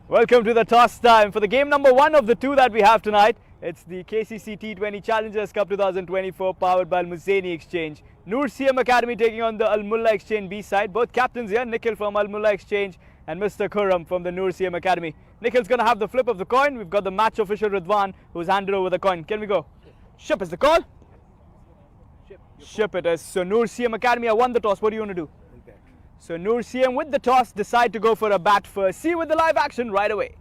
Welcome to the toss time for the game number 1 of the 2 that we have tonight. It's the KCC T20 Challengers Cup 2024 powered by Al Muzaini Exchange. NCM Academy taking on the Al Mulla Exchange-B side. Both captains here, Nikhil from Al Mulla Exchange and Mr. Khurram from the NCM Academy. Nikhil's going to have the flip of the coin. We've got the match official Ridwan who's handed over the coin. Can we go? Ship is the call. Ship it is. So NCM Academy have won the toss. What do you want to do? So NCM with the toss decide to go for a bat first. See with the live action right away.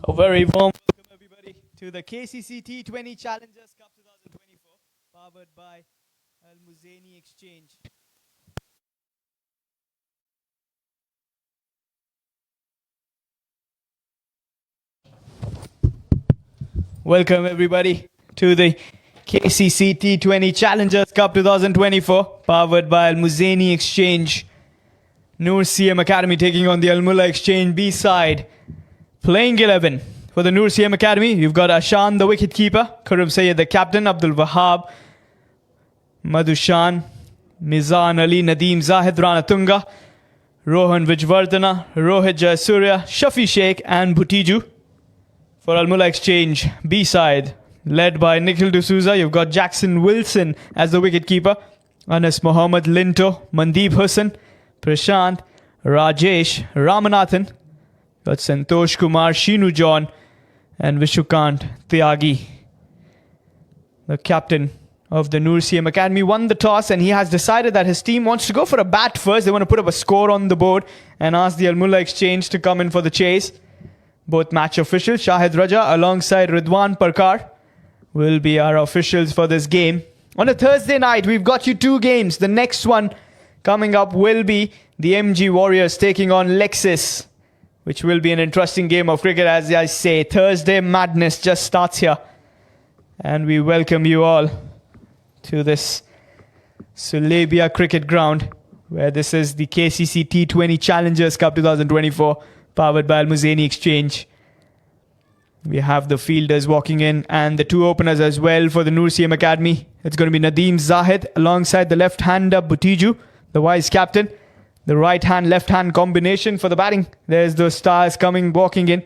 A very warm welcome everybody to the KCC T20 Challengers Cup 2024 powered by Al Muzaini Exchange. Welcome everybody to the KCC T20 Challengers Cup 2024 powered by Al Muzaini Exchange. NCM Academy taking on the Al Mulla Exchange-B side. Playing 11 for the NCM Academy. You've got Ashan, the wicketkeeper, Khurram Sayyed, the captain, Abdul Wahab, Madhushan, Mizan Ali, Nadeem Zahid, Rana Tunga, Rohan Vijvardhana, Rohit Jayasuriya, Shafi Sheikh and Bhutiju. For Al Mulla Exchange B side, led by Nikhil D'Souza, you've got Jackson Wilson as the wicketkeeper, Anas Mohammed, Linto, Mandeep Hussain, Prashant, Rajesh, Ramanathan, got Santosh Kumar, Shinu John, and Vishukant Tyagi. The captain of the NCM Academy won the toss and he has decided that his team wants to go for a bat first. They want to put up a score on the board and ask the Al Mulla Exchange to come in for the chase. Both match officials, Shahid Raja alongside Ridwan Parkar, will be our officials for this game. On a Thursday night, we've got you 2 games. The next one coming up will be the MG Warriors taking on Lexus, which will be an interesting game of cricket. As I say, Thursday madness just starts here. And we welcome you all to this Sulabia cricket ground, where this is the KCC T20 Challengers Cup 2024. Powered by Al Muzaini Exchange. We have the fielders walking in and the 2 openers as well for the NCM Academy. It's going to be Nadeem Zahid alongside the left-hander Bhutiju, the wise captain. The right-hand, left-hand combination for the batting. There's the stars coming, walking in.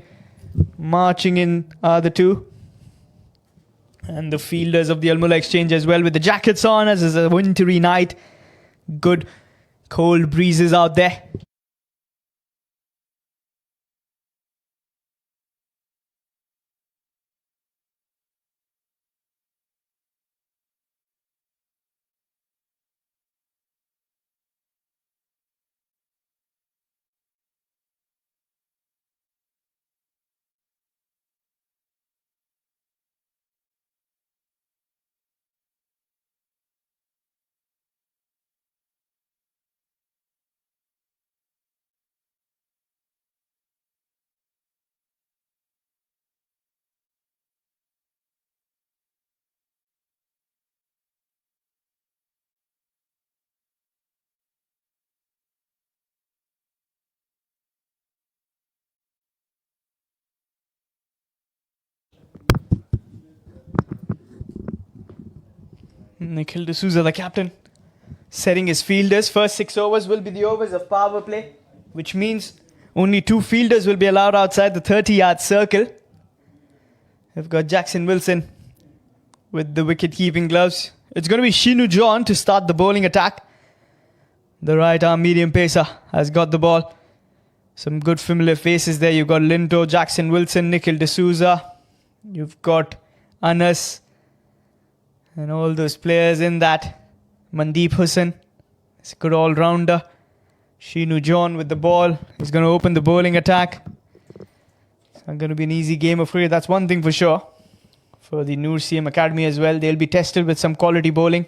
Marching in are the 2. And the fielders of the Al Mulla Exchange as well with the jackets on as it's a wintry night. Good cold breezes out there. Nikhil D'Souza, the captain, setting his fielders. First 6 overs will be the overs of power play, which means only 2 fielders will be allowed outside the 30-yard circle. We've got Jackson Wilson with the wicket-keeping gloves. It's going to be Shinu John to start the bowling attack. The right-arm medium pacer has got the ball. Some good familiar faces there. You've got Linto, Jackson Wilson, Nikhil D'Souza. You've got Anas and all those players in that. Mandeep Hussain, it's a good all-rounder. Shinu John with the ball. He's going to open the bowling attack. It's not going to be an easy game of cricket, that's one thing for sure. For the NCM Academy as well, they'll be tested with some quality bowling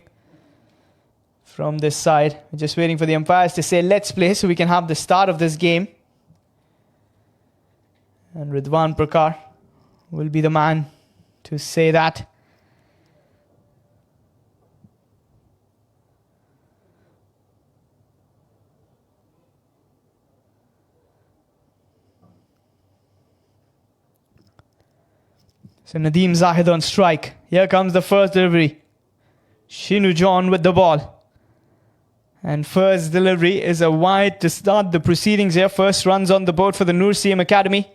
from this side. We're just waiting for the umpires to say let's play so we can have the start of this game. And Ridwan Parkar will be the man to say that. So Nadeem Zahid on strike. Here comes the first delivery. Shinu John with the ball. And first delivery is a wide to start the proceedings here. First runs on the board for the NCM Academy.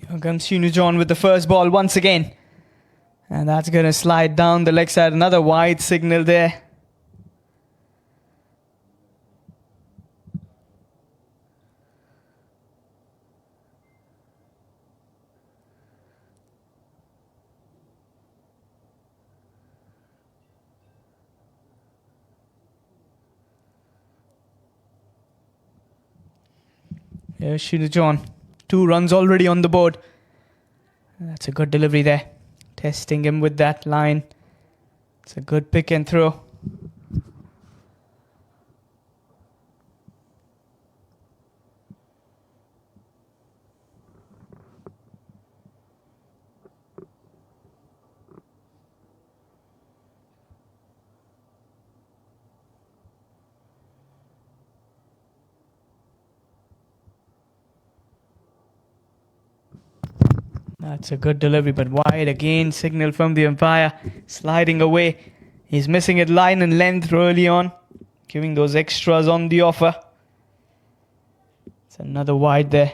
Here comes Shinu John with the first ball once again. And that's going to slide down the leg side. Another wide signal there. Here's Shinu John. 2 runs already on the board. That's a good delivery there. Testing him with that line. It's a good pick and throw. That's a good delivery, but wide again. Signal from the umpire. Sliding away. He's missing it line and length early on. Giving those extras on the offer. It's another wide there.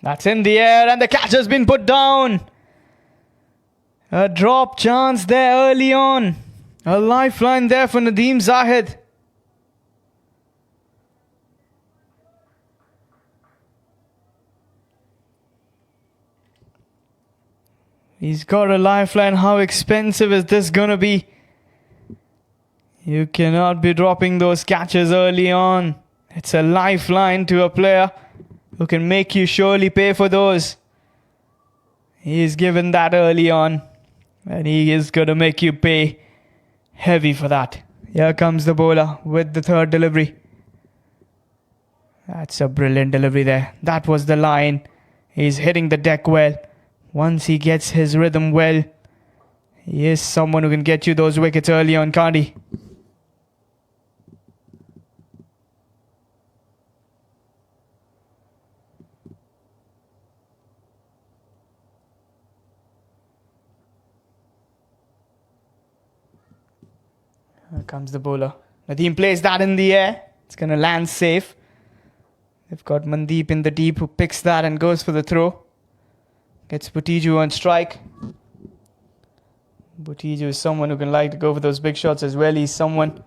That's in the air and the catch has been put down. A drop chance there early on. A lifeline there for Nadeem Zahid. He's got a lifeline. How expensive is this going to be? You cannot be dropping those catches early on. It's a lifeline to a player who can make you surely pay for those. He's given that early on. And he is going to make you pay heavy for that. Here comes the bowler with the third delivery. That's a brilliant delivery there. That was the line. He's hitting the deck well. Once he gets his rhythm well, he is someone who can get you those wickets early on, can't he? Here comes the bowler. Nadeem plays that in the air. It's going to land safe. They've got Mandeep in the deep who picks that and goes for the throw. Gets Butiju on strike. Butiju is someone who can like to go for those big shots as well. He's someone.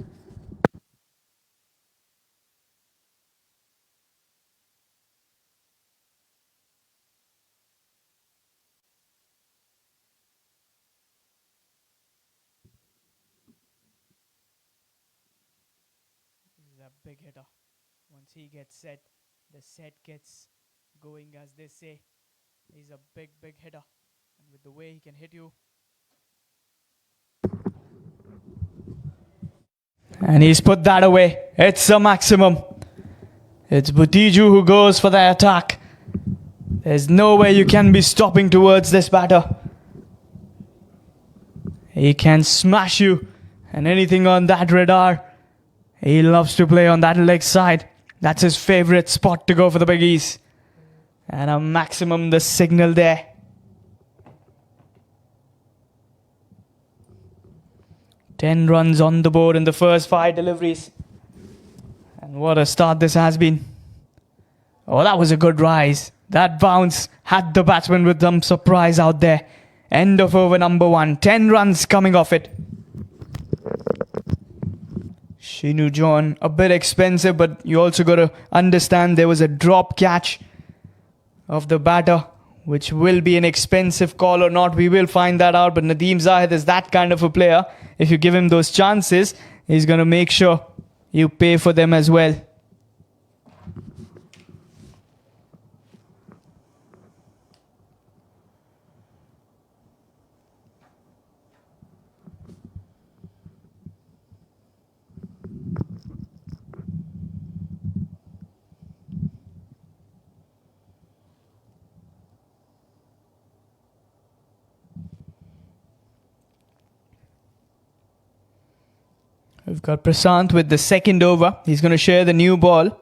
He's a big hitter. Once he gets set, the set gets going, as they say. He's a big hitter. And with the way he can hit you. And he's put that away. It's a maximum. It's Butiju who goes for the attack. There's no way you can be stopping towards this batter. He can smash you. And anything on that radar, he loves to play on that leg side. That's his favourite spot to go for the biggies. And a maximum, the signal there. Ten runs on the board in the first 5 deliveries. And what a start this has been. Oh, that was a good rise. That bounce had the batsman with some surprise out there. End of over number 1. 10 runs coming off it. Shinu John, a bit expensive, but you also got to understand there was a drop catch of the batter, which will be an expensive call or not. We will find that out. But Nadeem Zahid is that kind of a player. If you give him those chances, he's going to make sure you pay for them as well. We've got Prasant with the second over. He's going to share the new ball.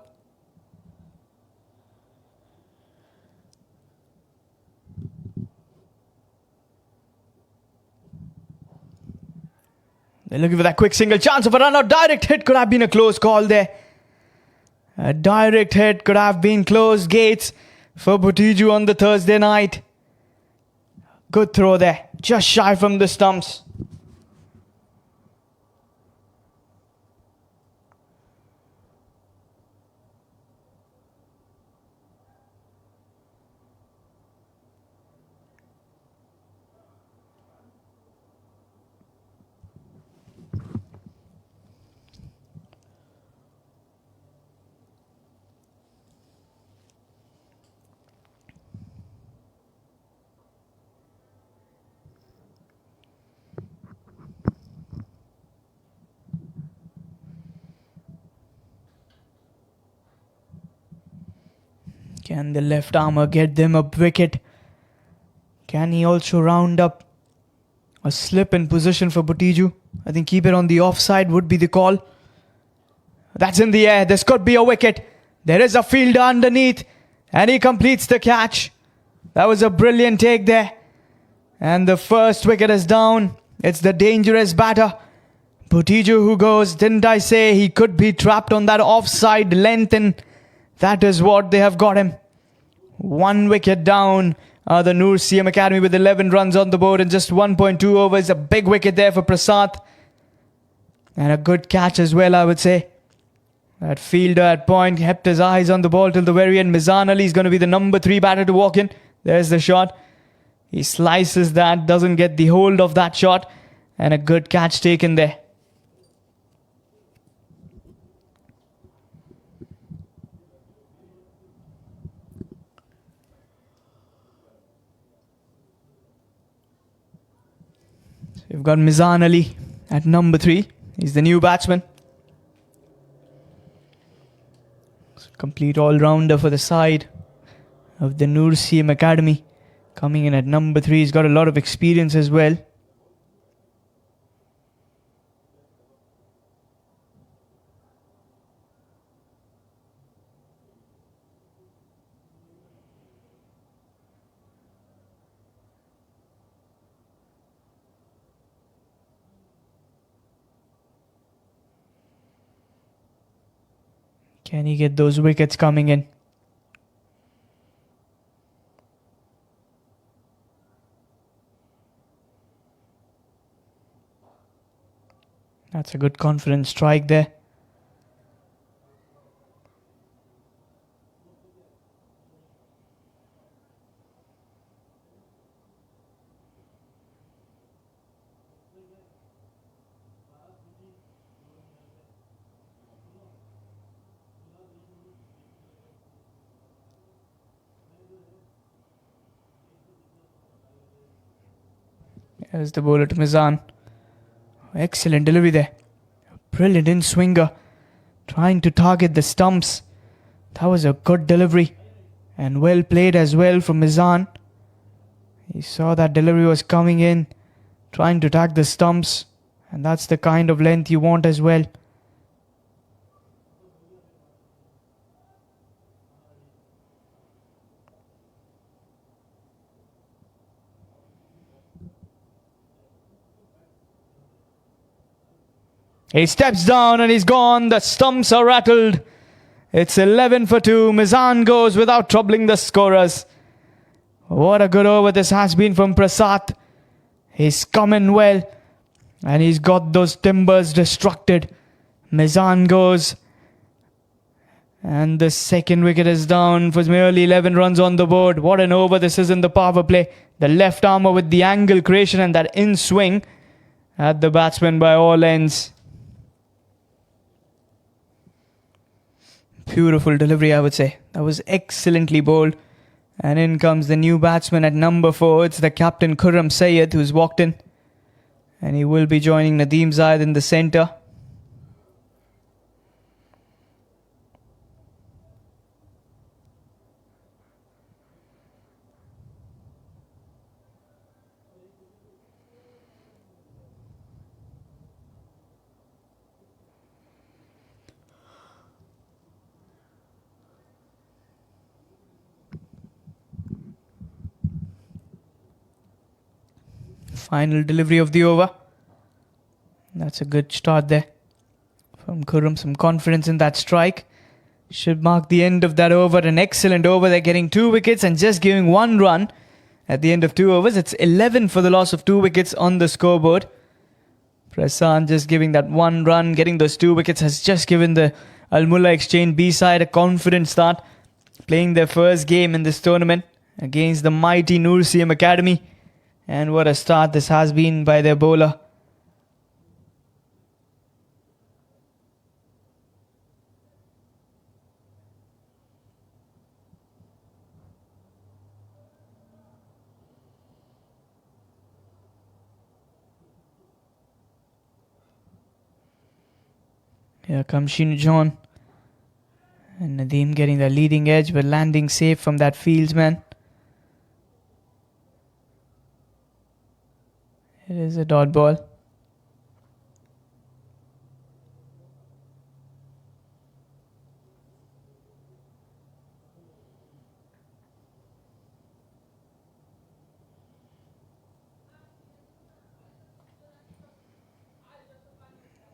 They're looking for that quick single. Chance of a run out. Direct hit. Could have been a close call there. A direct hit could have been closed gates for Butiju on the Thursday night. Good throw there. Just shy from the stumps. Can the left armour get them a wicket? Can he also round up a slip in position for Butiju? I think keep it on the offside would be the call. That's in the air. This could be a wicket. There is a fielder underneath. And he completes the catch. That was a brilliant take there. And the first wicket is down. It's the dangerous batter, Butiju, who goes. Didn't I say he could be trapped on that offside length? And that is what they have got him. 1 wicket down. The NCM Academy with 11 runs on the board in just 1.2 overs. A big wicket there for Prasad. And a good catch as well, I would say. That fielder at point kept his eyes on the ball till the very end. Mizan Ali is going to be the number 3 batter to walk in. There's the shot. He slices that, doesn't get the hold of that shot. And a good catch taken there. We've got Mizan Ali at number 3. He's the new batsman. Complete all-rounder for the side of the NCM Academy. Coming in at number 3. He's got a lot of experience as well. Can he get those wickets coming in? That's a good confident strike there. There's the bowler to Mizan. Excellent delivery there. Brilliant in-swinger. Trying to target the stumps. That was a good delivery. And well played as well from Mizan. He saw that delivery was coming in. Trying to tag the stumps. And that's the kind of length you want as well. He steps down and he's gone. The stumps are rattled. It's 11 for 2. Mizan goes without troubling the scorers. What a good over this has been from Prasad. He's come in well. And he's got those timbers destructed. Mizan goes. And the second wicket is down for merely 11 runs on the board. What an over this is in the power play. The left armour with the angle creation and that in-swing at the batsman by all ends. Beautiful delivery, I would say. That was excellently bowled. And in comes the new batsman at number 4. It's the captain Khurram Sayed who's walked in. And he will be joining Nadeem Zayed in the centre. Final delivery of the over. That's a good start there from Khurram. Some confidence in that strike. Should mark the end of that over. An excellent over. They're getting 2 wickets and just giving 1 run at the end of 2 overs. It's 11 for the loss of 2 wickets on the scoreboard. Prasan just giving that 1 run. Getting those 2 wickets has just given the Mulla Exchange-B side a confident start. Playing their first game in this tournament against the mighty NCM Academy. And what a start this has been by their bowler. Here comes Shinu John. And Nadeem getting the leading edge but landing safe from that fieldsman. It is a dot ball.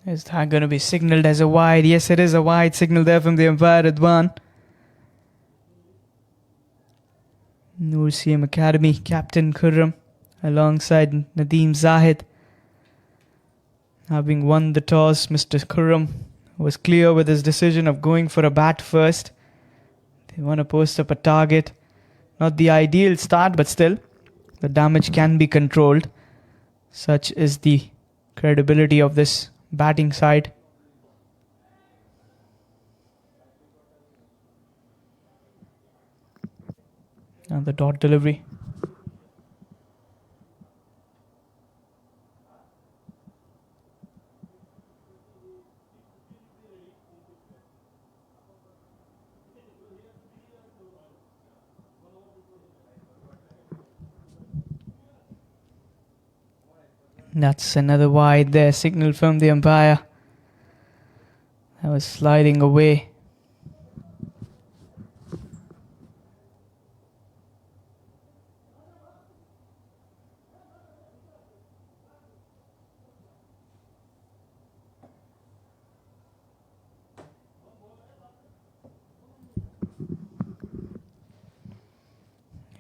Is that going to be signalled as a wide? Yes, it is a wide signal there from the umpire, Ridwan. NCM Academy captain Khurram alongside Nadeem Zahid. Having won the toss, Mr. Khurram was clear with his decision of going for a bat first. They want to post up a target. Not the ideal start, but still, the damage can be controlled. Such is the credibility of this batting side. And the dot delivery. That's another wide there, signal from the umpire. That was sliding away.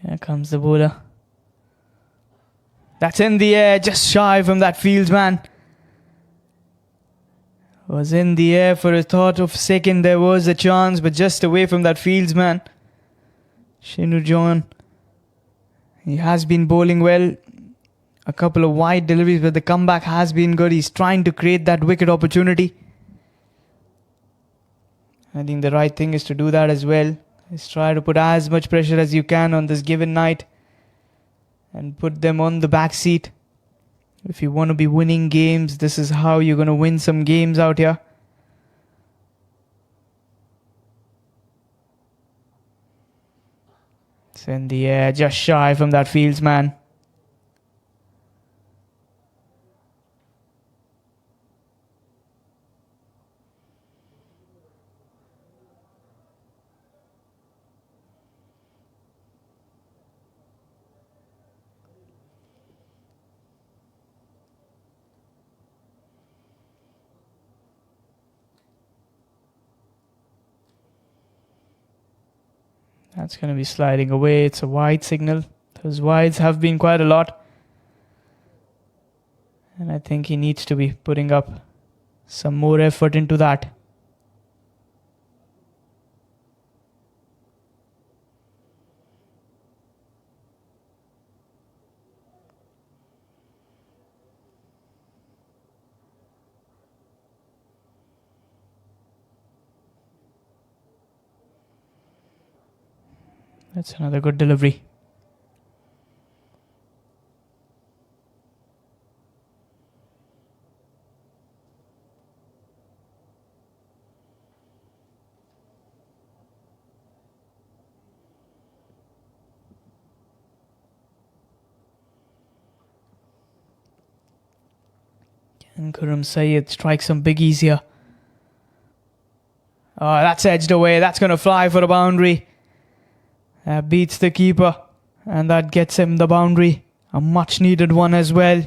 Here comes the bowler. That's in the air, just shy from that fieldsman. Was in the air for a thought of a second. There was a chance, but just away from that fieldsman. Shinu John. He has been bowling well. A couple of wide deliveries, but the comeback has been good. He's trying to create that wicket opportunity. I think the right thing is to do that as well. Is try to put as much pressure as you can on this given night. And put them on the back seat. If you want to be winning games, this is how you're going to win some games out here. It's in the air, just shy from that fieldsman. That's going to be sliding away. It's a wide signal. Those wides have been quite a lot. And I think he needs to be putting up some more effort into that. That's another good delivery. And Khurram Syed strikes some biggies here. Oh, that's edged away. That's going to fly for a boundary. Beats the keeper. And that gets him the boundary. A much needed one as well.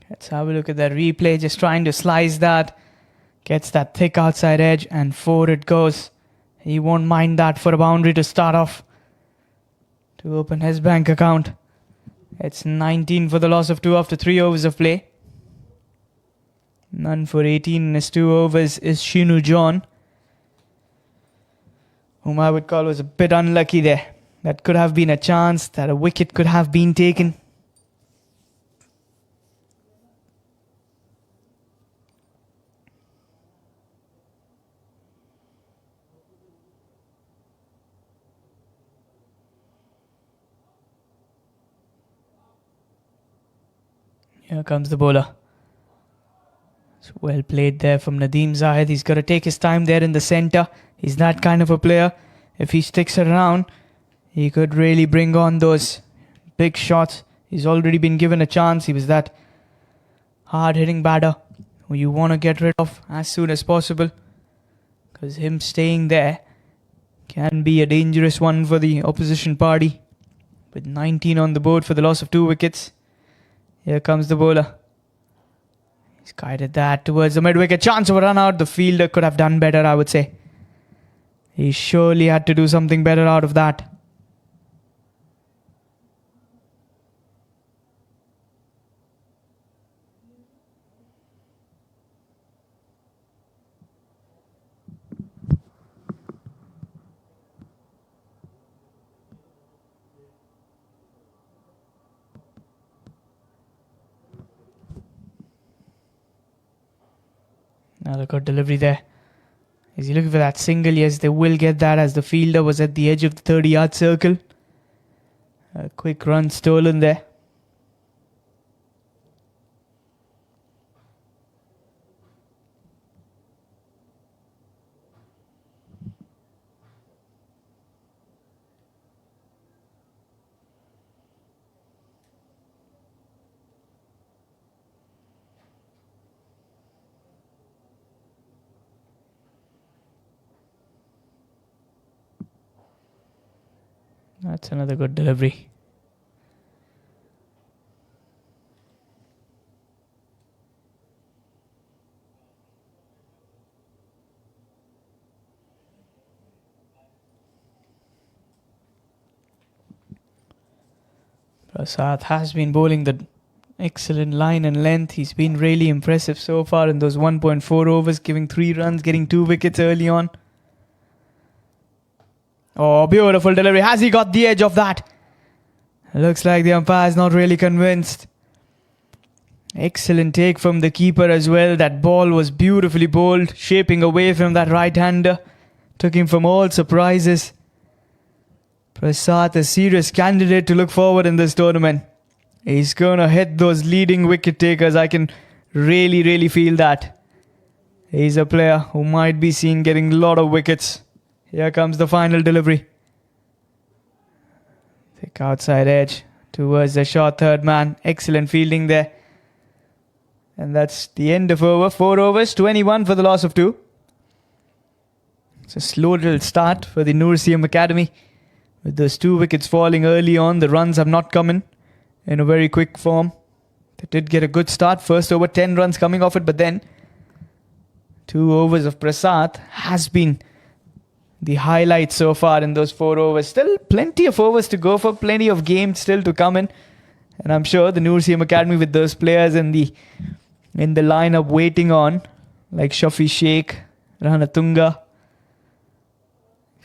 Let's have a look at that replay. Just trying to slice that. Gets that thick outside edge and 4 it goes. He won't mind that for a boundary to start off. To open his bank account. It's 19 for the loss of 2 after 3 overs of play. None for 18 in his 2 overs is Shinu John, whom I would call was a bit unlucky there. That could have been a chance that a wicket could have been taken. Here comes the bowler. It's well played there from Nadeem Zahid. He's got to take his time there in the centre. He's that kind of a player. If he sticks around, he could really bring on those big shots. He's already been given a chance. He was that hard-hitting batter who you want to get rid of as soon as possible. Because him staying there can be a dangerous one for the opposition party. With 19 on the board for the loss of 2 wickets. Here comes the bowler. He's guided that towards the mid-wicket. Chance of a run out. The fielder could have done better, I would say. He surely had to do something better out of that. Another good delivery there. Is he looking for that single? Yes, they will get that as the fielder was at the edge of the 30-yard circle. A quick run stolen there. That's another good delivery. Prasad has been bowling the excellent line and length. He's been really impressive so far in those 1.4 overs, giving 3 runs, getting 2 wickets early on. Oh, beautiful delivery. Has he got the edge of that? Looks like the umpire is not really convinced. Excellent take from the keeper as well. That ball was beautifully bowled, shaping away from that right-hander. Took him from all surprises. Prasad, a serious candidate to look forward in this tournament. He's going to hit those leading wicket takers. I can really feel that. He's a player who might be seen getting a lot of wickets. Here comes the final delivery. Thick outside edge towards the short third man. Excellent fielding there. And that's the end of over. 4 overs, 21 for the loss of 2. It's a slow little start for the NCM Academy. With those 2 wickets falling early on, the runs have not come in a very quick form. They did get a good start. First over, 10 runs coming off it. But then 2 overs of Prasad has been the highlight so far in those 4 overs. Still plenty of overs to go for, plenty of games still to come in. And I'm sure the NCM Academy with those players in the lineup waiting on, like Shafi Sheikh, Rahanatunga.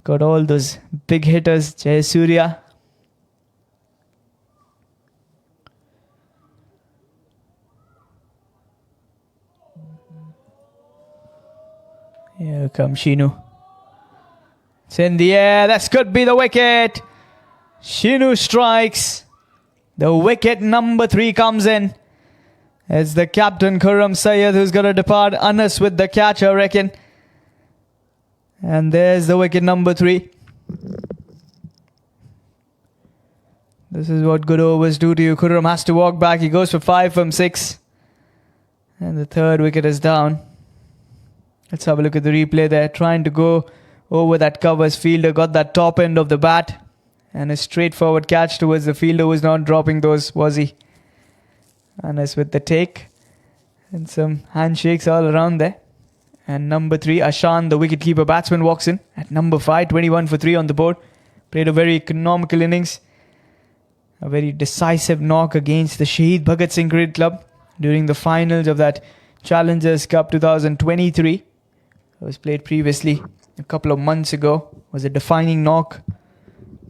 Got all those big hitters, Jayasuriya. Here comes Shinu. It's in the air. That could be the wicket. Shinu strikes. The wicket number 3 comes in. It's the captain Khurram Syed who's going to depart Anas with the catch, I reckon. And there's the wicket number 3. This is what good overs do to you. Khurram has to walk back. He goes for 5 from 6. And the 3rd wicket is down. Let's have a look at the replay there. Trying to go over that covers fielder, got that top end of the bat, and a straightforward catch towards the fielder, was not dropping those, was he? Anas with the take, and some handshakes all around there. And number 3, Ashan, the wicketkeeper batsman, walks in at number 5, 21 for 3 on the board. Played a very economical innings, a very decisive knock against the Shahid Bhagat Singh Cricket Club during the finals of that Challengers Cup 2023. It was played previously a couple of months ago. It was a defining knock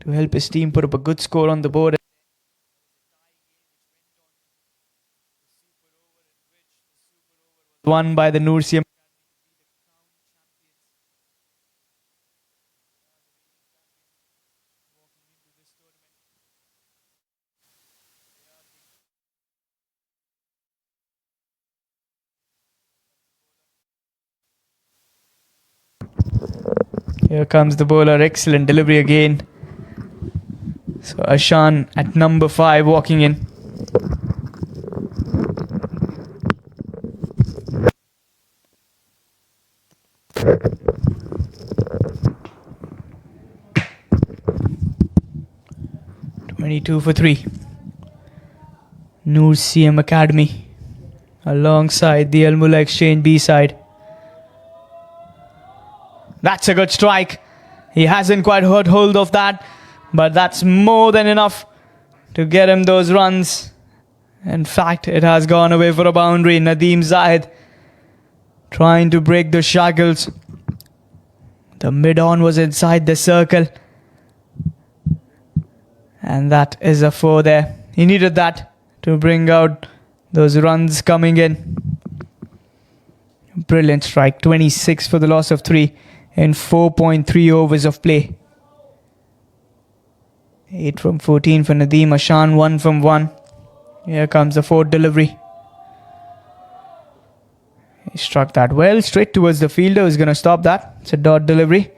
to help his team put up a good score on the board. Won by the NCM. Here comes the bowler, excellent delivery again. So Ashan at number 5 walking in. (22 for 3). NCM Academy alongside the Mulla Echange-B side. That's a good strike. He hasn't quite got hold of that, but that's more than enough to get him those runs. In fact, it has gone away for a boundary. Nadeem Zahid trying to break the shackles. The mid-on was inside the circle, and that is a 4 there. He needed that to bring out those runs coming in. Brilliant strike. 26 for the loss of 3 in 4.3 overs of play. 8 from 14 for Nadeem. Ashan 1 from 1. Here comes the 4th delivery. He struck that well straight towards the fielder who's going to stop that. It's a dot delivery.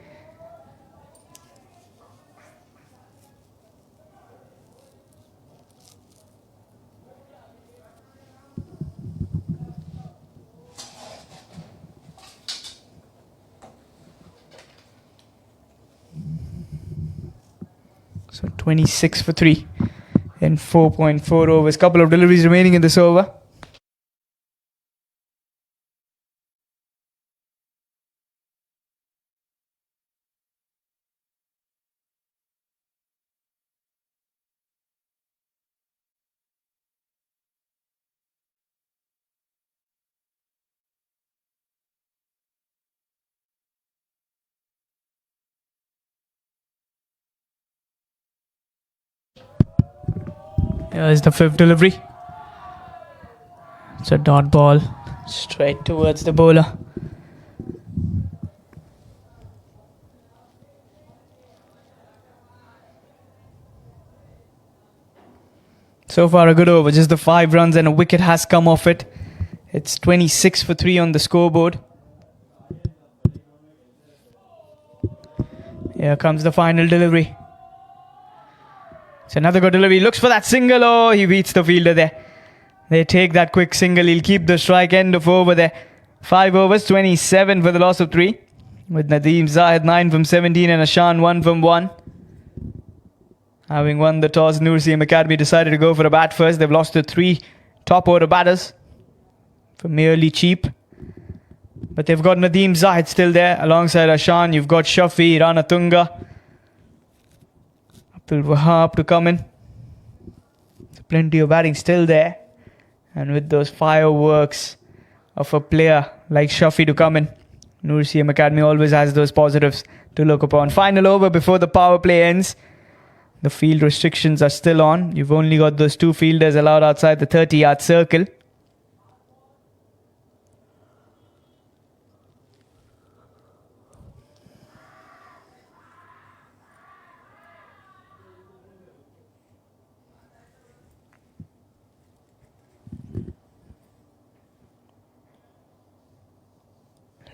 So 26 for 3 in 4.4 overs. Couple of deliveries remaining in this over. Here's the 5th delivery. It's a dot ball straight towards the bowler. So far a good over, just the 5 runs and a wicket has come off it. It's 26 for 3 on the scoreboard. Here comes the final delivery. It's another good delivery. Looks for that single. Oh, he beats the fielder there. They take that quick single. He'll keep the strike. End of over there. 5 overs, 27 for the loss of 3. With Nadeem Zahid 9 from 17 and Ashan 1 from 1. Having won the toss, NCM Academy decided to go for a bat first. They've lost to 3 top order batters for merely cheap. But they've got Nadeem Zahid still there alongside Ashan. You've got Shafi, Rana Tunga, Wahab to come in. So plenty of batting still there, and with those fireworks of a player like Shafi to come in, NCM Academy always has those positives to look upon. Final over before the power play ends. The field restrictions are still on. You've only got those 2 fielders allowed outside the 30-yard circle.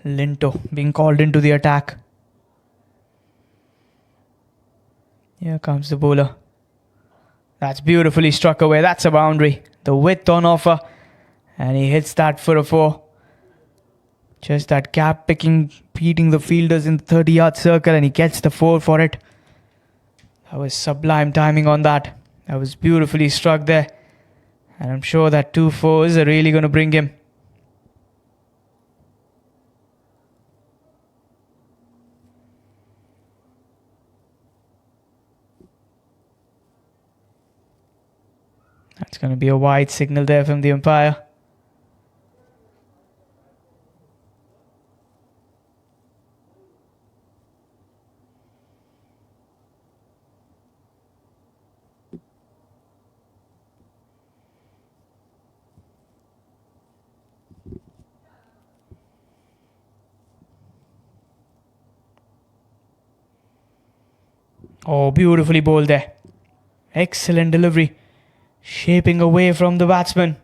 Linto being called into the attack. Here comes the bowler. That's beautifully struck away. That's a boundary. The width on offer. And he hits that for a 4. Just that gap picking, beating the fielders in the 30-yard circle, and he gets the 4 for it. That was sublime timing on that. That was beautifully struck there. And I'm sure that 2 4s are really going to bring him. That's going to be a wide signal there from the umpire. Oh, beautifully bowled there. Excellent delivery. Shaping away from the batsman.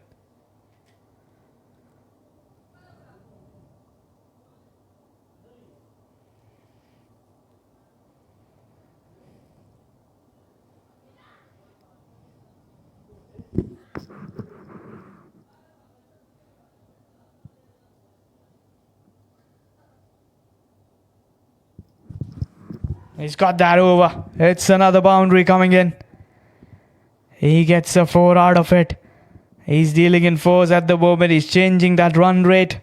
He's got that over. It's another boundary coming in. He gets a 4 out of it. He's dealing in 4s at the moment. He's changing that run rate.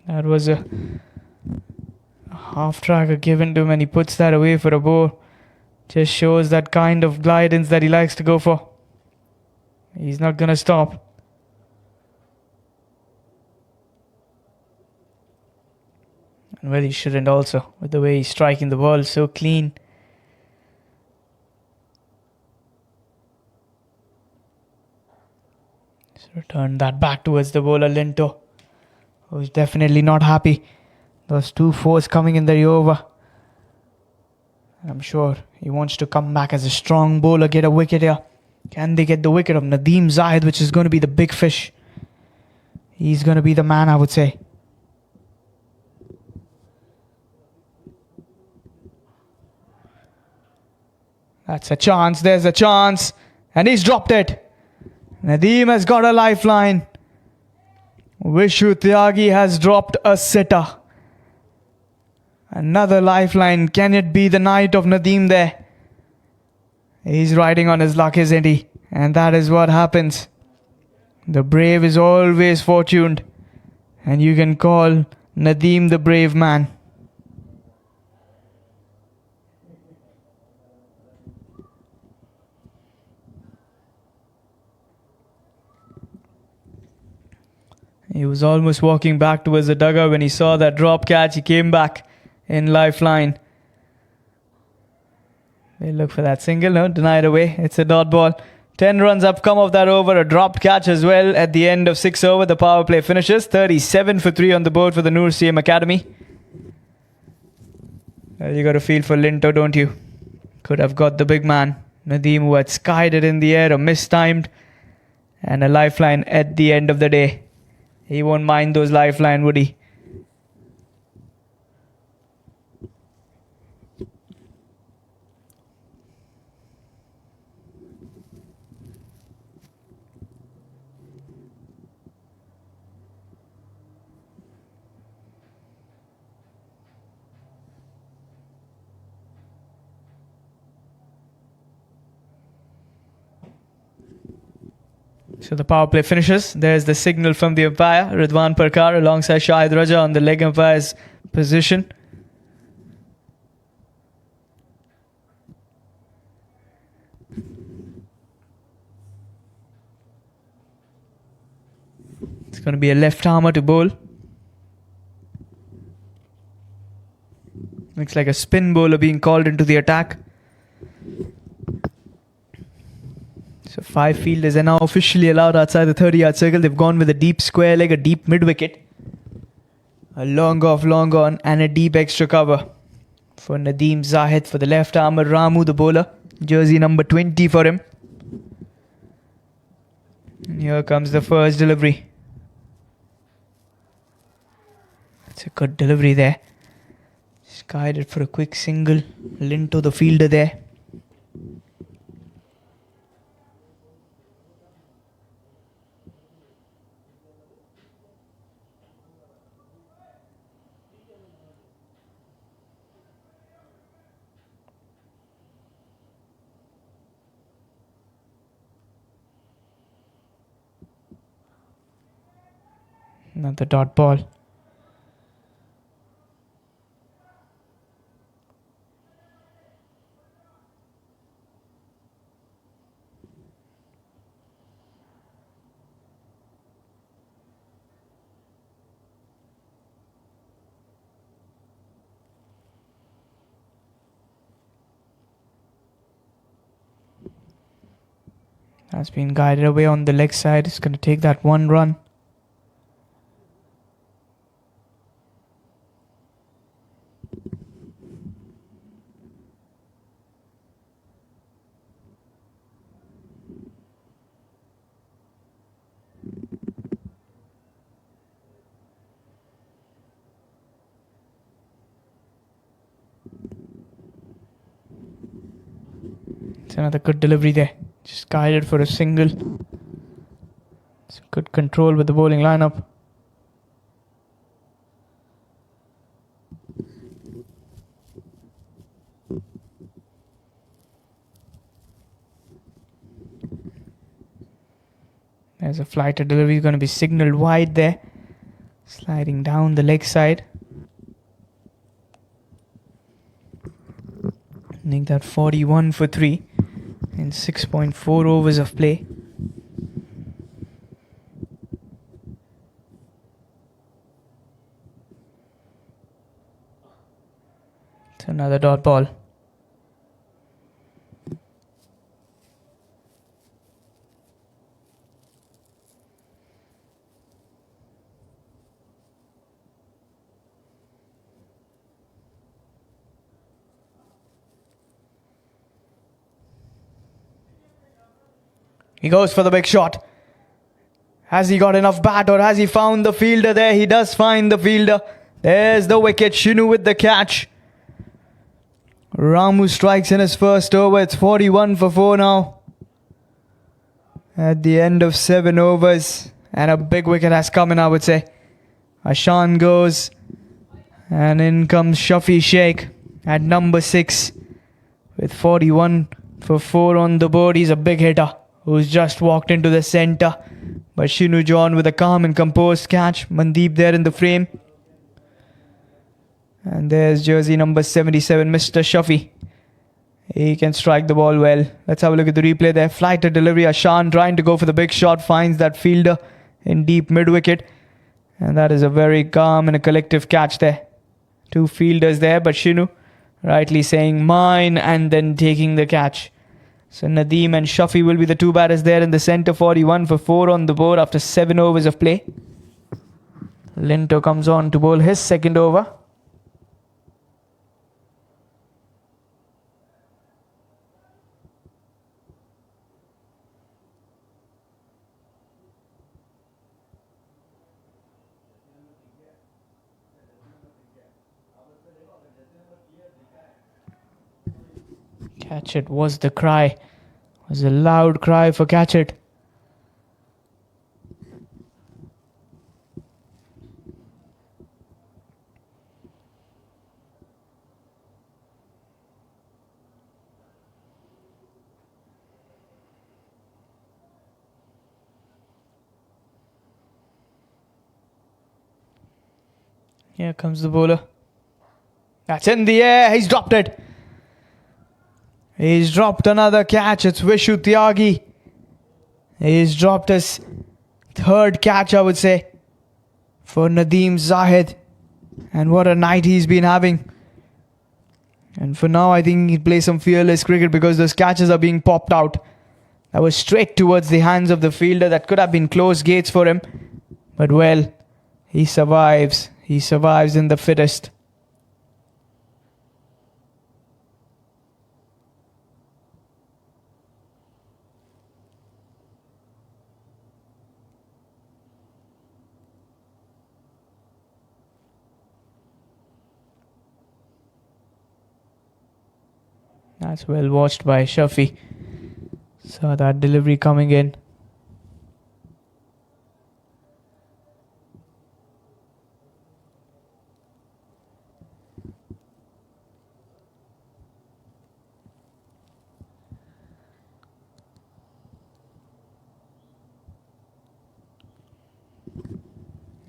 That was a half tracker given to him, and he puts that away for a ball. Just shows that kind of guidance that he likes to go for. He's not going to stop. And well, he shouldn't also, with the way he's striking the ball so clean. So return that back towards the bowler Linto, who's definitely not happy. Those 2 4s coming in the over. I'm sure he wants to come back as a strong bowler, get a wicket here. Can they get the wicket of Nadeem Zahid, which is going to be the big fish? He's going to be the man, I would say. That's a chance. There's a chance. And he's dropped it. Nadeem has got a lifeline. Vishu Tyagi has dropped a sitter. Another lifeline. Can it be the night of Nadeem there? He's riding on his luck, isn't he? And that is what happens. The brave is always fortuned. And you can call Nadeem the brave man. He was almost walking back towards the dugout when he saw that drop catch. He came back in lifeline. They look for that single. No, denied away. It's a dot ball. 10 runs have come off that over. A dropped catch as well at the end of 6 over. The power play finishes. 37 for 3 on the board for the NCM Academy. Well, you got a feel for Linto, don't you? Could have got the big man. Nadeem, who had skied it in the air or mistimed. And a lifeline at the end of the day. He won't mind those lifeline, would he? So the power play finishes. There's the signal from the umpire, Ridwan Parkar, alongside Shahid Raja on the leg umpire's position. It's going to be a left armer to bowl. Looks like a spin bowler being called into the attack. So 5 fielders are now officially allowed outside the 30-yard circle. They've gone with a deep square leg, a deep mid-wicket, a long off, long on, and a deep extra cover for Nadeem Zahid for the left armer. Ramu, the bowler, jersey number 20 for him. And here comes the first delivery. That's a good delivery there. Just Guided for a quick single. Linto, the fielder there. Another dot ball. That's been guided away on the leg side. It's going to take that one run. It's another good delivery there. Just guided for a single. It's good control with the bowling lineup. There's a flighter delivery. Going to be signalled wide there. Sliding down the leg side. Make that 41 for 3 in 6.4 overs of play. It's another dot ball. He goes for the big shot. Has he got enough bat or has he found the fielder there? He does find the fielder. There's the wicket. Shinu with the catch. Ramu strikes in his first over. It's 41 for 4 now. At the end of 7 overs. And a big wicket has come in, I would say. Ashan goes. And in comes Shafi Sheikh at number 6. With 41 for 4 on the board. He's a big hitter who's just walked into the centre. But Shinu John with a calm and composed catch. Mandeep there in the frame. And there's jersey number 77, Mr. Shafi. He can strike the ball well. Let's have a look at the replay there. Flighter delivery. Ashan trying to go for the big shot. Finds that fielder in deep mid-wicket. And that is a very calm and a collective catch there. 2 fielders there, but Shinu rightly saying mine and then taking the catch. So Nadeem and Shafi will be the 2 batters there in the centre. 41 for 4 on the board after 7 overs of play. Linto comes on to bowl his second over. Catch it was the cry. It was a loud cry for catch it. Here comes the bowler. That's in the air. He's dropped it. He's dropped another catch. It's Vishu Tyagi. He's dropped his 3rd catch, I would say, for Nadeem Zahid. And what a night he's been having. And for now, I think he'll play some fearless cricket because those catches are being popped out. That was straight towards the hands of the fielder. That could have been closed gates for him. But well, he survives. He survives in the fittest. That's well watched by Shafi. Saw that delivery coming in.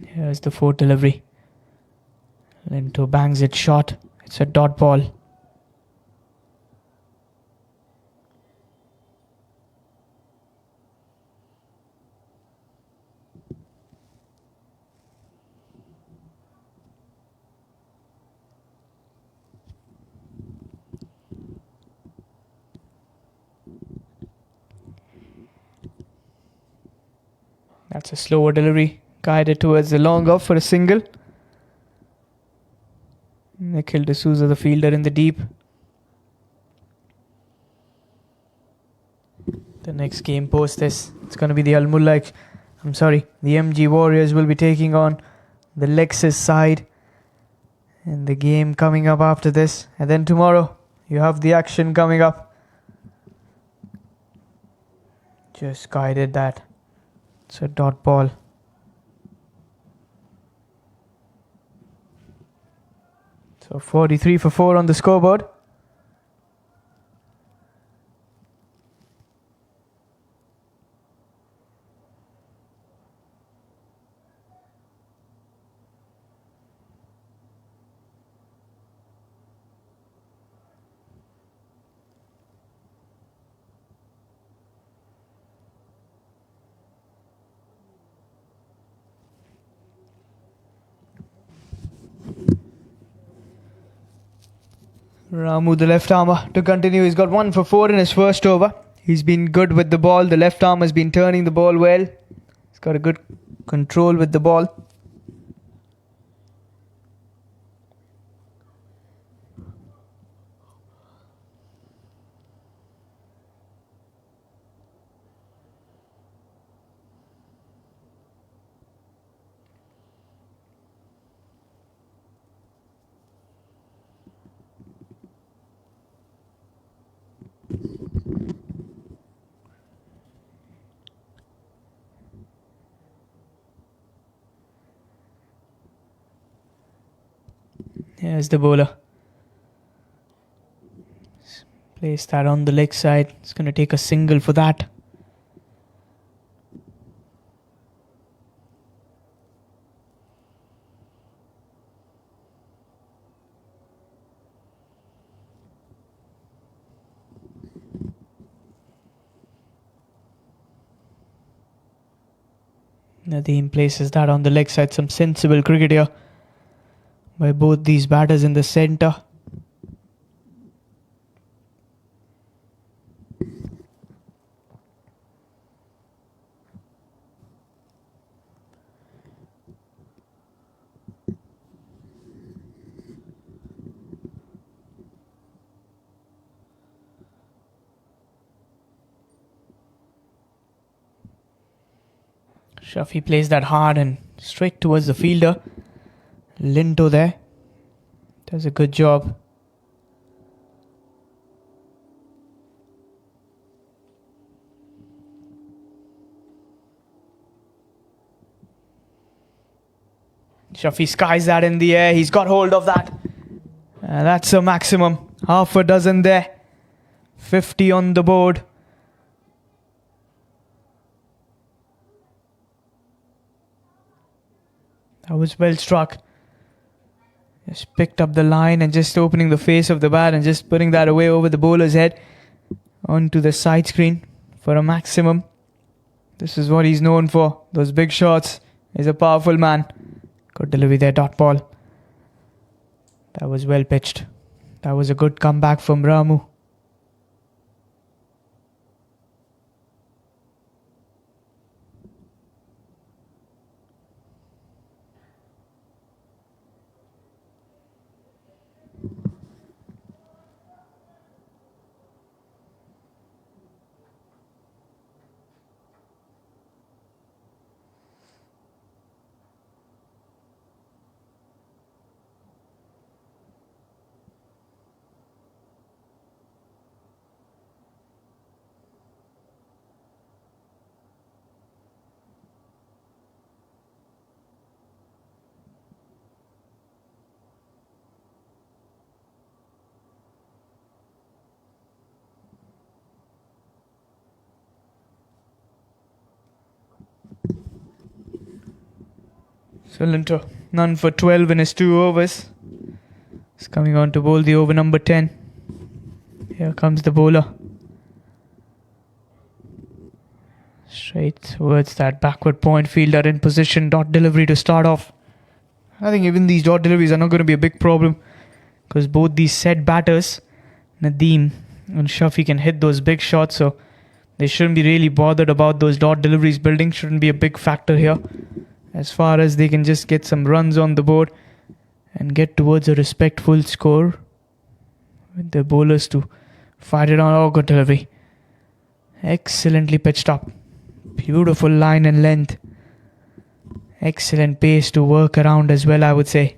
Here's the fourth delivery. Linto bangs it short. It's a dot ball. That's a slower delivery. Guided towards the long off for a single. Nikhil D'Souza, the fielder in the deep. The next game post this, it's going to be the the MG Warriors will be taking on the Lexus side in the game coming up after this. And then tomorrow, you have the action coming up. Just guided that. It's a dot ball. So 43 for 4 on the scoreboard. Ramu, the left armour, to continue. He's got 1 for 4 in his first over. He's been good with the ball. The left arm has been turning the ball well. He's got a good control with the ball. Here's the bowler. Place that on the leg side. It's going to take a single for that. Nadeem places that on the leg side. Some sensible cricket here by both these batters in the centre. Shafi plays that hard and straight towards the fielder. Linto there does a good job. Shafi skies that in the air. He's got hold of that. That's a maximum. Half a dozen there. 50 on the board. That was well struck. Just picked up the line and just opening the face of the bat and just putting that away over the bowler's head onto the side screen for a maximum. This is what he's known for. Those big shots. He's a powerful man. Good delivery there, dot ball. That was well pitched. That was a good comeback from Ramu. So Linter, none for 12 in his 2 overs. He's coming on to bowl the over number 10. Here comes the bowler. Straight towards that backward point, fielder in position, dot delivery to start off. I think even these dot deliveries are not going to be a big problem, because both these set batters, Nadeem and Shafi, can hit those big shots, so they shouldn't be really bothered about those dot deliveries. Building shouldn't be a big factor here, as far as they can just get some runs on the board and get towards a respectful score with the bowlers to fight it on. Oh, good delivery. Excellently pitched up. Beautiful line and length. Excellent pace to work around as well, I would say.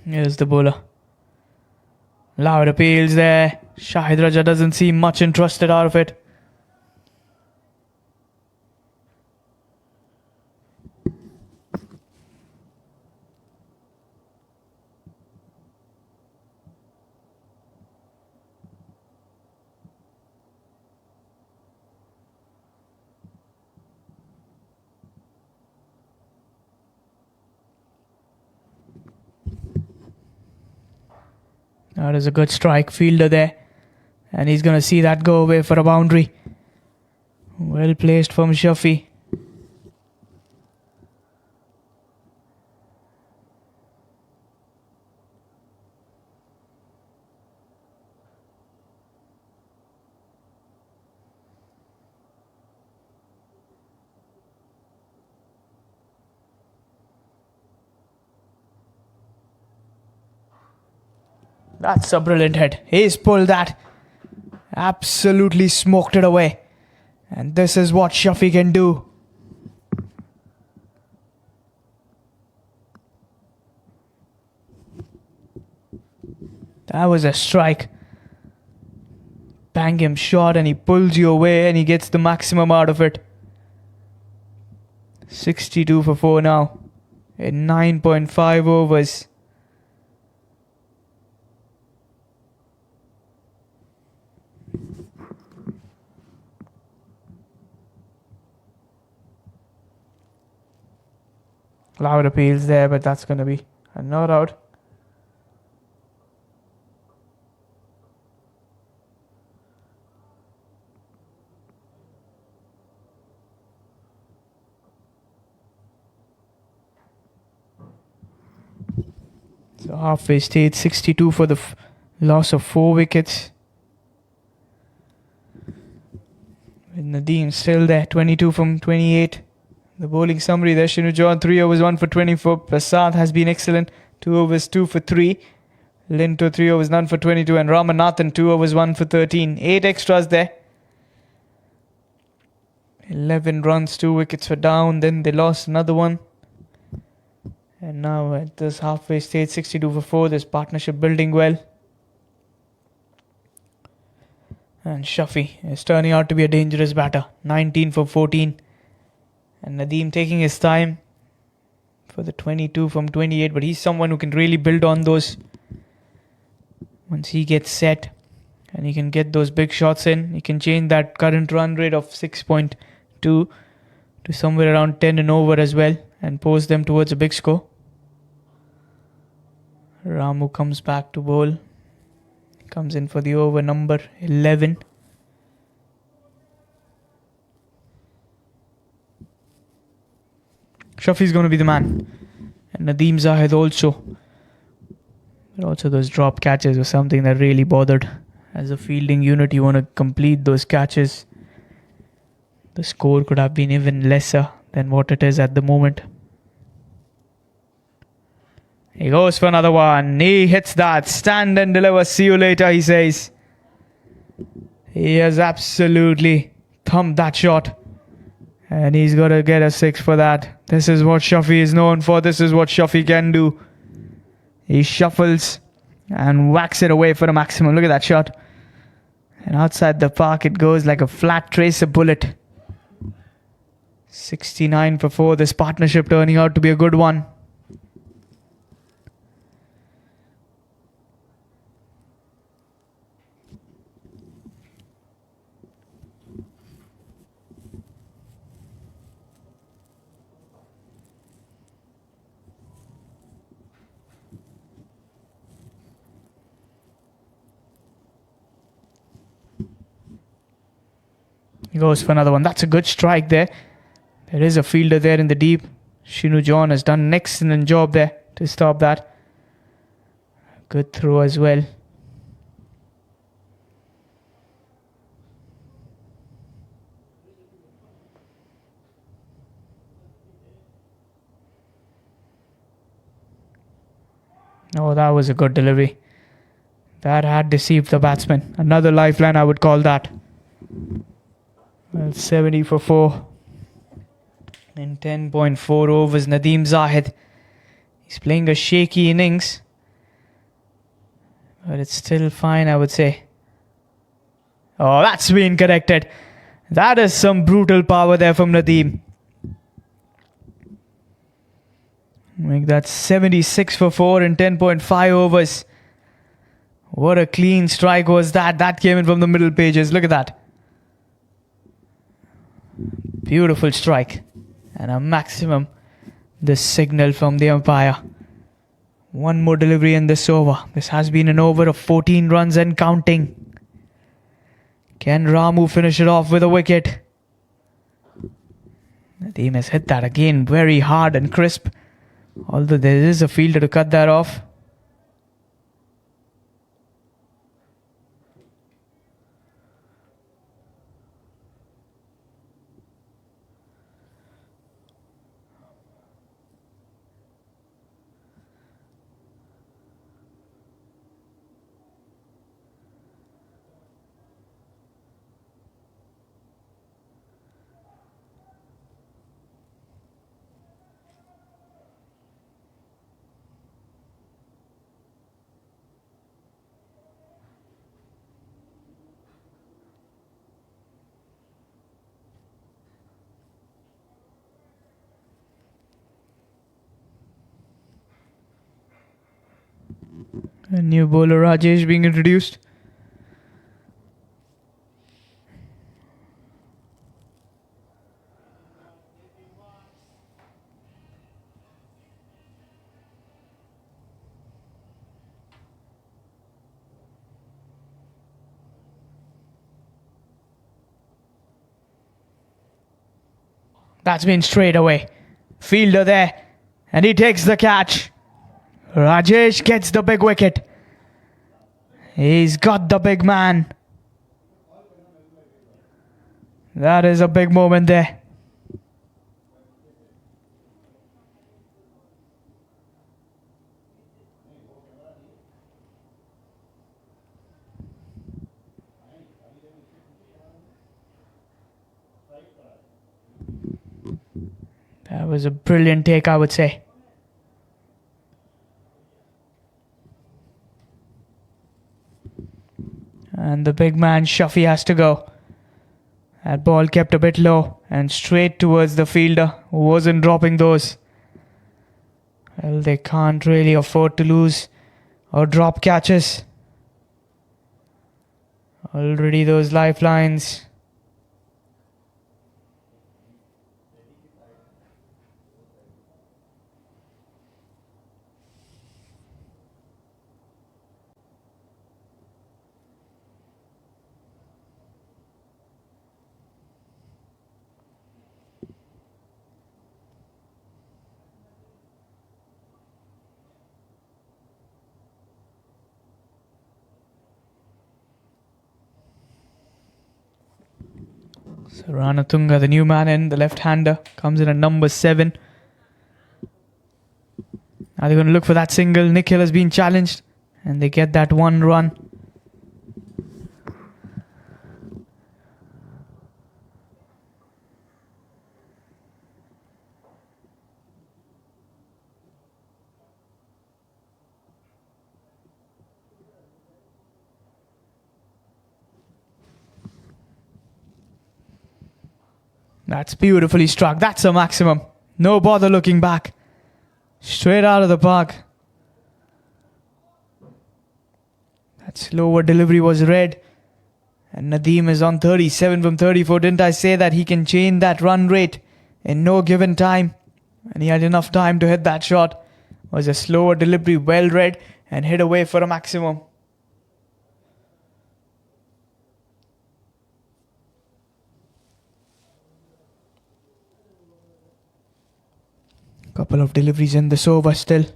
Here's the bowler. Loud appeals there. Shahid Raja doesn't seem much interested out of it. That is a good strike, fielder there. And he's going to see that go away for a boundary. Well placed from Shafi. That's a brilliant hit. He's pulled that. Absolutely smoked it away. And this is what Shafi can do. That was a strike. Bang him shot and he pulls you away and he gets the maximum out of it. 62 for 4 now in 9.5 overs. Loud appeals there, but that's going to be a not out. So halfway stage, 62 for the loss of 4 wickets. With Nadeem still there, 22 from 28. The bowling summary there, Shinu John, 3 overs, 1 for 24. Prasad has been excellent, 2 overs, 2 for 3. Linto, 3 overs, none for 22. And Ramanathan, 2 overs, 1 for 13. 8 extras there. 11 runs, 2 wickets were down. Then they lost another one. And now at this halfway stage, 62 for 4. This partnership building well. And Shafi is turning out to be a dangerous batter. 19 for 14. And Nadeem taking his time for the 22 from 28. But he's someone who can really build on those. Once he gets set and he can get those big shots in, he can change that current run rate of 6.2 to somewhere around 10 and over as well. And pose them towards a big score. Ramu comes back to bowl. Comes in for the over number 11. Shafi's going to be the man. And Nadeem Zahid also. But also those drop catches were something that really bothered. As a fielding unit, you want to complete those catches. The score could have been even lesser than what it is at the moment. He goes for another one. He hits that. Stand and deliver. See you later, he says. He has absolutely thumped that shot. And he's got to get a 6 for that. This is what Shafi is known for. This is what Shafi can do. He shuffles and whacks it away for a maximum. Look at that shot. And outside the park, it goes like a flat tracer bullet. 69 for 4. This partnership turning out to be a good one. He goes for another one. That's a good strike there. There is a fielder there in the deep. Shinu John has done an excellent job there to stop that. Good throw as well. Oh, that was a good delivery. That had deceived the batsman. Another lifeline, I would call that. Well, 70 for 4. In 10.4 overs, Nadeem Zahid. He's playing a shaky innings. But it's still fine, I would say. Oh, that's been corrected. That is some brutal power there from Nadeem. Make that 76 for 4 in 10.5 overs. What a clean strike was that. That came in from the middle pages. Look at that. Beautiful strike. And a maximum. The signal from the umpire. One more delivery in this over. This has been an over of 14 runs and counting. Can Ramu finish it off with a wicket? Nadeem has hit that again very hard and crisp. Although there is a fielder to cut that off. A new bowler Rajesh being introduced. That's been straight away. Fielder there. And he takes the catch. Rajesh gets the big wicket. He's got the big man. That is a big moment there. That was a brilliant take, I would say. And the big man Shafi has to go. That ball kept a bit low and straight towards the fielder who wasn't dropping those. Well, they can't really afford to lose or drop catches. Already those lifelines. So Ranatunga, the new man in, the left-hander, comes in at number 7. Now they're going to look for that single. Nikhil has been challenged and they get that 1 run. That's beautifully struck. That's a maximum. No bother looking back. Straight out of the park. That slower delivery was read. And Nadeem is on 37 from 34. Didn't I say that he can change that run rate in no given time? And he had enough time to hit that shot. It was a slower delivery, well read, and hit away for a maximum. Couple of deliveries in this over still.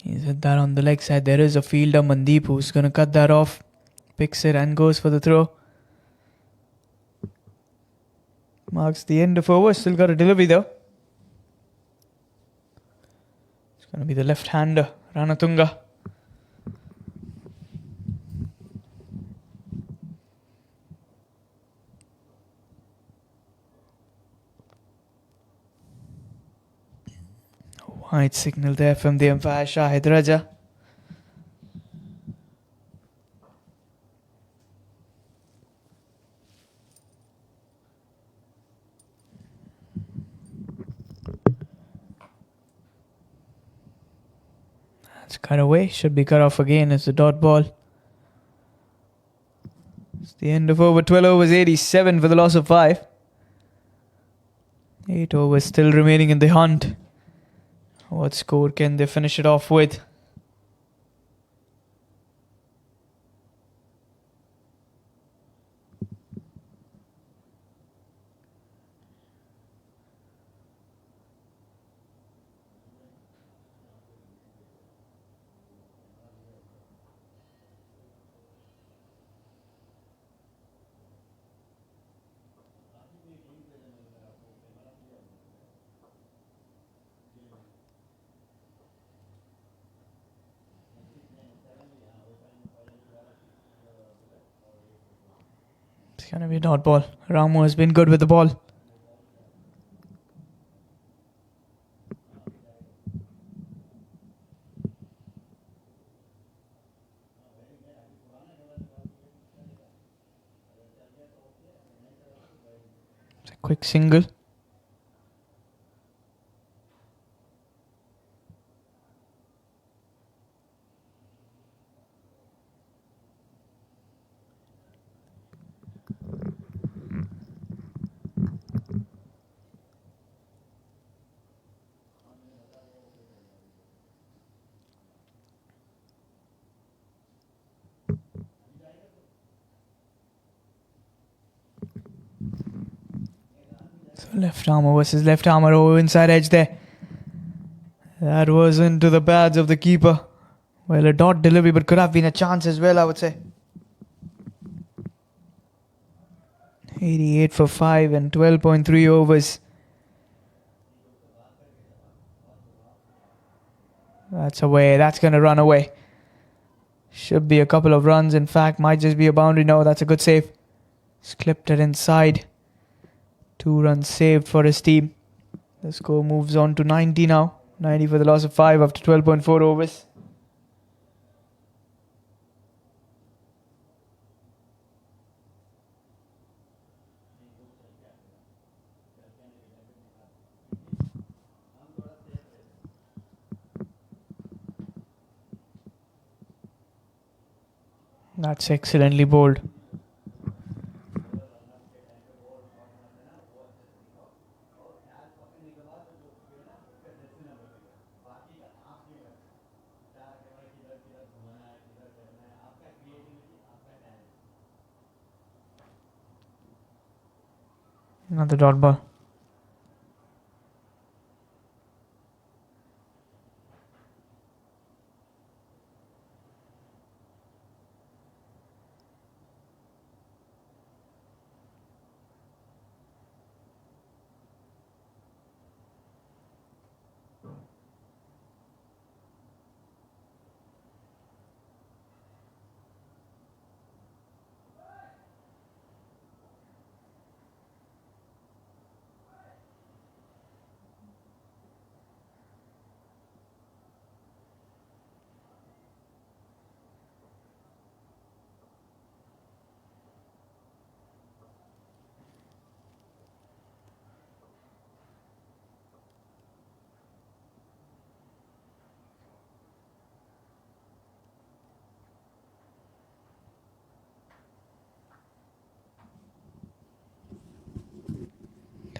He's hit that on the leg side. There is a fielder, Mandeep, who's going to cut that off. Picks it and goes for the throw. Marks the end of over. Still got a delivery though. It's going to be the left-hander, Ranatunga. White signal there from the umpire, Shahid Raja. That's cut away. Should be cut off again. It's a dot ball. It's the end of over. 12 overs, 87 for the loss of 5. 8 overs still remaining in the hunt. What score can they finish it off with? It's going to be a dot ball. Ramu has been good with the ball. It's a quick single. So left armour versus left armour. Oh, inside edge there. That was into the pads of the keeper. Well, a dot delivery, but could have been a chance as well, I would say. 88 for 5 and 12.3 overs. That's away. That's going to run away. Should be a couple of runs. In fact, might just be a boundary. No, that's a good save. Just clipped it inside. 2 runs saved for his team. The score moves on to 90 now. 90 for the loss of 5 after 12.4 overs. That's excellently bowled. Another dot ball.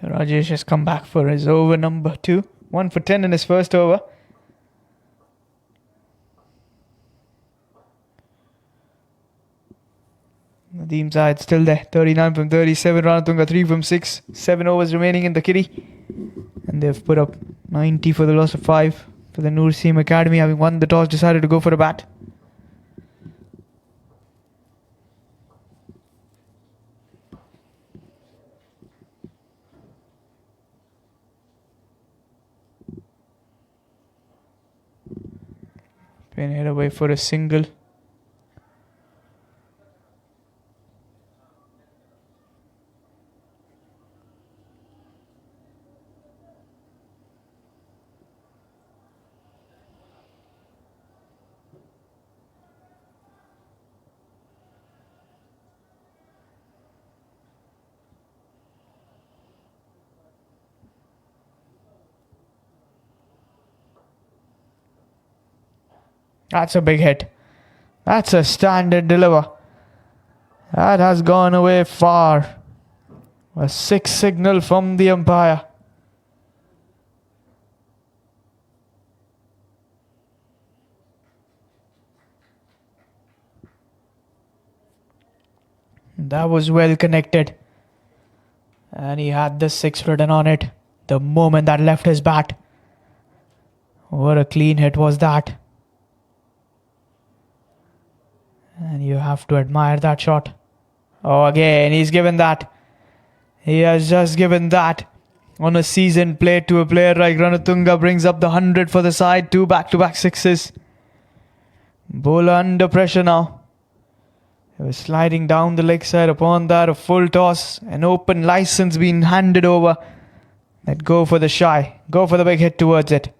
So Rajesh has come back for his over number 2. 1 for 10 in his first over. Nadeem Zahid still there. 39 from 37. Ranatunga 3 from 6. 7 overs remaining in the kitty. And they've put up 90 for the loss of 5 for the NCM Academy, having won the toss, decided to go for a bat. Been hit away for a single. That's a big hit. That's a standard deliver. That has gone away far. A 6 signal from the umpire. That was well connected. And he had the 6 written on it the moment that left his bat. What a clean hit was that. And you have to admire that shot. Oh, again, he's given that. He has just given that. On a season played to a player like Ranatunga, brings up the 100 for the side. 2 back-to-back sixes. Bowler under pressure now. He was sliding down the leg side. Upon that, a full toss. An open license being handed over. Let go for the shy. Go for the big hit towards it.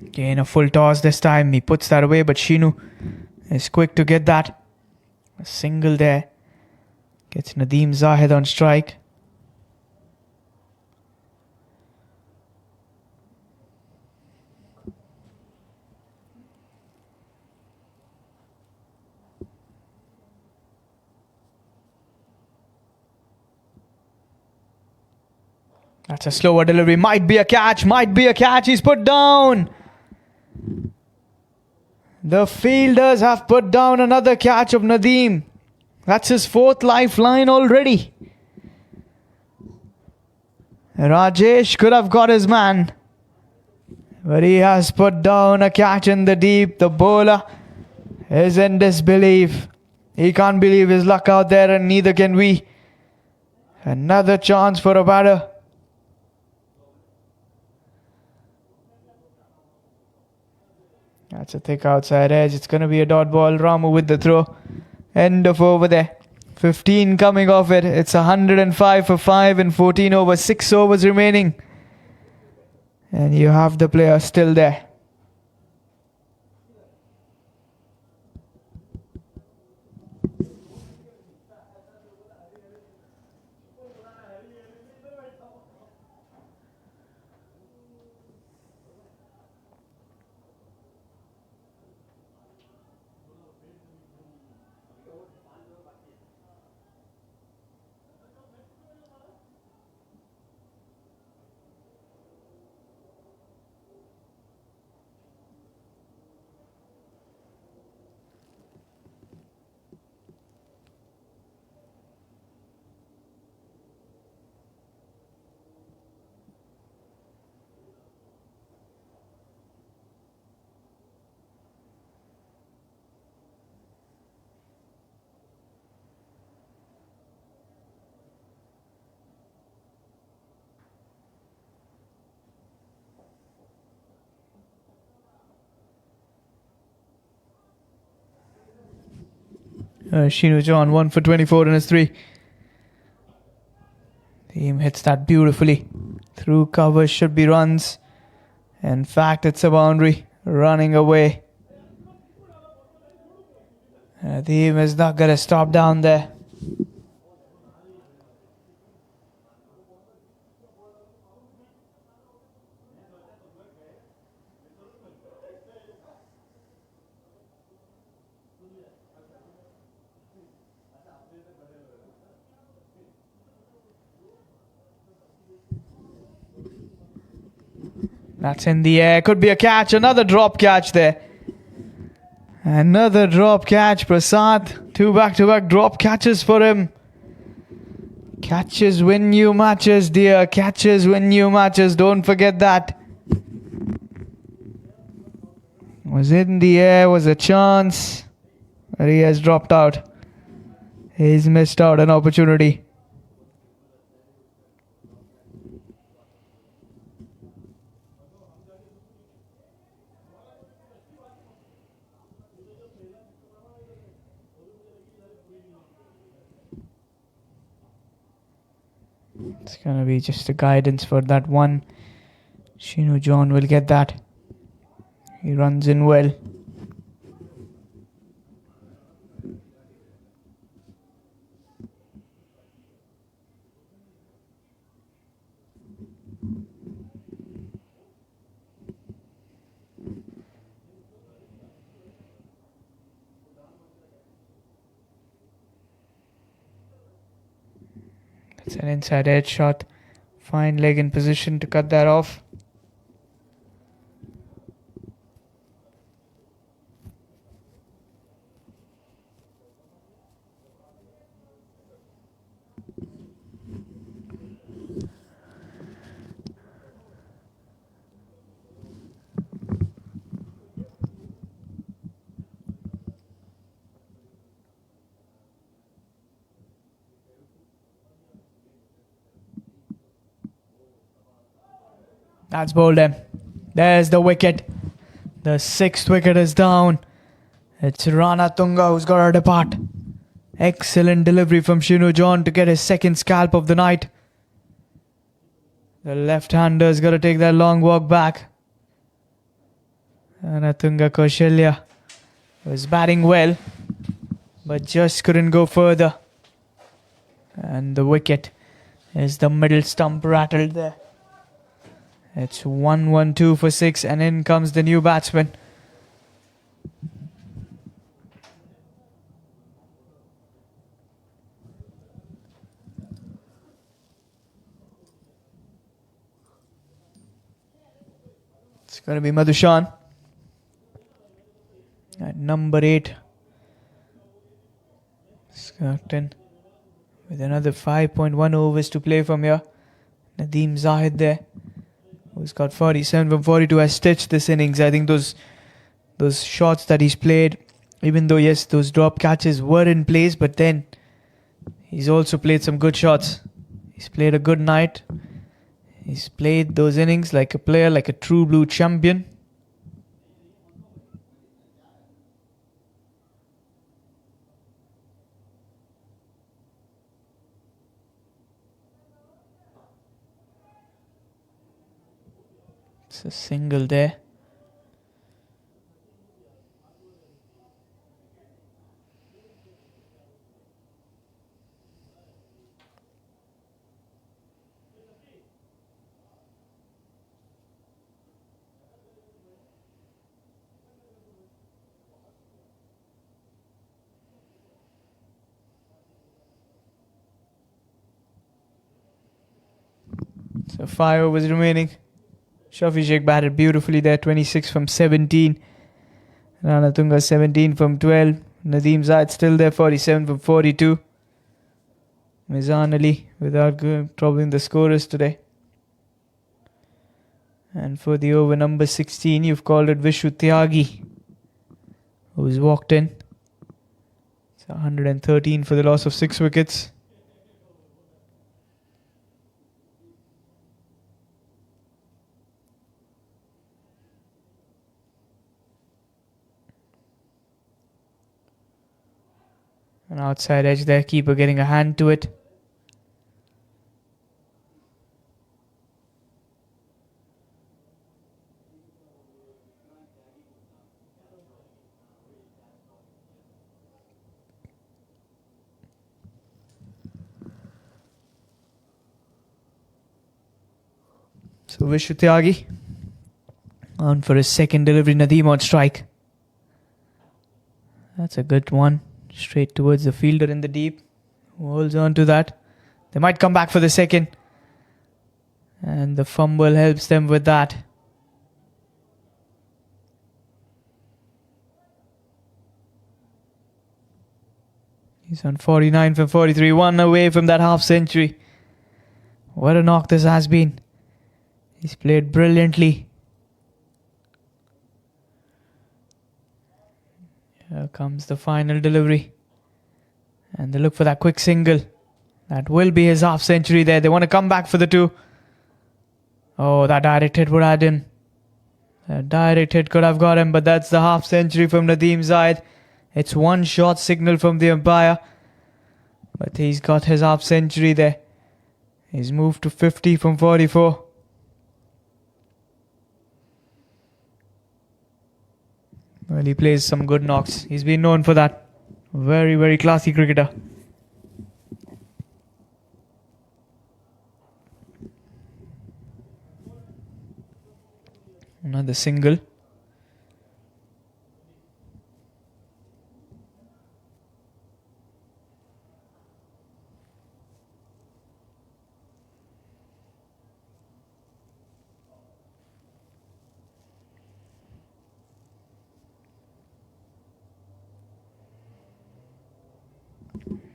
Again, a full toss this time. He puts that away, but Shinu is quick to get that. A single there. Gets Nadeem Zahid on strike. That's a slower delivery. Might be a catch. Might be a catch. He's put down. The fielders have put down another catch of Nadeem. That's his 4th lifeline already. Rajesh could have got his man, but he has put down a catch in the deep. The bowler is in disbelief. He can't believe his luck out there, and neither can we. Another chance for a batter. That's a thick outside edge. It's going to be a dot ball. Ramu with the throw. End of over there. 15 coming off it. It's 105 for 5 and 14 over. 6 overs remaining. And you have the player still there. Shinu John 1 for 24 in his 3. Team hits that beautifully. Through covers should be runs. In fact, it's a boundary. Running away. The team is not going to stop down there. That's in the air. Could be a catch. Another drop catch there. Another drop catch, Prasad. 2 back-to-back drop catches for him. Catches win you matches, dear. Catches win you matches. Don't forget that. Was in the air, was a chance. But he has dropped out. He's missed out an opportunity. It's going to be just a guidance for that one. Shinu John will get that. He runs in well. It's an inside edge shot. Fine leg in position to cut that off. That's bowled him. There's the wicket. The 6th wicket is down. It's Rana Tunga who's got to depart. Excellent delivery from Shinu John to get his 2nd scalp of the night. The left-hander's got to take that long walk back. Rana Tunga Kaushalya was batting well, but just couldn't go further. And the wicket is the middle stump rattled there. It's 1-1-2 for 6, and in comes the new batsman. It's going to be Madhushan at number 8. Skirton with another 5.1 overs to play from here. Nadeem Zahid there, who's got 47 from 42, has stitched this innings. I think those shots that he's played, even though yes, those drop catches were in place, but then he's also played some good shots. He's played a good night. He's played those innings like a player, like a true blue champion. It's a single there. So 5 overs remaining. Shafi Sheikh batted beautifully there, 26 from 17. Rana Tunga 17 from 12. Nadeem Zahid still there, 47 from 42. Mizan Ali without troubling the scorers today. And for the over number 16, you've called it Vishu Tyagi, who's walked in. It's 113 for the loss of 6 wickets. An outside edge there, keeper getting a hand to it. So Vishu Tyagi on for his 2nd delivery. Nadeem on strike. That's a good one. Straight towards the fielder in the deep. Holds on to that. They might come back for the 2nd. And the fumble helps them with that. He's on 49 for 43, one away from that half century. What a knock this has been. He's played brilliantly. Here comes the final delivery. And they look for that quick single. That will be his half century there. They want to come back for the two. Oh, that direct hit would add in. That direct hit could have got him, but that's the half century from Nadeem Zahid. It's one short signal from the umpire. But he's got his half century there. He's moved to 50 from 44. Well, he plays some good knocks. He's been known for that. Very, very classy cricketer. Another single.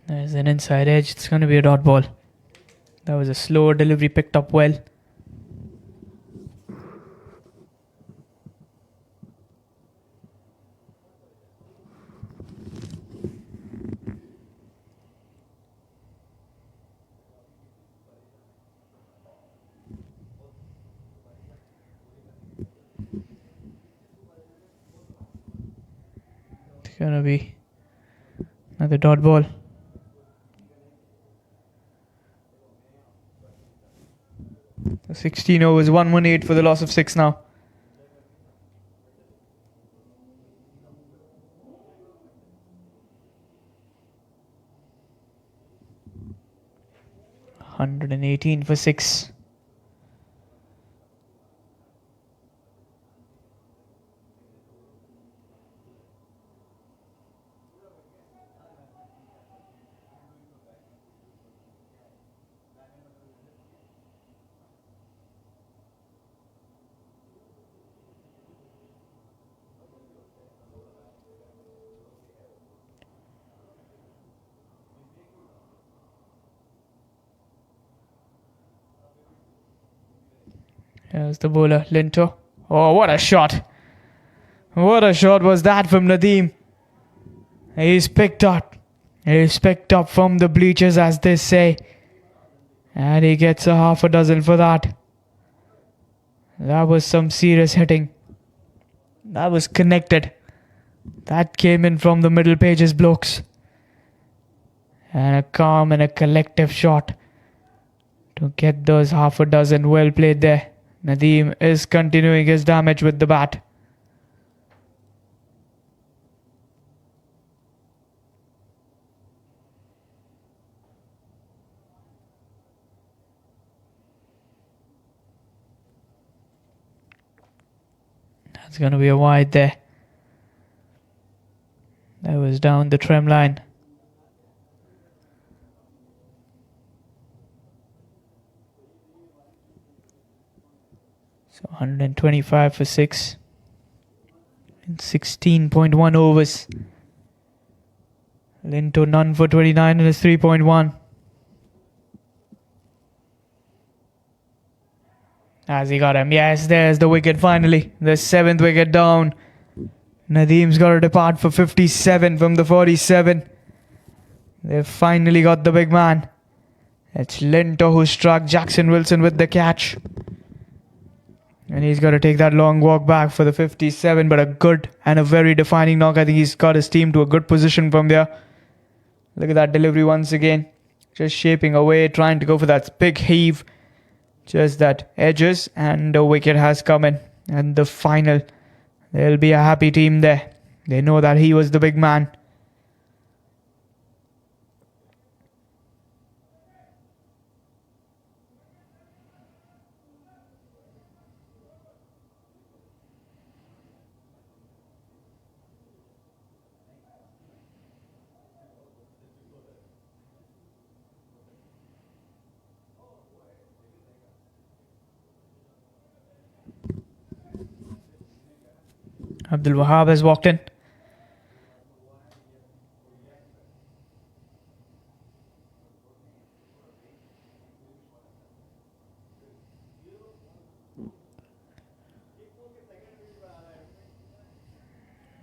There's an inside edge. It's going to be a dot ball. That was a slow delivery, picked up well. It's going to be another dot ball. So 16 overs, 118 for the loss of 6 now. $118 for 6. Here's the bowler, Linto. Oh, what a shot. What a shot was that from Nadeem. He's picked up. He's picked up from the bleachers, as they say. And he gets a half a dozen for that. That was some serious hitting. That was connected. That came in from the middle pages blokes. And a calm and a collective shot to get those half a dozen. Well played there. Nadeem is continuing his damage with the bat. That's going to be a wide there. That was down the trim line. So 125 for 6 in 16.1 overs. Linto none for 29 in his 3.1. Has he got him? Yes, there's the wicket finally. The 7th wicket down. Nadeem's got to depart for 57 from the 47. They've finally got the big man. It's Linto who struck Jackson Wilson with the catch. And he's got to take that long walk back for the 57, but a good and a very defining knock. I think he's got his team to a good position from there. Look at that delivery once again. Just shaping away, trying to go for that big heave. Just that edges, and the wicket has come in. And the final, there'll be a happy team there. They know that he was the big man. Abdul Wahab has walked in.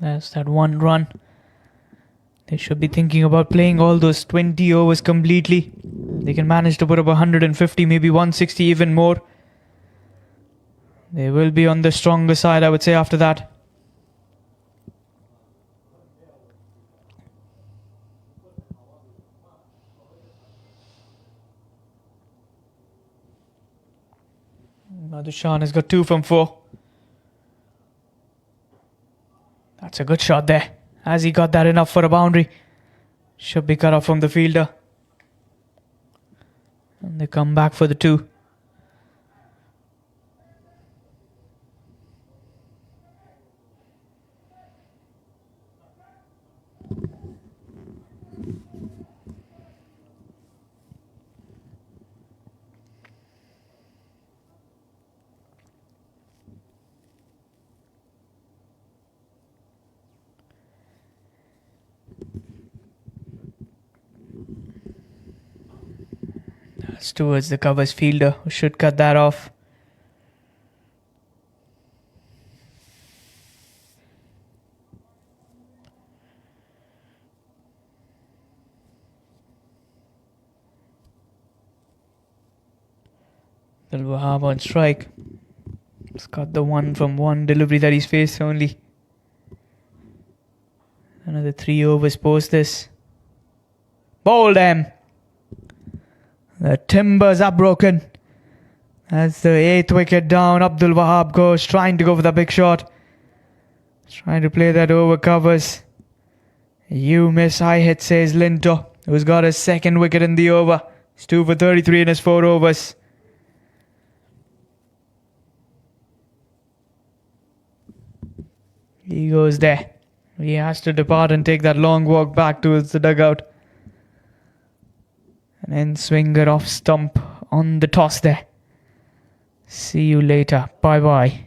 That's that one run. They should be thinking about playing all those 20 overs completely. They can manage to put up 150, maybe 160, even more. They will be on the stronger side, I would say, after that. Dushan has got 2 from 4. That's a good shot there. Has he got that enough for a boundary? Should be cut off from the fielder. And they come back for the 2. That's towards the covers fielder, who should cut that off. Wahab on strike. He's got the 1 from 1 delivery that he's faced only. Another 3 overs post this. Bowled them. The timbers are broken. That's the 8th wicket down. Abdul Wahab goes, trying to go for the big shot. Trying to play that over covers. You miss, I hit, says Linto, who's got his 2nd wicket in the over. He's 2 for 33 in his 4 overs. He goes there. He has to depart and take that long walk back towards the dugout. And then swinger off stump on the toss there. See you later. Bye-bye.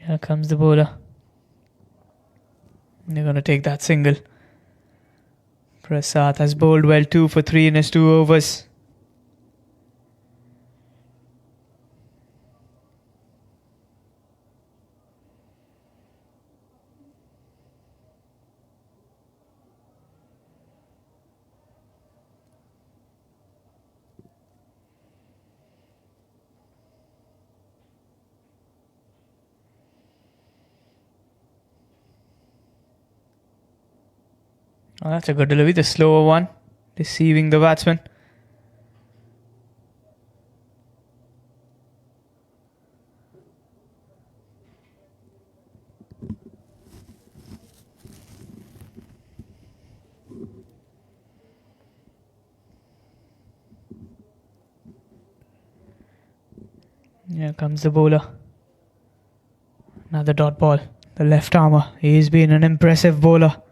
Here comes the bowler. They're going to take that single. Prasad has bowled well, 2 for 3 in his 2 overs. Oh, that's a good delivery, the slower one, deceiving the batsman. Here comes the bowler. Another dot ball. The left armour. He's been an impressive bowler.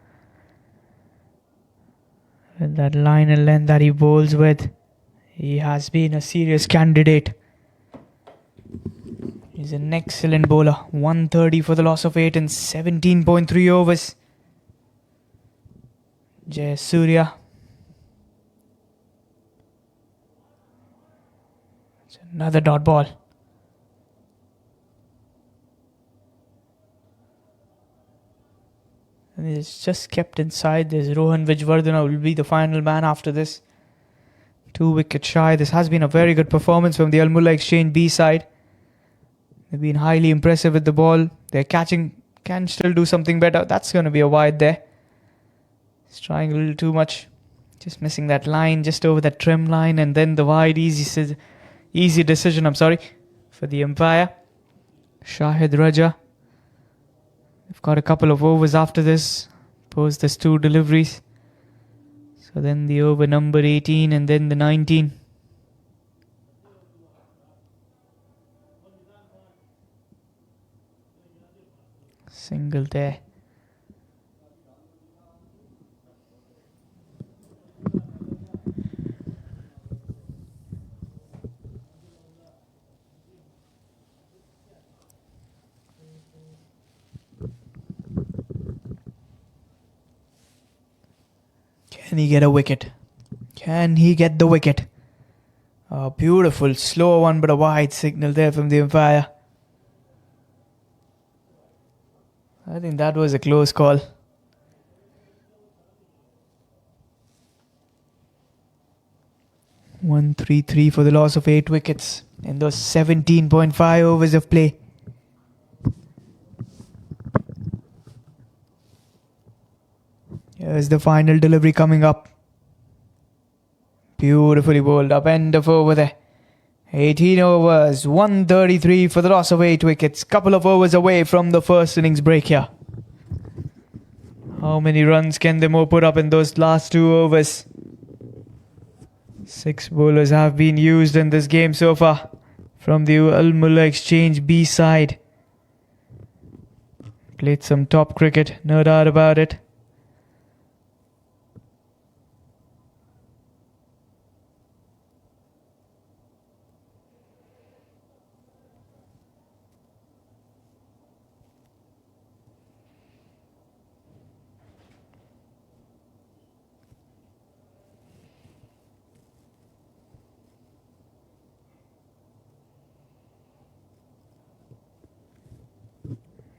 With that line and length that he bowls with, he has been a serious candidate. He's an excellent bowler. 130 for the loss of 8 in 17.3 overs. Jayasuriya. It's another dot ball. And it's just kept inside. There's Rohan Vijwardena will be the final man after this. 2 wickets shy. This has been a very good performance from the Mulla Echange-B side. They've been highly impressive with the ball. Their catching can still do something better. That's going to be a wide there. He's trying a little too much. Just missing that line just over that trim line, and then the wide easy decision, for the umpire. Shahid Raja. They've got a couple of overs after this. Post this 2 deliveries. So then the over number 18 and then the 19. Single there. Can he get a wicket? Can he get the wicket? Oh, beautiful. Slow one, but a wide signal there from the umpire. I think that was a close call. (133) for the loss of 8 wickets in those 17.5 overs of play. Here's the final delivery coming up. Beautifully bowled up end of over there. 18 overs, 133 for the loss of 8 wickets. Couple of overs away from the first innings break here. How many runs can they more put up in those last 2 overs? 6 bowlers have been used in this game so far from the Mulla Exchange-B side. Played some top cricket, no doubt about it.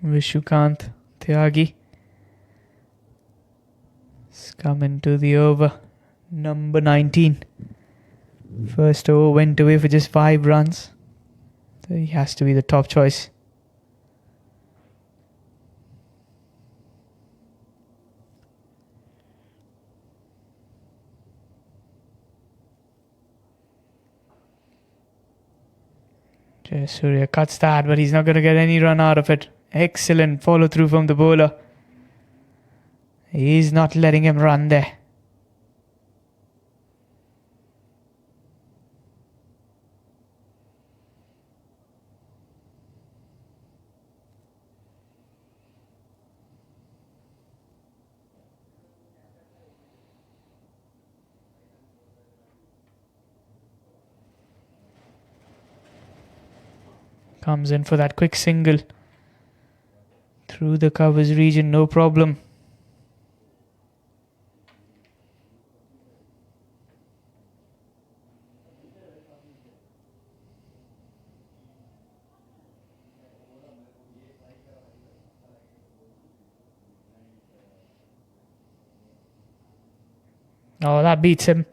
Vishukant Tyagi has come into the over number 19. First over went away for just 5 runs. So he has to be the top choice. Surya cuts that, but he's not going to get any run out of it. Excellent follow through from the bowler. He's not letting him run there. Comes in for that quick single. Through the covers region, no problem. Oh, that beats him.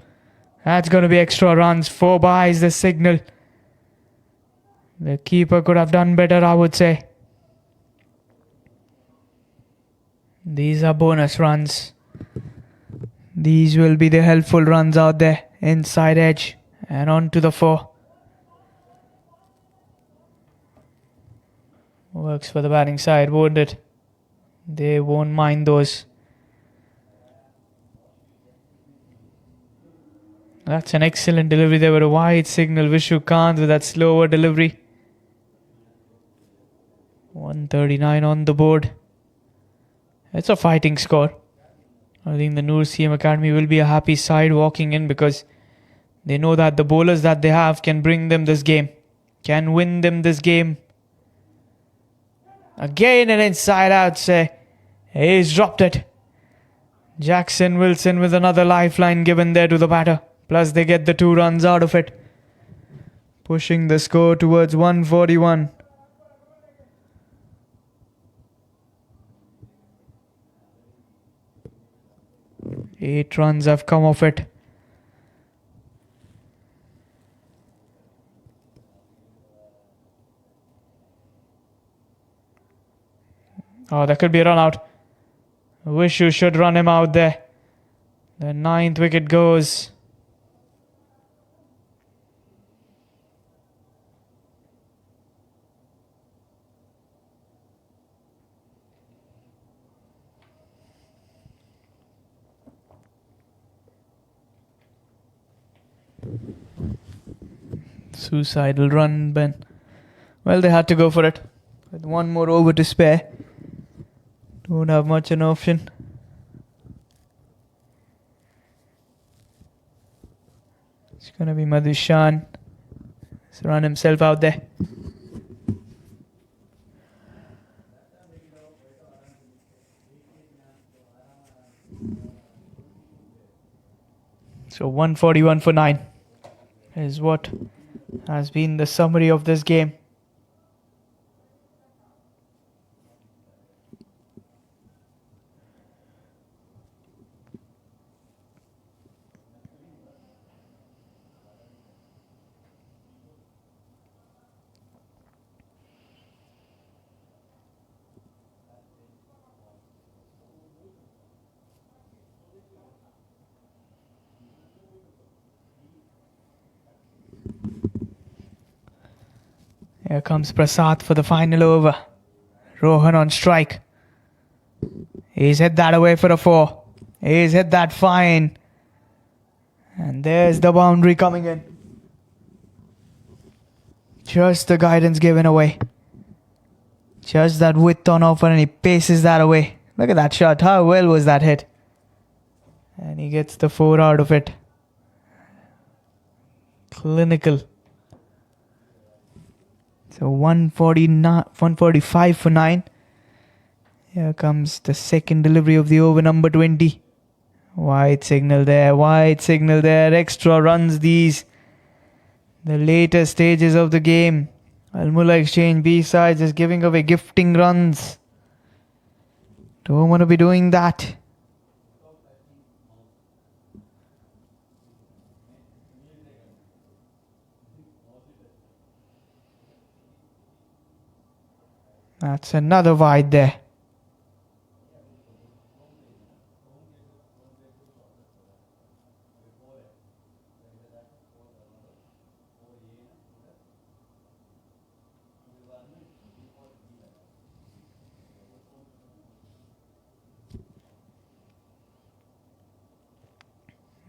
That's going to be extra runs. 4 byes the signal. The keeper could have done better, I would say. These are bonus runs. These will be the helpful runs out there. Inside edge and on to the 4. Works for the batting side, won't it? They won't mind those. That's an excellent delivery there with a wide signal. Vishukant with that slower delivery. 139 on the board. It's a fighting score. I think the NCM Academy will be a happy side walking in because they know that the bowlers that they have can bring them this game. Can win them this game. Again an inside out say. He's dropped it. Jackson Wilson with another lifeline given there to the batter. Plus they get the 2 runs out of it. Pushing the score towards 141. Eight runs have come off it. Oh, that could be a run out. I wish you should run him out there. The 9th wicket goes. Suicidal run, Ben. Well, they had to go for it. With one more over to spare. Don't have much an option. It's going to be Madhushan. He's run himself out there. So 141 for 9 is what has been the summary of this game. Here comes Prasad for the final over. Rohan on strike. He's hit that away for a 4. He's hit that fine. And there's the boundary coming in. Just the guidance given away. Just that width on offer and he paces that away. Look at that shot. How well was that hit? And he gets the 4 out of it. Clinical. So 145 for 9. Here comes the second delivery of the over, number 20. Wide signal there, wide signal there. Extra runs these. The later stages of the game. Mulla Exchange-B side just giving away gifting runs. Don't want to be doing that. That's another wide there.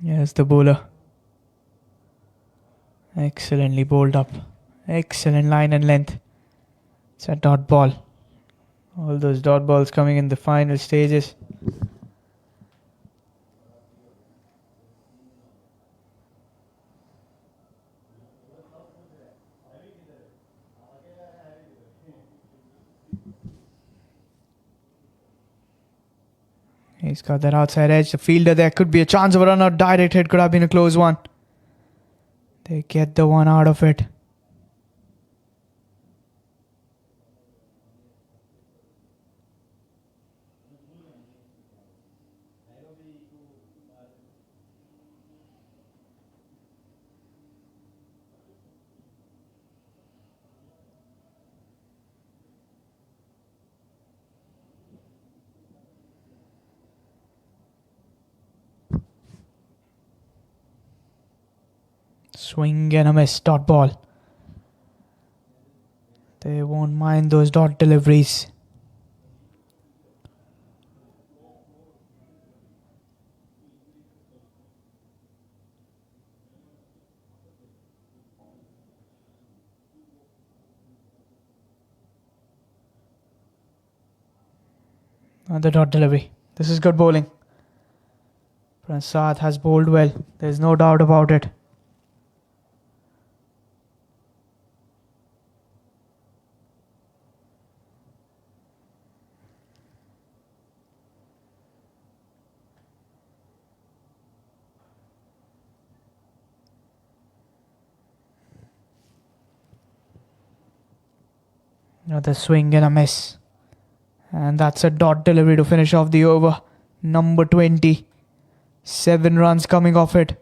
Yes, the bowler. Excellently bowled up. Excellent line and length. It's a dot ball. All those dot balls coming in the final stages. He's got that outside edge. The fielder there, could be a chance of a run out. Direct hit, could have been a close one. They get the one out of it. Swing and a miss, dot ball. They won't mind those dot deliveries. Another dot delivery. This is good bowling. Prasad has bowled well. There's no doubt about it. Another swing and a miss. And that's a dot delivery to finish off the over. Number 20. 7 runs coming off it.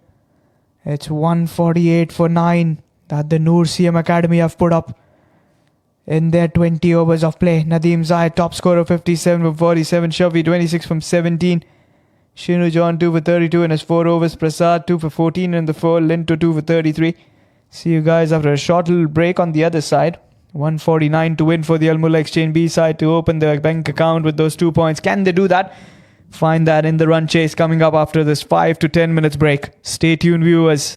It's 148 for 9 that the NCM Academy have put up in their 20 overs of play. Nadeem Zahid, top scorer, 57 from 47. Shafi, 26 from 17. Shinu John, 2 for 32 in his 4 overs. Prasad, 2 for 14 in the 4. Linto, 2 for 33. See you guys after a short little break on the other side. 149 to win for the Mulla Exchange-B side to open their bank account with those 2 points. Can they do that? Find that in the run chase coming up after this 5 to 10 minutes break. Stay tuned, viewers.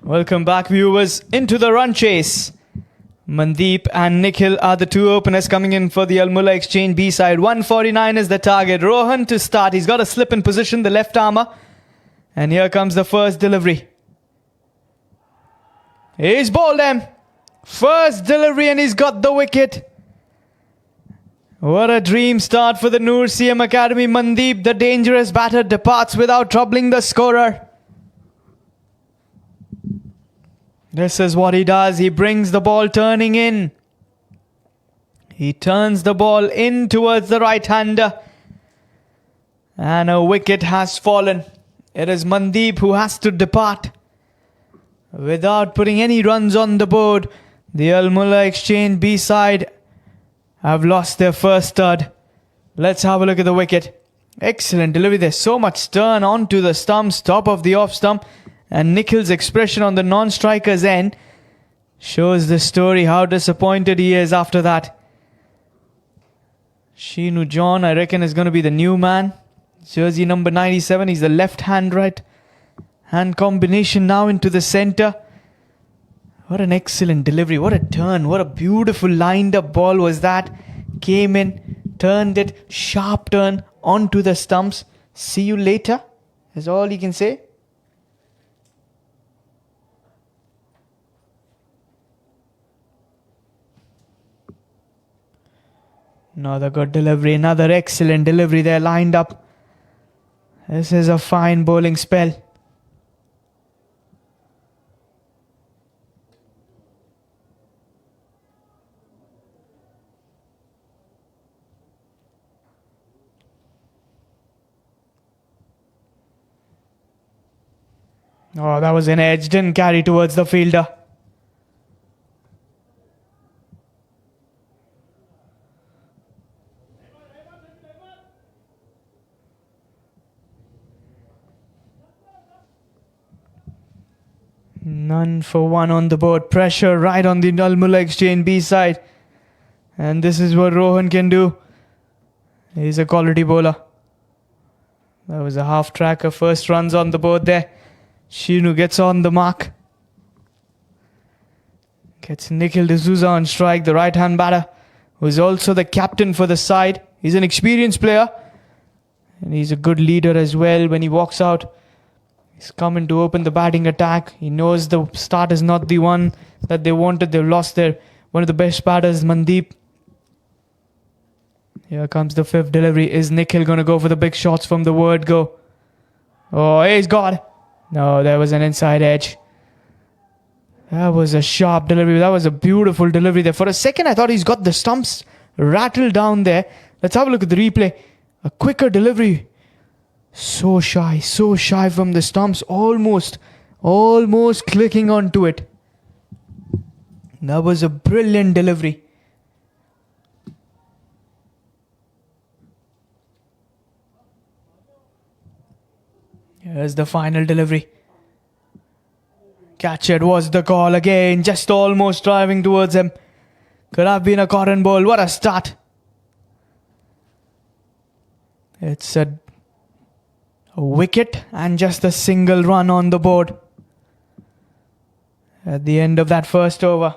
Welcome back, viewers, into the run chase. Mandeep and Nikhil are the two openers coming in for the Mulla Exchange-B side. 149 is the target. Rohan to start. He's got a slip in position, the left armour. And here comes the first delivery. He's bowled him. First delivery and he's got the wicket. What a dream start for the NCM Academy. Mandeep, the dangerous batter, departs without troubling the scorer. This is what he does. He brings the ball turning in. He turns the ball in towards the right-hander. And a wicket has fallen. It is Mandeep who has to depart. Without putting any runs on the board, the Mulla Exchange-B side have lost their first stud. Let's have a look at the wicket. Excellent delivery. There's so much turn onto the stumps, top of the off stump. And Nikhil's expression on the non-striker's end shows the story, how disappointed he is after that. Sheenu John, I reckon, is going to be the new man. Jersey number 97. He's the left-hand, right-hand combination now into the centre. What an excellent delivery. What a turn. What a beautiful lined-up ball was that. Came in, turned it, sharp turn onto the stumps. See you later. That's all you can say. Another good delivery, another excellent delivery there lined up. This is a fine bowling spell. Oh, that was an edge, didn't carry towards the fielder. None for one on the board. Pressure right on the Mulla Exchange-B side. And this is what Rohan can do. He's a quality bowler. That was a half tracker. First runs on the board there. Sheenu gets on the mark. Gets Nikhil D'Souza on strike, the right-hand batter, who's also the captain for the side. He's an experienced player. And he's a good leader as well when he walks out. He's coming to open the batting attack. He knows the start is not the one that they wanted. They've lost their one of the best batters, Mandeep. Here comes the fifth delivery. Is Nikhil going to go for the big shots from the word go? Oh, he's got it. No, there was an inside edge. That was a sharp delivery. That was a beautiful delivery there. For a second, I thought he's got the stumps rattled down there. Let's have a look at the replay. A quicker delivery. So shy from the stumps. Almost clicking onto it. That was a brilliant delivery. Here's the final delivery. Catch it was the call again. Just almost driving towards him. Could have been a cotton ball. What a start. It's a wicket and just a single run on the board at the end of that first over.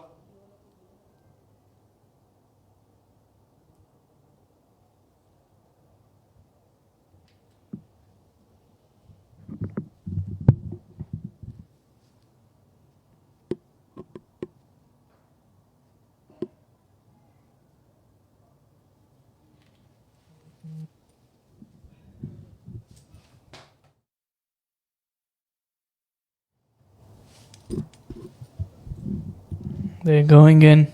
They're going in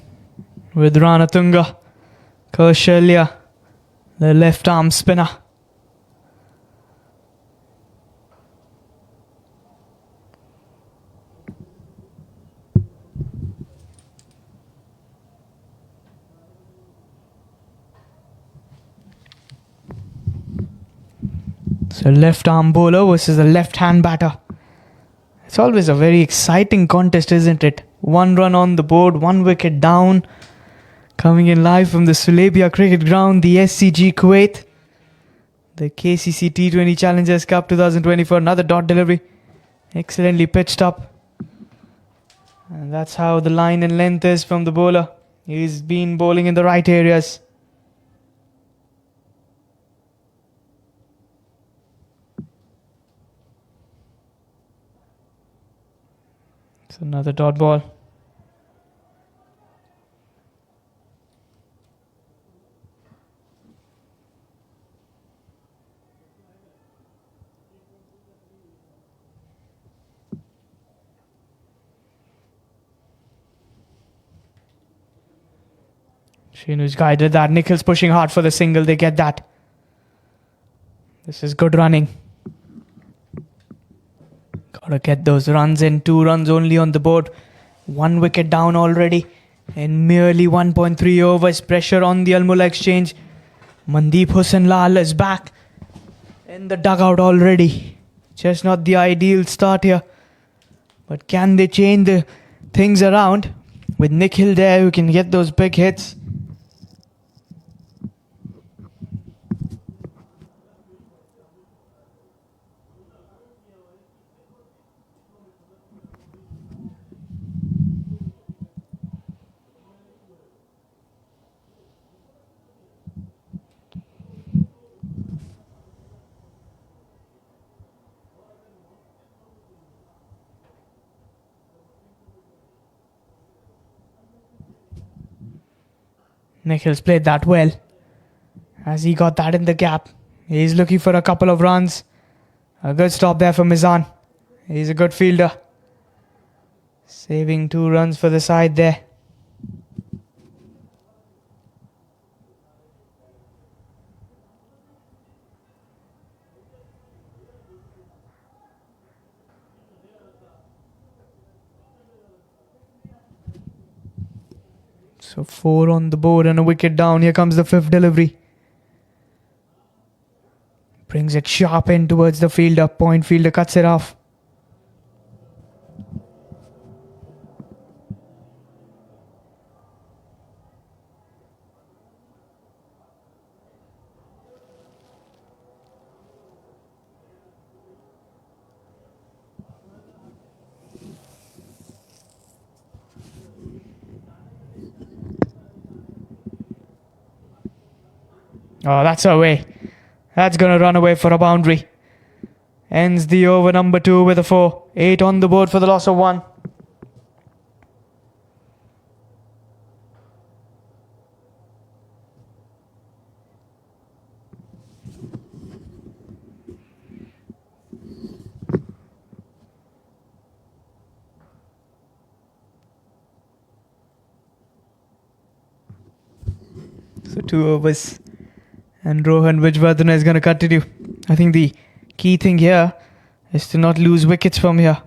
with Ranatunga, Kaushalya, the left arm spinner. So left arm bowler versus a left hand batter. It's always a very exciting contest, isn't it? One run on the board, one wicket down. Coming in live from the Sulebia Cricket Ground, the SCG Kuwait. The KCC T20 Challengers Cup 2024. Another dot delivery. Excellently pitched up. And that's how the line and length is from the bowler. He's been bowling in the right areas. It's another dot ball. Shinu's guided that. Nikhil's pushing hard for the single. They get that. This is good running. Gotta get those runs in. 2 runs only on the board. 1 wicket down already. In merely 1.3 overs. Pressure on the Mulla Exchange. Mandeep Hussain Lal is back in the dugout already. Just not the ideal start here. But can they change the things around? With Nikhil there who can get those big hits. Nikhil's played that well. As he got that in the gap. He's looking for a couple of runs. A good stop there for Mizan. He's a good fielder. Saving 2 runs for the side there. So 4 on the board and a wicket down. Here comes the 5th delivery. Brings it sharp in towards the fielder. Point fielder cuts it off. Oh, that's away. That's going to run away for a boundary. Ends the over number 2 with a 4. 8 on the board for the loss of 1. So 2 overs. And Rohan Vijvardhana is going to continue. I think the key thing here is to not lose wickets from here.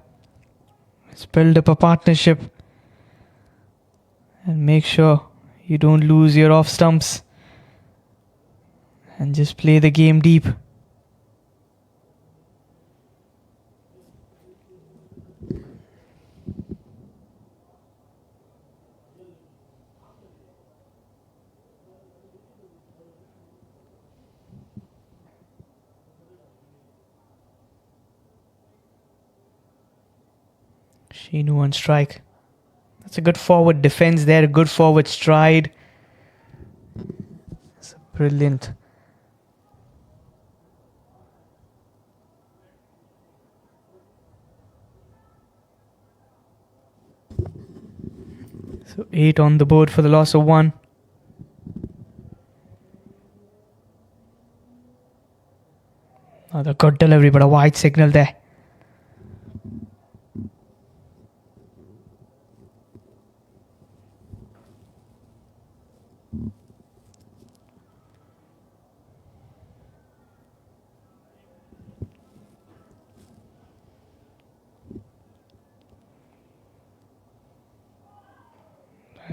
Let's build up a partnership. And make sure you don't lose your off stumps. And just play the game deep. Shinu on strike. That's a good forward defense there. A good forward stride. That's brilliant. So 8 on the board for the loss of 1. Another good delivery, but a wide signal there.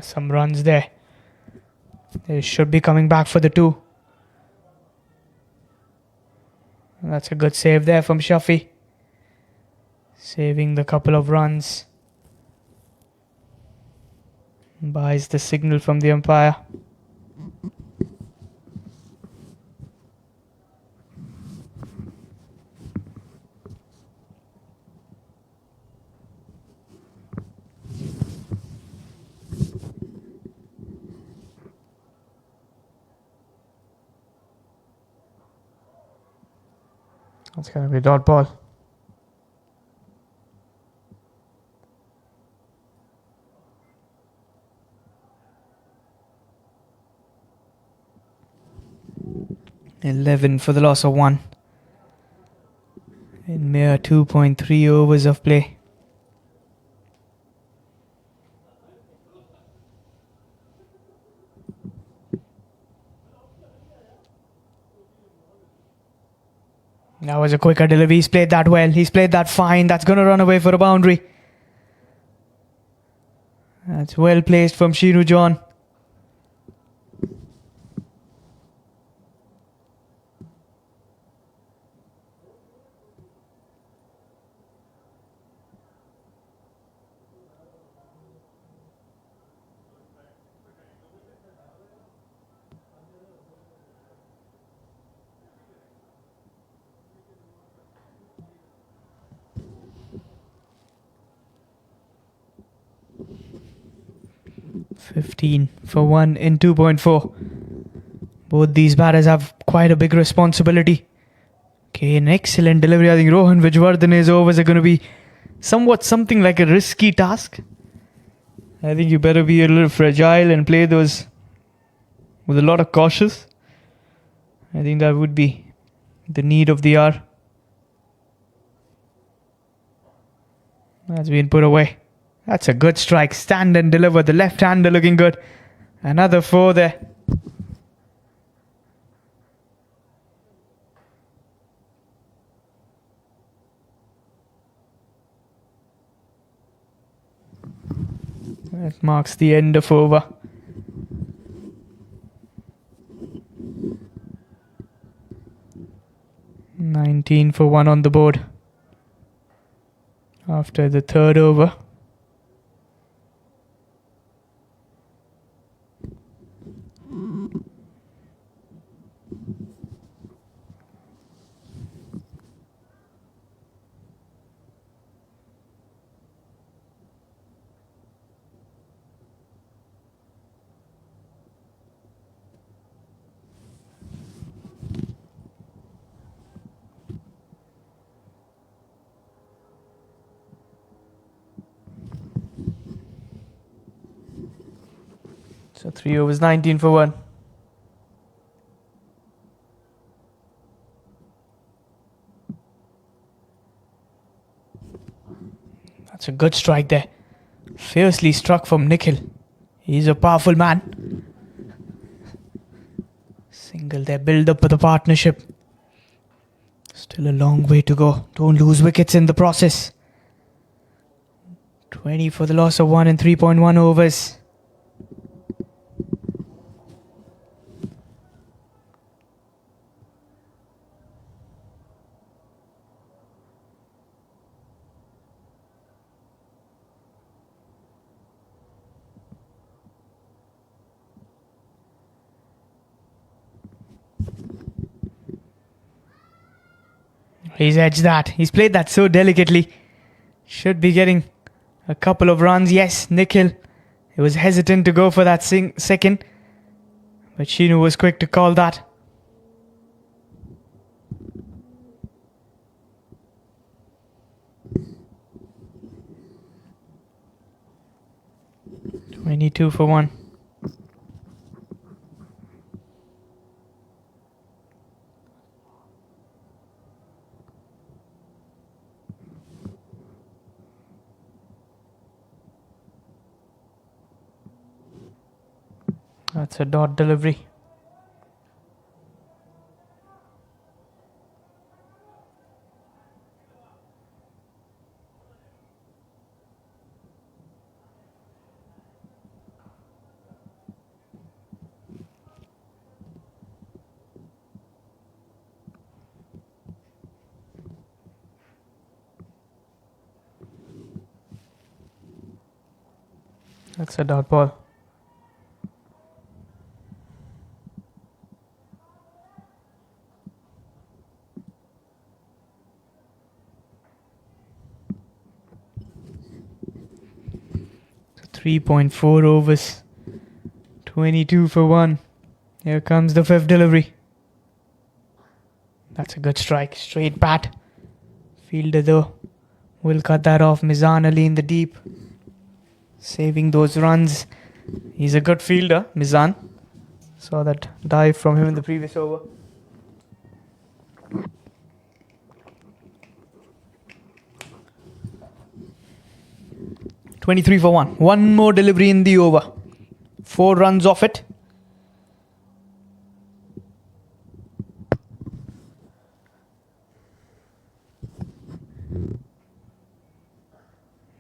Some runs there. They should be coming back for the 2. That's a good save there from Shafi. Saving the couple of runs. Buys the signal from the umpire. That's going to be a dot ball. $11 for the loss of 1. In mere 2.3 overs of play. That was a quicker delivery. He's played that well. He's played that fine. That's going to run away for a boundary. That's well placed from Shinu John. $15 for 1 in 2.4. Both these batters have quite a big responsibility. Okay, an excellent delivery. I think Rohan Vijwardhane's overs are going to be something like a risky task. I think you better be a little fragile and play those with a lot of cautious. I think that would be the need of the hour. That's been put away. That's a good strike. Stand and deliver. The left-hander looking good. Another 4 there. That marks the end of over. $19 for 1 on the board. After the third over. So 3 overs, 19 for 1. That's a good strike there. Fiercely struck from Nikhil. He's a powerful man. Single there, build up for the partnership. Still a long way to go. Don't lose wickets in the process. 20 for the loss of 1 in 3.1 overs. He's edged that. He's played that so delicately. Should be getting a couple of runs. Yes, Nikhil. He was hesitant to go for that second. But Shinu was quick to call that. $22 for 1. That's a dot delivery. That's a dot ball. So 3.4 overs. 22 for 1. Here comes the fifth delivery. That's a good strike. Straight bat. Fielder though will cut that off. Mizan Ali in the deep. Saving those runs. He's a good fielder, Mizan. Saw that dive from him in the previous over. "23 for 1. One more delivery in the over. 4 runs off it.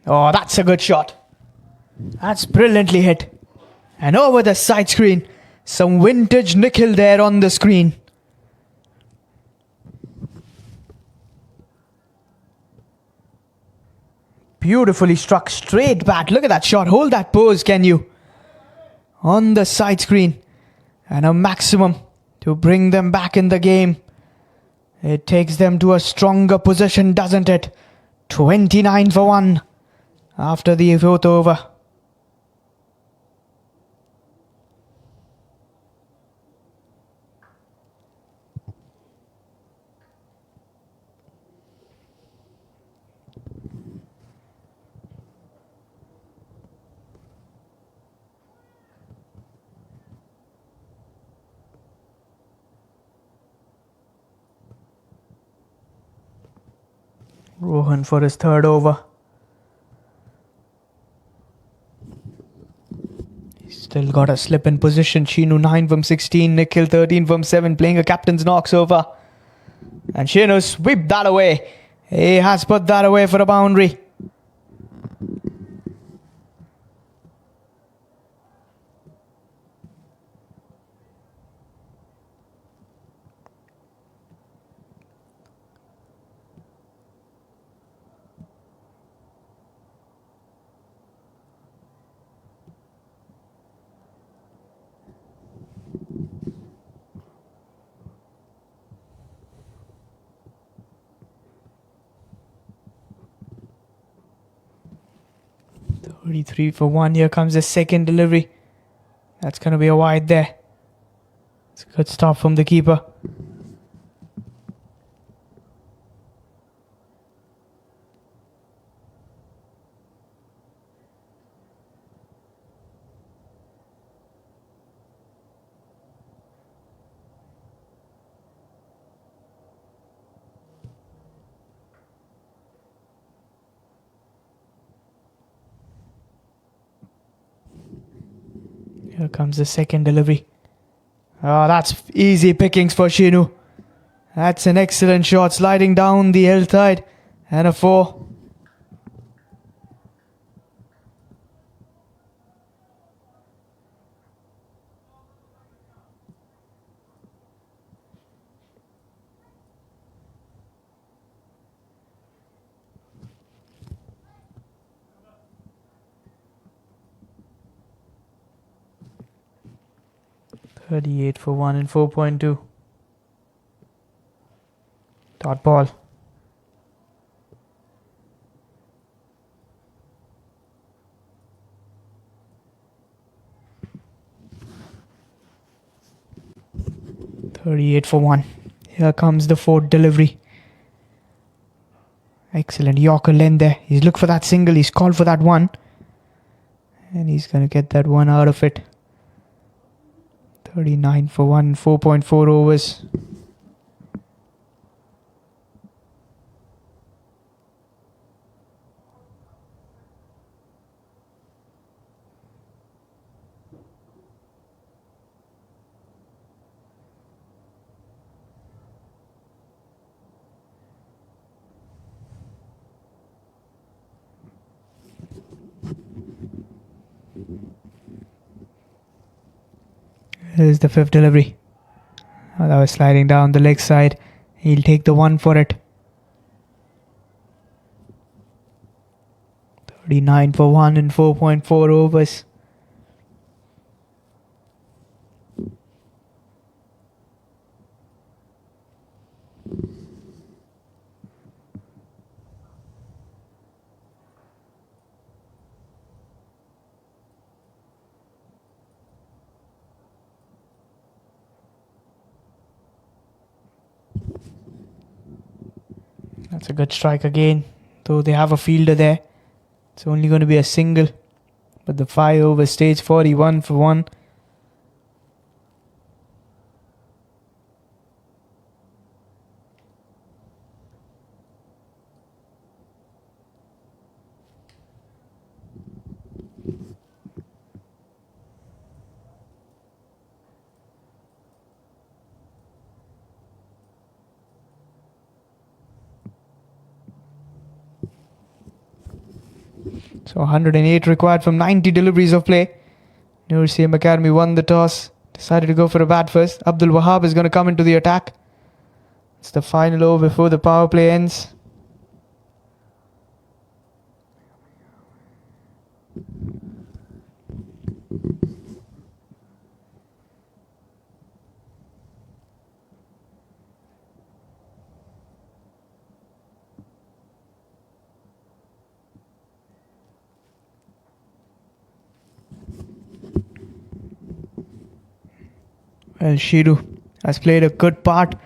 Oh, that's a good shot. That's brilliantly hit. And over the side screen. Some vintage Nikhil there on the screen. Beautifully struck. Straight bat. Look at that shot. Hold that pose, can you? On the side screen. And a maximum to bring them back in the game. It takes them to a stronger position, doesn't it? 29 for 1 after the 4th over. Rohan for his 3rd over. He's still got a slip in position. Shinu 9 from 16. Nikhil 13 from 7. Playing a captain's knocks over. And Shinu sweep that away. He has put that away for a boundary. "33 for 1. Here comes the 2nd delivery. That's going to be a wide there. It's a good stop from the keeper. Here comes the 2nd delivery. Oh, that's easy pickings for Shinu. That's an excellent shot, sliding down the hillside. And a 4. "38 for 1 and 4.2. Dot ball. "38 for 1. Here comes the 4th delivery. Excellent Yorker length there. He's looked for that single. He's called for that one. And he's going to get that one out of it. 39 for 1, 4.4 overs. Here's the 5th delivery. Oh, that was sliding down the leg side. He'll take the 1 for it. 39 for 1 in 4.4 overs. That's a good strike again. Though they have a fielder there. It's only going to be a single. But the 5 over stage 41 for 1. So 108 required from 90 deliveries of play. NCM Academy won the toss. Decided to go for a bat first. Abdul Wahab is going to come into the attack. It's the final over before the power play ends. Well, Shiru has played a good part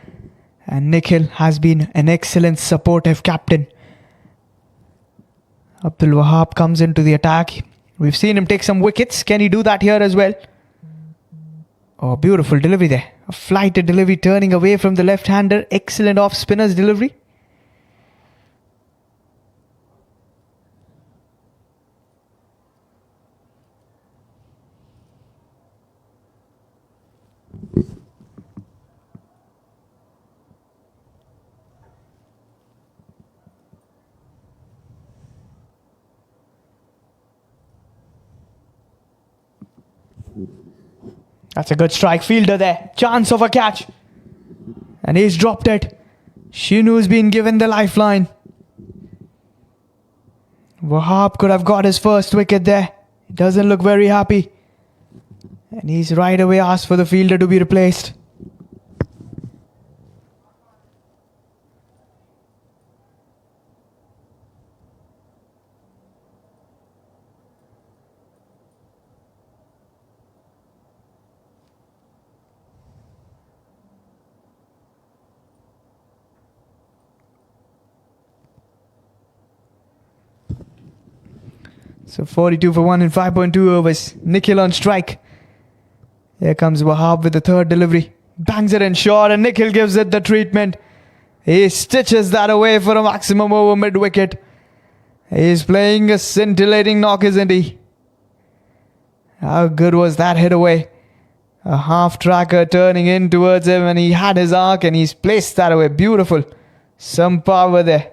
and Nikhil has been an excellent supportive captain. Abdul Wahab comes into the attack. We've seen him take some wickets. Can he do that here as well? Oh, beautiful delivery there. A flighted delivery turning away from the left-hander. Excellent off-spinner's delivery. That's a good strike. Fielder there. Chance of a catch. And he's dropped it. Shinu's been given the lifeline. Wahab could have got his first wicket there. He doesn't look very happy. And he's right away asked for the fielder to be replaced. So 42 for 1 in 5.2 overs. Nikhil on strike. Here comes Wahab with the third delivery. Bangs it in short and Nikhil gives it the treatment. He stitches that away for a maximum over mid-wicket. He's playing a scintillating knock, isn't he? How good was that hit away? A half-tracker turning in towards him and he had his arc and he's placed that away. Beautiful. Some power there.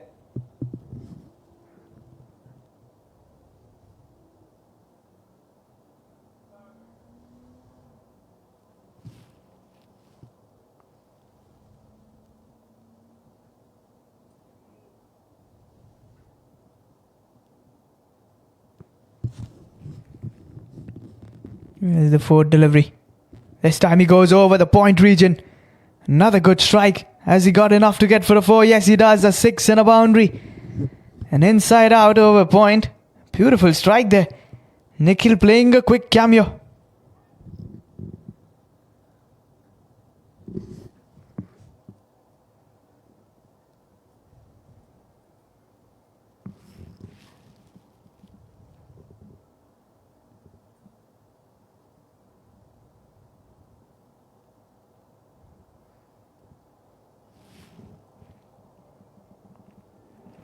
Here's the fourth delivery. This time he goes over the point region. Another good strike. Has he got enough to get for a 4? Yes, he does. A 6 and a boundary. An inside out over point. Beautiful strike there. Nikhil playing a quick cameo.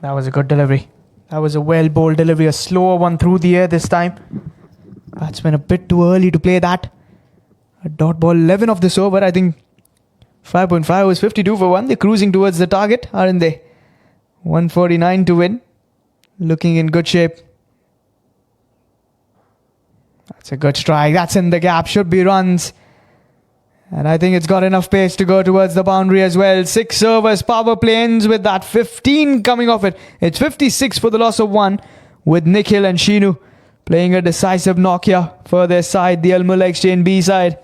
That was a good delivery. That was a well-bowled delivery. A slower one through the air this time. Batsman a bit too early to play that. A dot ball 11 of this over. I think 5.5 was 52 for 1. They're cruising towards the target, aren't they? 149 to win. Looking in good shape. That's a good strike. That's in the gap. Should be runs. And I think it's got enough pace to go towards the boundary as well. 6 overs, power play ends with that 15 coming off it. It's 56 for the loss of 1 with Nikhil and Shinu playing a decisive knock here for their side, the Mulla Echange-B side.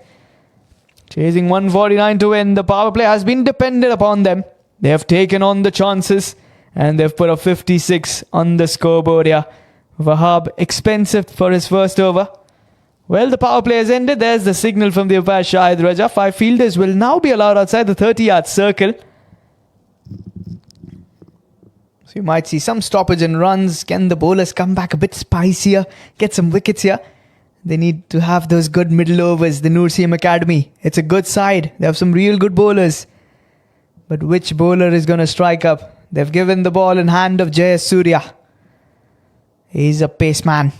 Chasing 149 to win. The power play has been dependent upon them. They have taken on the chances and they've put a 56 on the scoreboard here. Wahab expensive for his first over. Well, the power play has ended. There's the signal from the umpire Shahid Raja. 5 fielders will now be allowed outside the 30-yard circle. We might see some stoppage and runs. Can the bowlers come back a bit spicier? Get some wickets here? They need to have those good middle overs. The NCM Academy. It's a good side. They have some real good bowlers. But which bowler is going to strike up? They've given the ball in hand of Jayasuriya. He's a pace man.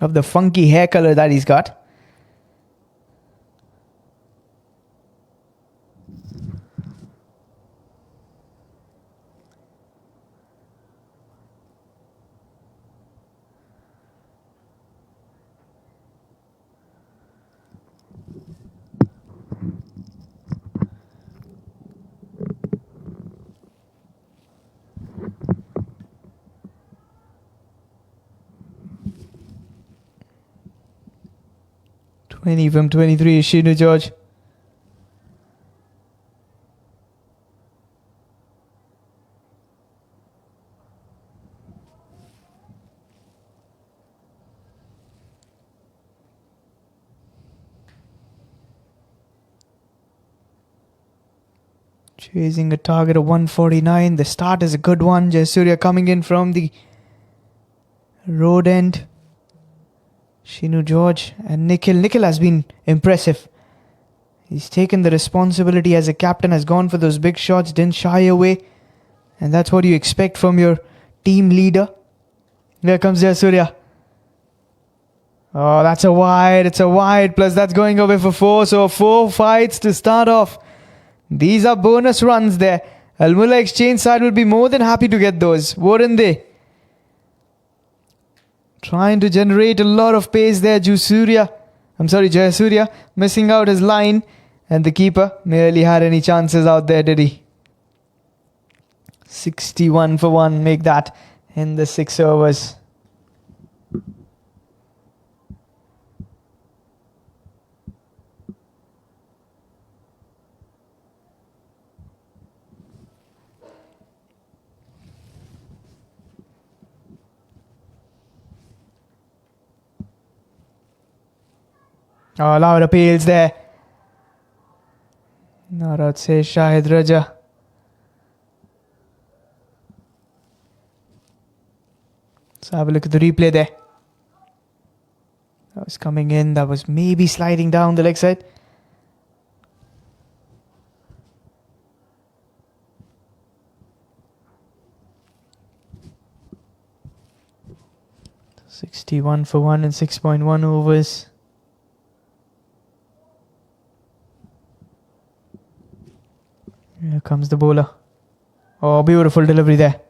Of the funky hair color that he's got. From 23, Shinu George. Chasing a target of 149. The start is a good one. Jayasuriya coming in from the road end. Shinu George and Nikhil. Nikhil has been impressive. He's taken the responsibility as a captain, has gone for those big shots, didn't shy away. And that's what you expect from your team leader. Here comes Jayasuriya. Oh, that's a wide. It's a wide. Plus that's going away for 4. So 4 fights to start off. These are bonus runs there. Mulla Exchange side will be more than happy to get those, wouldn't they? Trying to generate a lot of pace there. Jayasuriya missing out his line. And the keeper barely had any chances out there, did he? 61 for 1. Make that in the 6 overs. Oh, loud appeals there. Not out say Shahid Raja. Let's have a look at the replay there. That was coming in. That was maybe sliding down the leg side. .61 for 1 in 6.1 overs. Here comes the bowler. Oh, beautiful delivery there.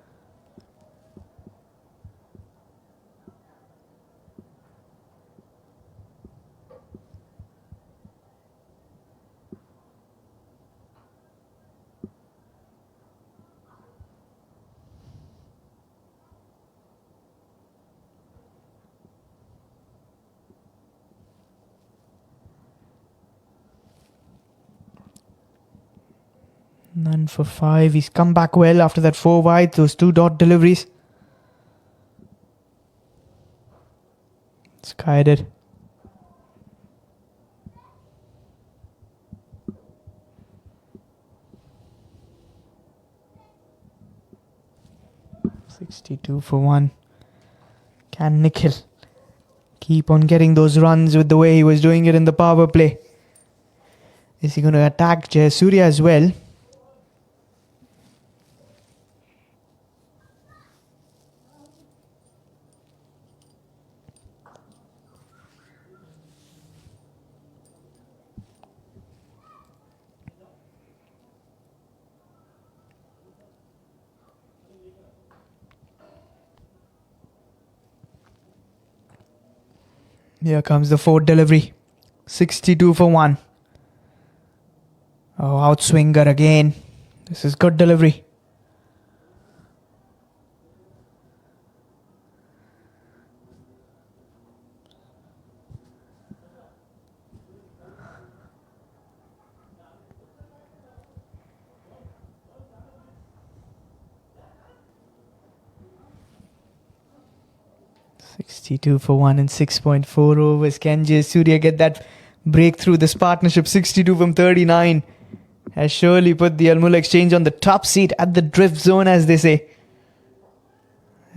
None for 5. He's come back well after that 4 wide. Those 2 dot deliveries. It's guided. .62 for 1. Can Nikhil keep on getting those runs with the way he was doing it in the power play? Is he going to attack Jayasuriya as well? Here comes the 4th delivery. 62 for 1. Oh, outswinger again. This is good delivery. .62 for 1 in 6.4 overs. Can Jayasuriya get that breakthrough? This partnership 62 from 39 has surely put the Mulla Exchange on the top seat at the drift zone, as they say.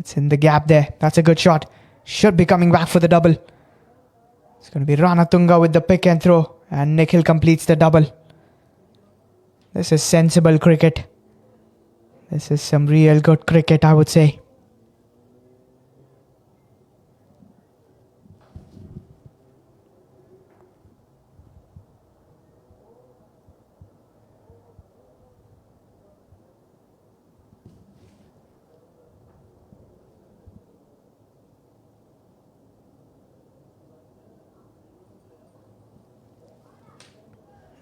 It's in the gap there. That's a good shot. Should be coming back for the double. It's going to be Ranatunga with the pick and throw. And Nikhil completes the double. This is sensible cricket. This is some real good cricket, I would say.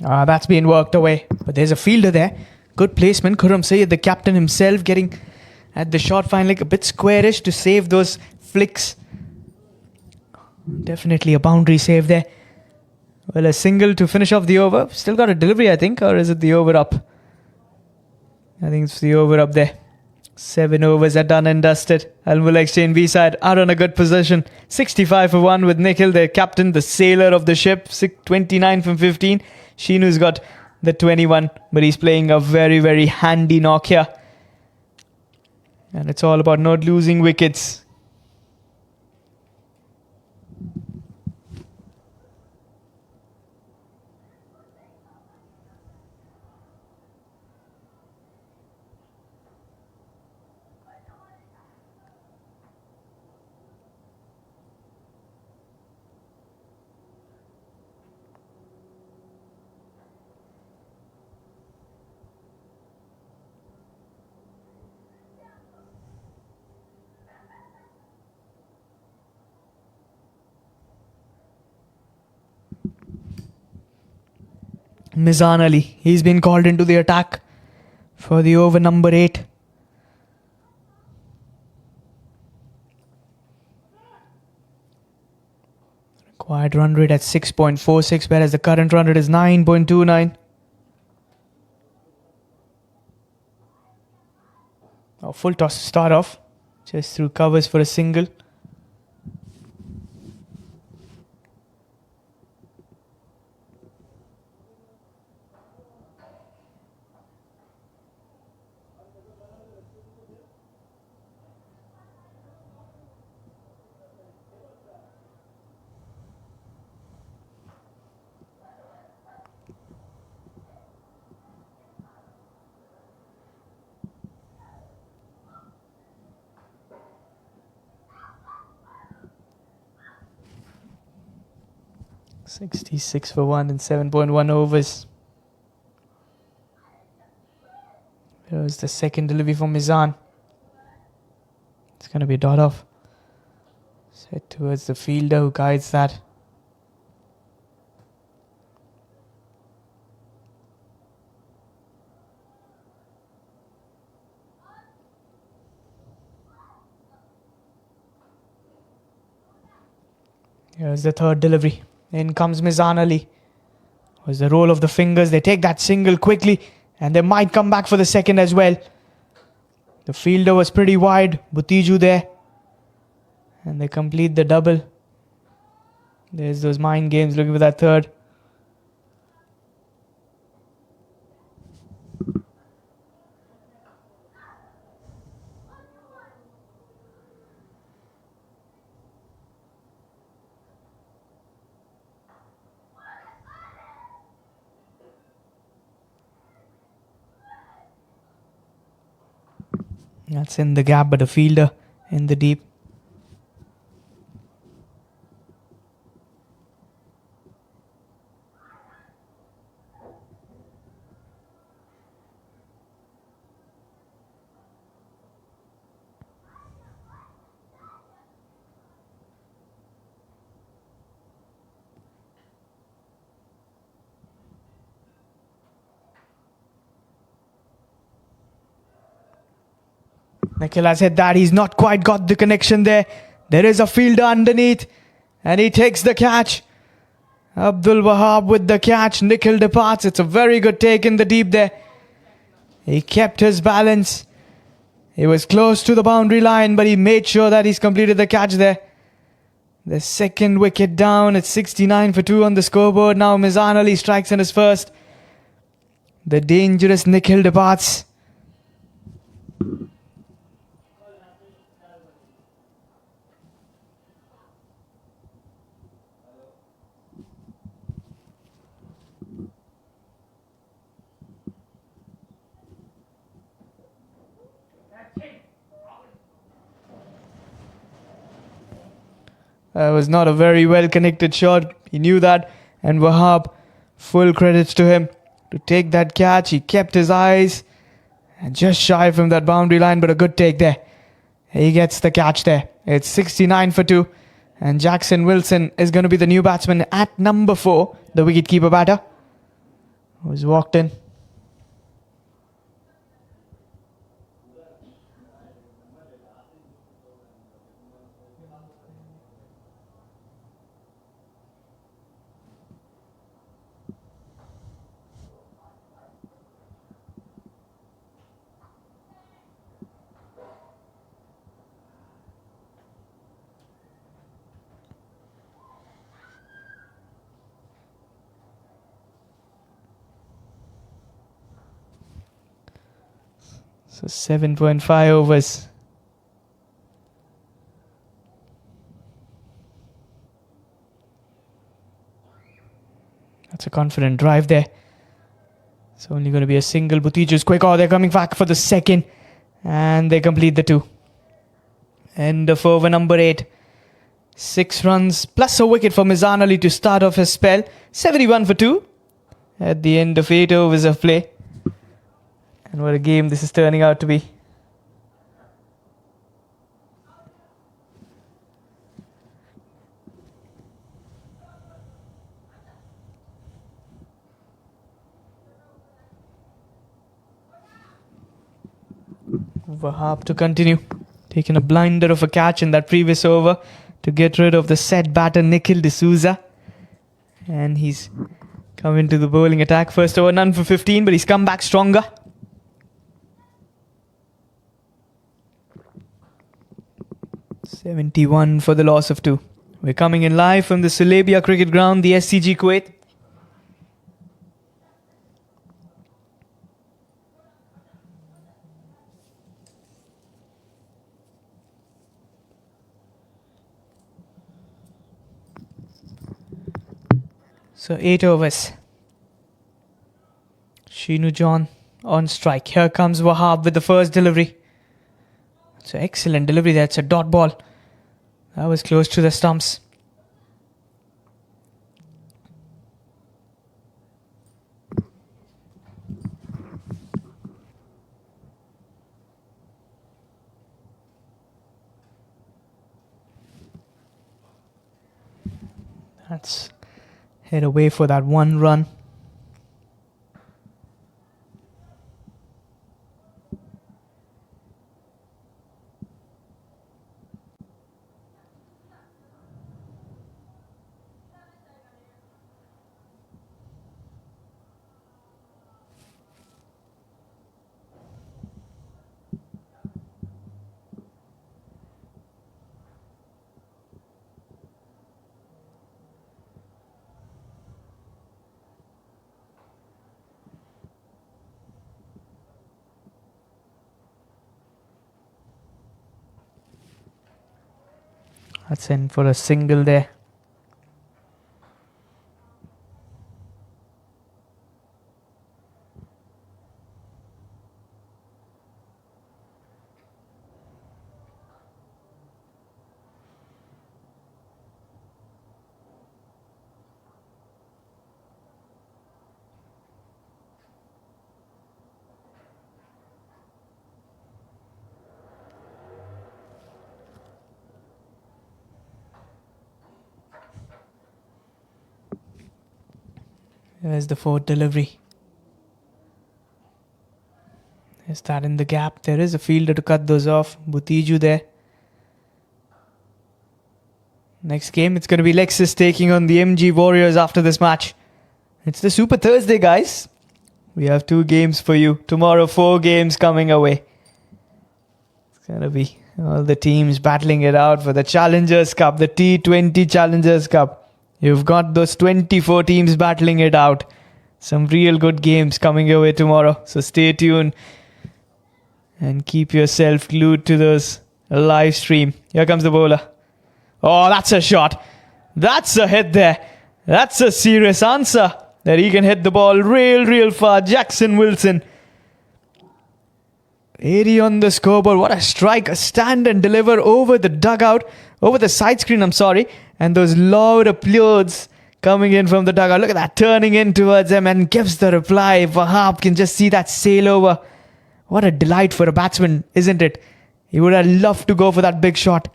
That's been worked away. But there's a fielder there. Good placement. Khurram Sayed, the captain himself, getting at the short finally a bit squarish to save those flicks. Definitely a boundary save there. Well, a single to finish off the over. Still got a delivery, I think. Or is it the over up? I think it's the over up there. 7 overs are done and dusted. Mulla Exchange-B side are on a good position. 65 for 1 with Nikhil, their captain, the sailor of the ship. 29 from 15. Shinu's got the 21, but he's playing a very, very handy knock here. And it's all about not losing wickets. Mizan Ali, he's been called into the attack for the over number 8. Required run rate at 6.46, whereas the current run rate is 9.29. Full toss to start off, just through covers for a single. .66 for 1 in 7.1 overs. Here's the second delivery from Mizan. It's going to be a dot off. Set towards the fielder who guides that. Here's the third delivery. In comes Mizan Ali. Was the roll of the fingers. They take that single quickly and they might come back for the second as well. The fielder was pretty wide. Butiju there. And they complete the double. There's those mind games looking for that third. That's in the gap, but a fielder in the deep. Nikhil has hit that. He's not quite got the connection there. There is a fielder underneath. And he takes the catch. Abdul Wahab with the catch. Nikhil departs. It's a very good take in the deep there. He kept his balance. He was close to the boundary line, but he made sure that he's completed the catch there. The second wicket down. It's 69 for 2 on the scoreboard. Now Mizan Ali strikes in his first. The dangerous Nikhil departs. That was not a very well connected shot. He knew that. And Wahab, full credits to him to take that catch. He kept his eyes and just shy from that boundary line, but a good take there. He gets the catch there. It's 69 for 2. And Jackson Wilson is going to be the new batsman at number 4, the wicketkeeper batter, who's walked in. So 7.5 overs. That's a confident drive there. It's only going to be a single. Butiju's quick. Oh, they're coming back for the second. And they complete the 2. End of over number 8. 6 runs plus a wicket for Mizan Ali to start off his spell. 71 for 2 at the end of 8 overs of play. And what a game this is turning out to be. Wahab to continue. Taking a blinder of a catch in that previous over to get rid of the set batter Nikhil D'Souza. And he's come into the bowling attack. First over, none for 15, but he's come back stronger. $71 for the loss of 2. We're coming in live from the Sulebia Cricket Ground, the SCG Kuwait. So 8 overs. Sheenu John on strike. Here comes Wahab with the first delivery. It's an excellent delivery there. It's a dot ball. That was close to the stumps. That's head away for that 1 run. That's in for a single there. There's the 4th delivery. There's that in the gap. There is a fielder to cut those off. Butiju there. Next game, it's going to be Lexus taking on the MG Warriors after this match. It's the Super Thursday, guys. We have 2 games for you. Tomorrow, 4 games coming away. It's going to be all the teams battling it out for the Challengers Cup, the T20 Challengers Cup. You've got those 24 teams battling it out. Some real good games coming your way tomorrow. So stay tuned and keep yourself glued to those live stream. Here comes the bowler. Oh, that's a shot. That's a hit there. That's a serious answer. That he can hit the ball real far. Jackson Wilson 80 on the scoreboard. What a strike. A stand and deliver over the dugout. Over the side screen, I'm sorry. And those loud applause coming in from the dugout. Look at that. Turning in towards him and gives the reply. Wahab can just see that sail over. What a delight for a batsman, isn't it? He would have loved to go for that big shot.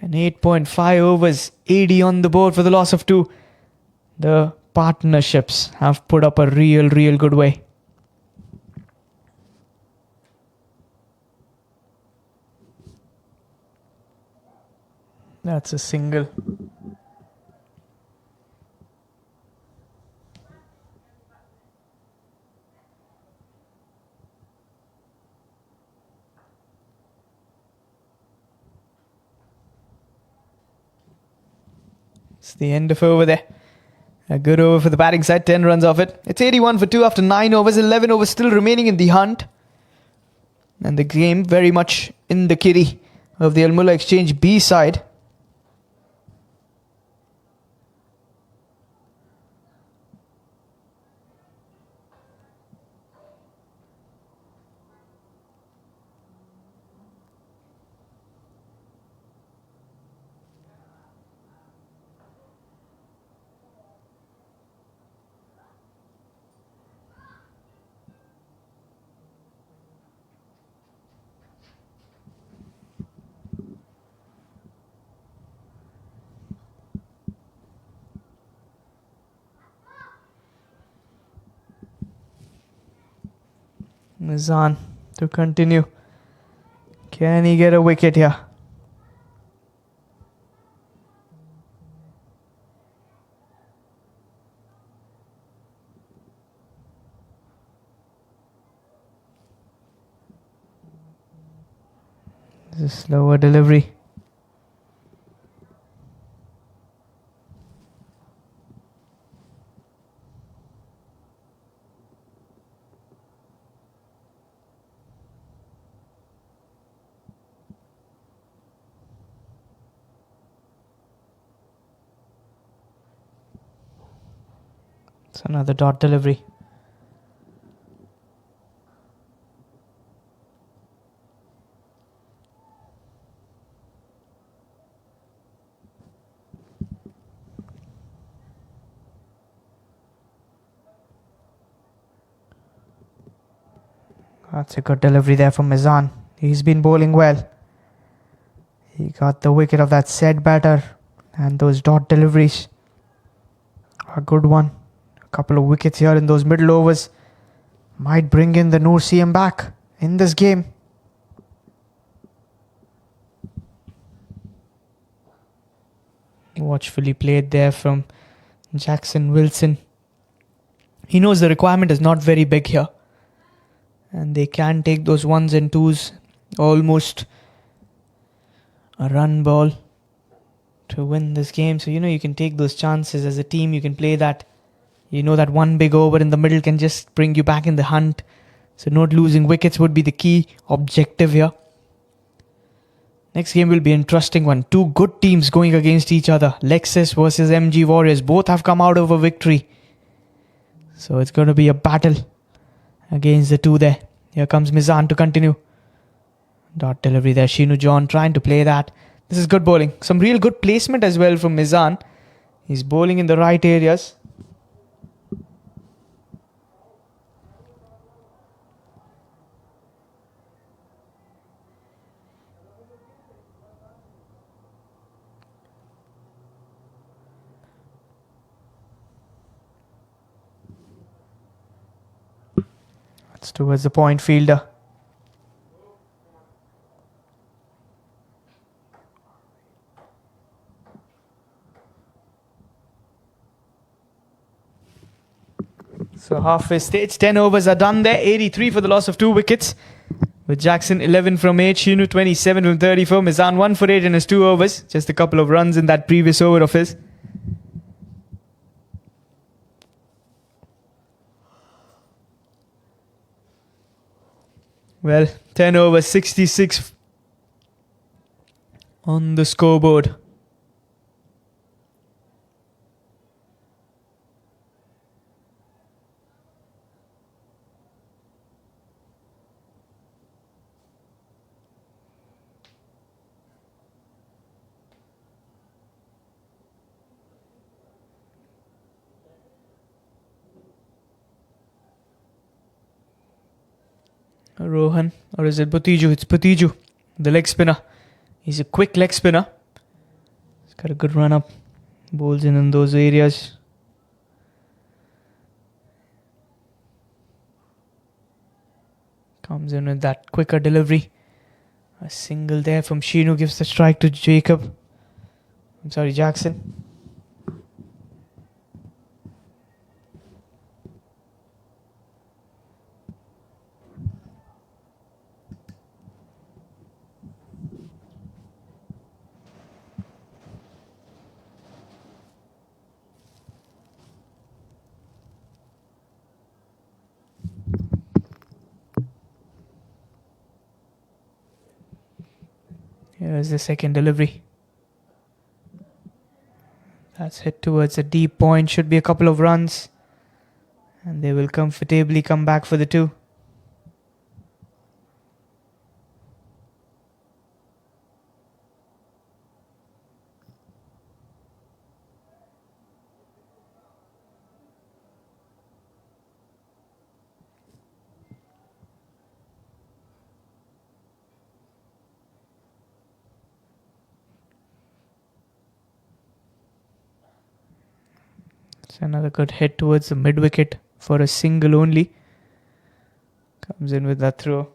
And 8.5 overs. 80 on the board for the loss of 2. The partnerships have put up a real good way. That's a single. It's the end of over there. A good over for the batting side. 10 runs off it. It's 81 for 2 after 9 overs. 11 overs still remaining in the hunt. And the game very much in the kitty of the Mulla Exchange-B side. Mizan to continue. Can he get a wicket here? This is a slower delivery. It's another dot delivery. That's a good delivery there from Mizan. He's been bowling well. He got the wicket of that said batter, and those dot deliveries are a good one. A couple of wickets here in those middle overs might bring in the NCM back in this game. Watchfully played there from Jackson Wilson. He knows the requirement is not very big here, and they can take those ones and twos, almost a run ball, to win this game. So you can take those chances as a team. You can play that. That one big over in the middle can just bring you back in the hunt. So not losing wickets would be the key objective here. Next game will be an interesting one. Two good teams going against each other. Lexus versus MG Warriors. Both have come out of a victory. So it's going to be a battle against the two there. Here comes Mizan to continue. Dot delivery there. Shinu John trying to play that. This is good bowling. Some real good placement as well from Mizan. He's bowling in the right areas. That's towards the point fielder. So halfway stage, 10 overs are done there. 83 for the loss of 2 wickets. With Jackson 11 from 8, Shinu 27 from 34. Mizan 1 for 8 in his 2 overs. Just a couple of runs in that previous over of his. Well, 10 overs, 66 on the scoreboard. Rohan, or is it Butiju? It's Butiju, the leg spinner. He's a quick leg spinner. He's got a good run up. Bowls in those areas. Comes in with that quicker delivery. A single there from Sheenu gives the strike to Jackson. Here's the second delivery. That's hit towards a deep point. Should be a couple of runs. And they will comfortably come back for the 2. It's another good hit towards the mid wicket for a single only. Comes in with that throw.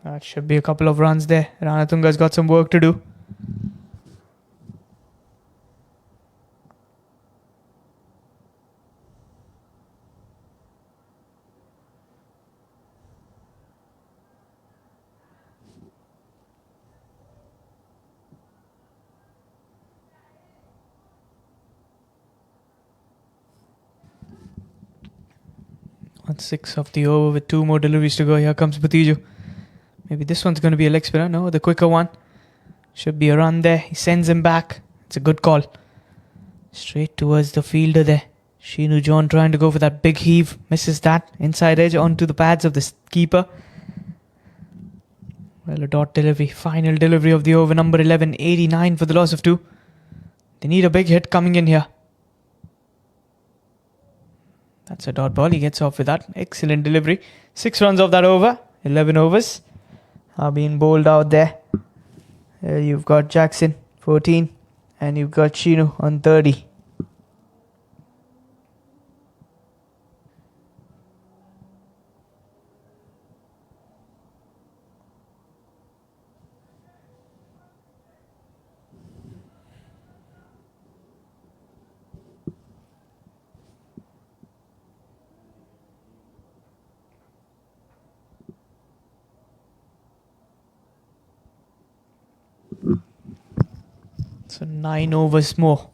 That should be a couple of runs there. Ranatunga's got some work to do. On 6 of the over with 2 more deliveries to go. Here comes Butiju. Maybe this one's going to be a leg spinner. No, the quicker one. Should be a run there. He sends him back. It's a good call. Straight towards the fielder there. Sheenu John trying to go for that big heave. Misses that. Inside edge onto the pads of the keeper. Well, a dot delivery. Final delivery of the over, number 11. 89 for the loss of 2. They need a big hit coming in here. That's a dot ball. He gets off with that. Excellent delivery. 6 runs off that over. 11 overs are being bowled out there. You've got Jackson, 14. And you've got Sheenu on 30. So 9 overs more.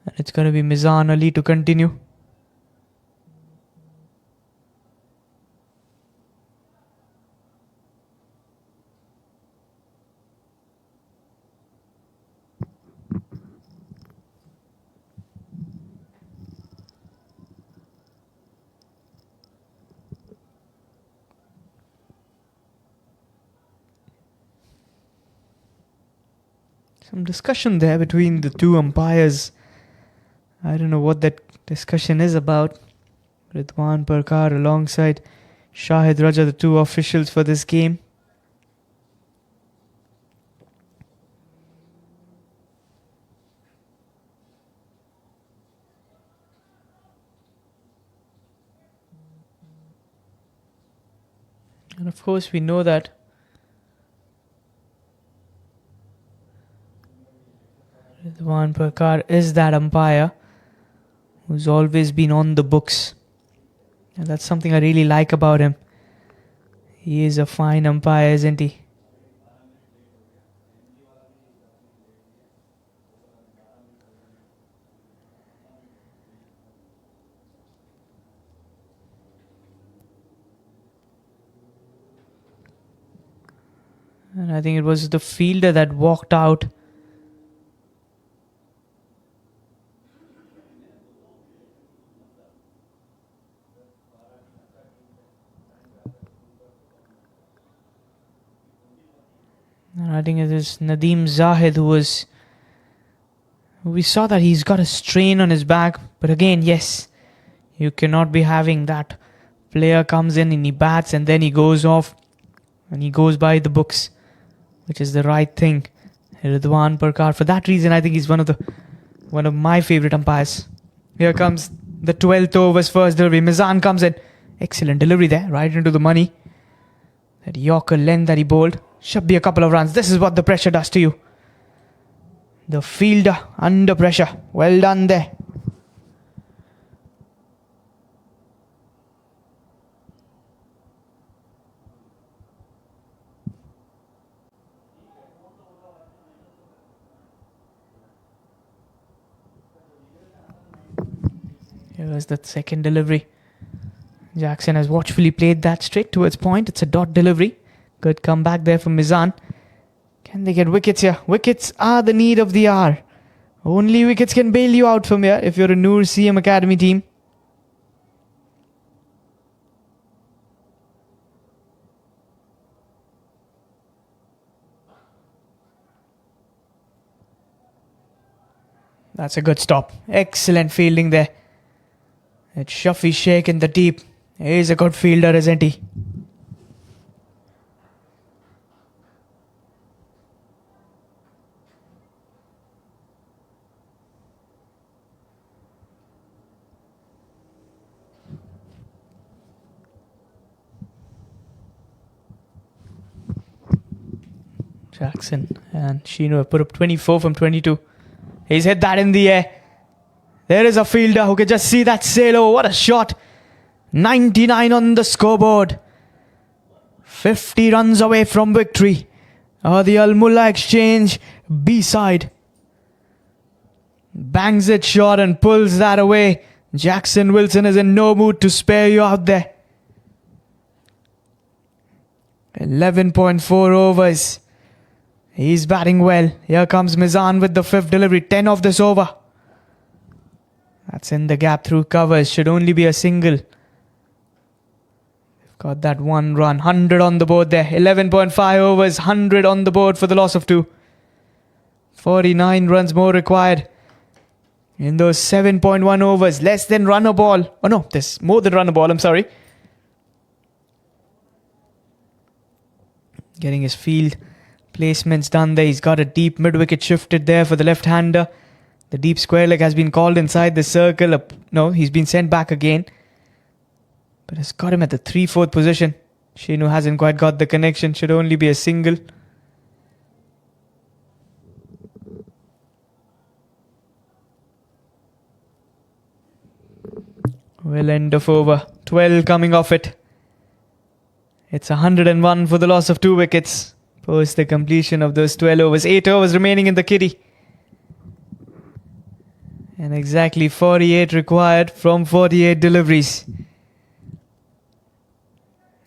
And it's going to be Mizan Ali to continue. Some discussion there between the 2 umpires. I don't know what that discussion is about. Ridwan Parkar alongside Shahid Raja, the 2 officials for this game. And of course we know that Ridwan Parkar is that umpire who's always been on the books. And that's something I really like about him. He is a fine umpire, isn't he? And I think it was the fielder that walked out. I think it is Nadeem Zahid we saw that he's got a strain on his back. But again, yes, you cannot be having that. Player comes in and he bats and then he goes off and he goes by the books, which is the right thing. Ridwan Parkar, for that reason, I think he's one of my favourite umpires. Here comes the 12th over's first delivery. Mizan comes in. Excellent delivery there, right into the money. That Yorker length that he bowled. Should be a couple of runs. This is what the pressure does to you. The fielder under pressure. Well done there. Here was the second delivery. Jackson has watchfully played that straight towards point. It's a dot delivery. Good comeback there from Mizan. Can they get wickets here? Wickets are the need of the hour. Only wickets can bail you out from here if you're a Noor CM Academy team. That's a good stop. Excellent fielding there. It's Shafi Sheikh in the deep. He's a good fielder, isn't he? Jackson and Sheenu have put up 24 from 22. He's hit that in the air. There is a fielder who can just see that sail over. What a shot. 99 on the scoreboard. 50 runs away from victory. The Mulla Exchange-B side. Bangs it short and pulls that away. Jackson Wilson is in no mood to spare you out there. 11.4 overs. He's batting well. Here comes Mizan with the fifth delivery. 10 of this over. That's in the gap through covers. Should only be a single. We've got that one run. 100 on the board there. 11.5 overs. 100 on the board for the loss of 2. 49 runs more required. In those 7.1 overs. Less than run a ball. Oh no, there's more than run a ball. I'm sorry. Getting his field placements done there. He's got a deep mid-wicket shifted there for the left-hander. The deep square leg has been called inside the circle. No, he's been sent back again. But it's got him at the 3/4 position. Sheenu hasn't quite got the connection. Should only be a single. Well, end of over. 12 coming off it. It's 101 for the loss of 2 wickets. Post the completion of those 12 overs. 8 overs remaining in the kitty. And exactly 48 required from 48 deliveries.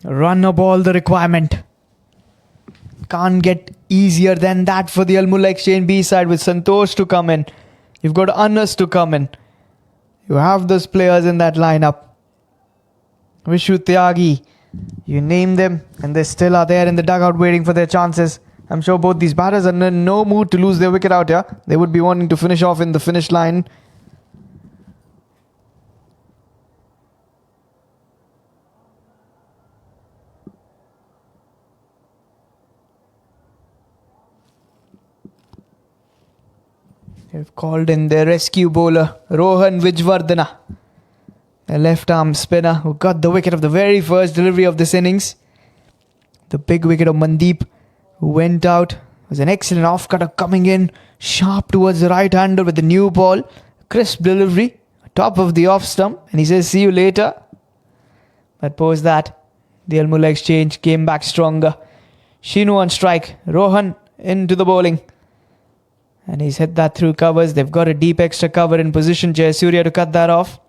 Run a ball the requirement. Can't get easier than that for the Mulla Exchange-B side with Santosh to come in. You've got Anas to come in. You have those players in that lineup. Vishu Tyagi. You name them and they still are there in the dugout waiting for their chances. I'm sure both these batters are in no mood to lose their wicket out here. They would be wanting to finish off in the finish line. They've called in their rescue bowler, Rohan Vijwardena. A left-arm spinner who got the wicket of the very first delivery of this innings. The big wicket of Mandeep, who went out. It was an excellent off-cutter coming in, sharp towards the right-hander with the new ball. Crisp delivery, top of the off-stump. And he says, see you later. But post that, the Mulla Exchange came back stronger. Sheenu on strike. Rohan into the bowling. And he's hit that through covers. They've got a deep extra cover in position. Jayasuriya to cut that off.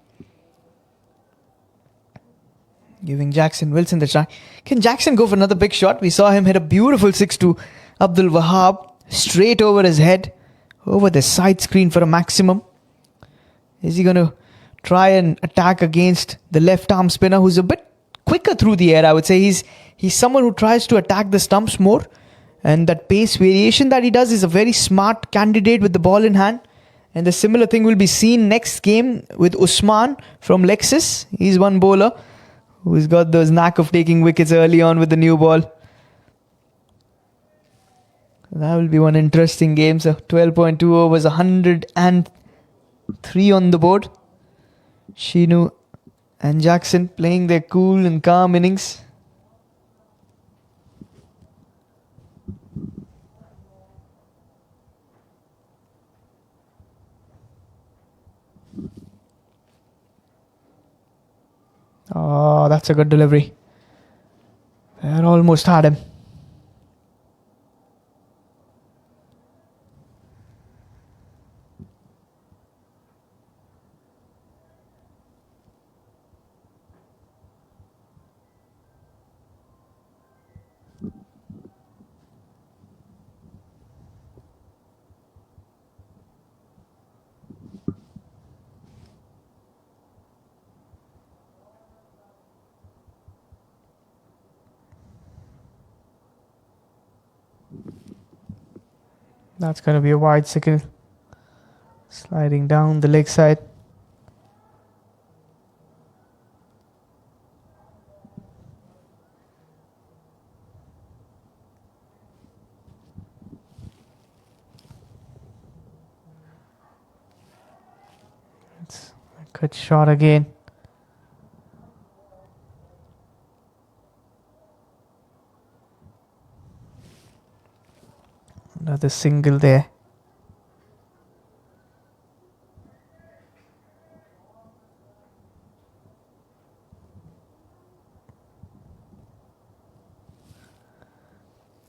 Giving Jackson Wilson the try. Can Jackson go for another big shot? We saw him hit a beautiful 6 to Abdul Wahab. Straight over his head. Over the side screen for a maximum. Is he going to try and attack against the left arm spinner who's a bit quicker through the air? I would say he's someone who tries to attack the stumps more. And that pace variation that he does is a very smart candidate with the ball in hand. And the similar thing will be seen next game with Usman from Lexus. He's one bowler who's got those knack of taking wickets early on with the new ball. That will be one interesting game. So 12.2 overs, 103 on the board. Shinu and Jackson playing their cool and calm innings. Oh, that's a good delivery. That almost had him. That's going to be a wide signal. Sliding down the leg side. It's a good shot again. Another single there.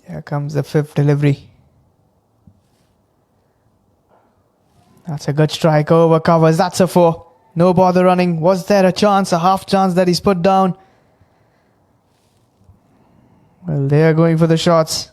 Here comes the fifth delivery. That's a good strike over covers. That's a 4. No bother running. Was there a chance, a half chance that he's put down? Well, they are going for the shots.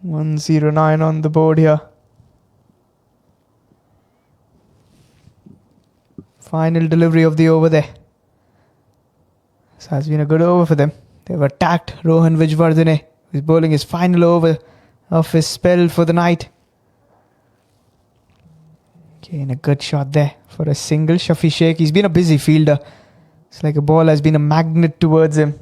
$109 on the board here. Final delivery of the over there. This has been a good over for them. They've attacked Rohan Vijwardene, who's bowling his final over of his spell for the night. Again, a good shot there for a single. Shafi Sheikh, he's been a busy fielder. It's like a ball has been a magnet towards him.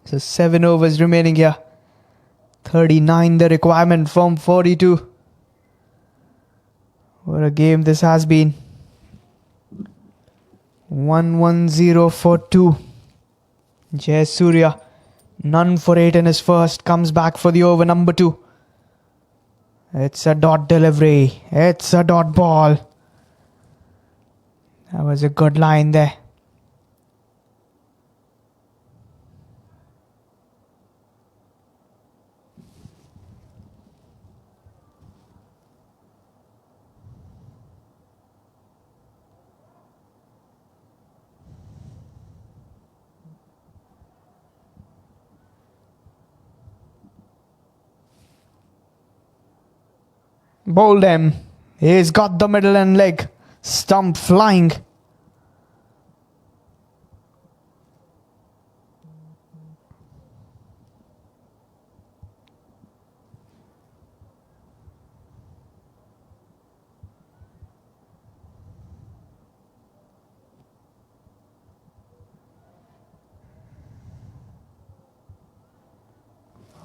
So 7 overs remaining here. 39 the requirement from 42. What a game this has been. 1-1-0 for 2. Jay Surya, none for 8 in his first, comes back for the over number 2. It's a dot delivery. It's a dot ball. That was a good line there. Bowled him. He's got the middle and leg. Stump flying.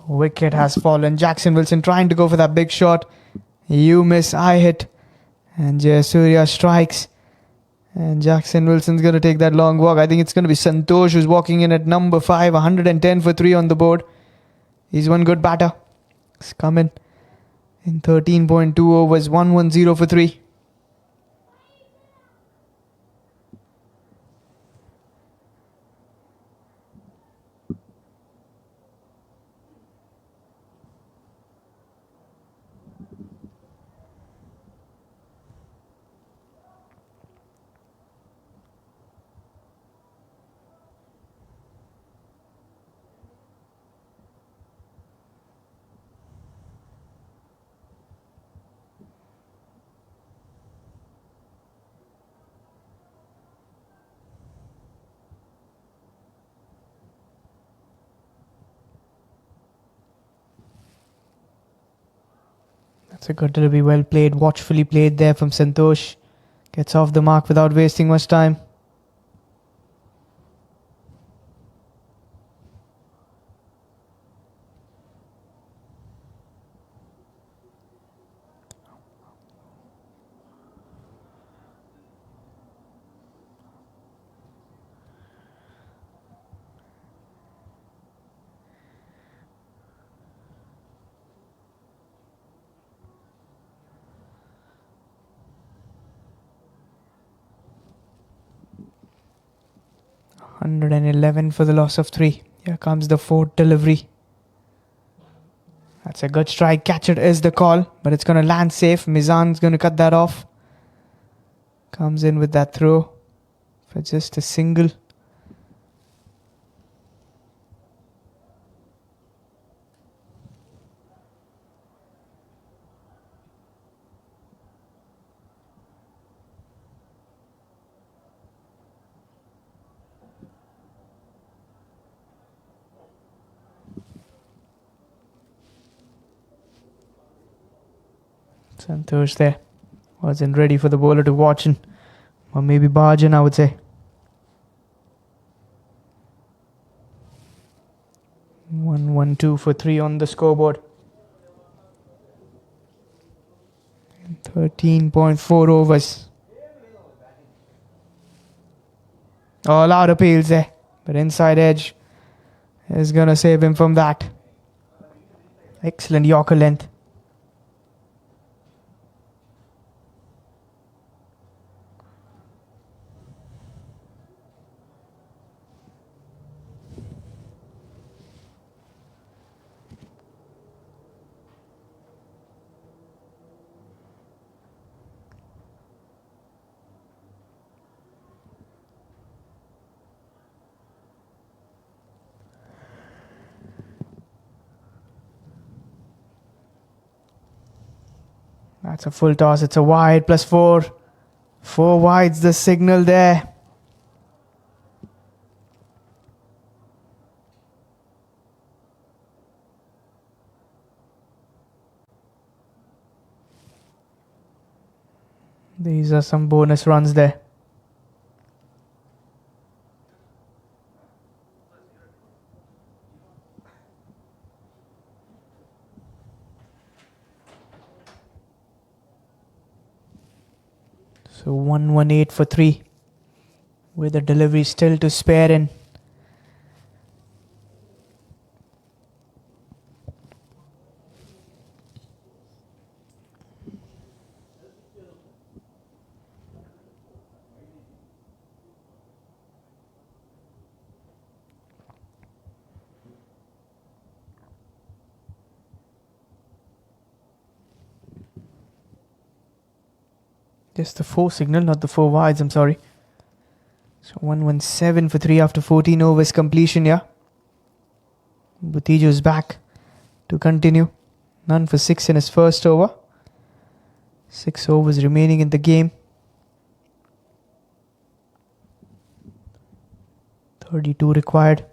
Wicket has fallen. Jackson Wilson trying to go for that big shot. You miss, I hit. And Jayasuriya strikes. And Jackson Wilson's going to take that long walk. I think it's going to be Santosh who's walking in at number 5. 110 for 3 on the board. He's one good batter. He's come in 13.2 overs. 110 for 3. That's a good delivery, well played, watchfully played there from Santosh. Gets off the mark without wasting much time. $111 for the loss of 3. Here comes the 4th delivery. That's a good strike. Catch it is the call, but it's going to land safe. Mizan's going to cut that off. Comes in with that throw for just a single. Santosh there wasn't ready for the bowler to watch in, or maybe barge in, I would say. 112 for 3 on the scoreboard. 13.4 overs. All out appeals there, but inside edge is going to save him from that. Excellent Yorker length. That's a full toss. It's a wide plus 4. 4 wides the signal there. These are some bonus runs there. So 118 for 3, with the delivery still to spare in. Just the 4 signal, not the 4 wides, I'm sorry. So 117 for 3 after 14 overs completion, yeah. Butiju is back to continue. None for 6 in his first over. 6 overs remaining in the game. 32 required.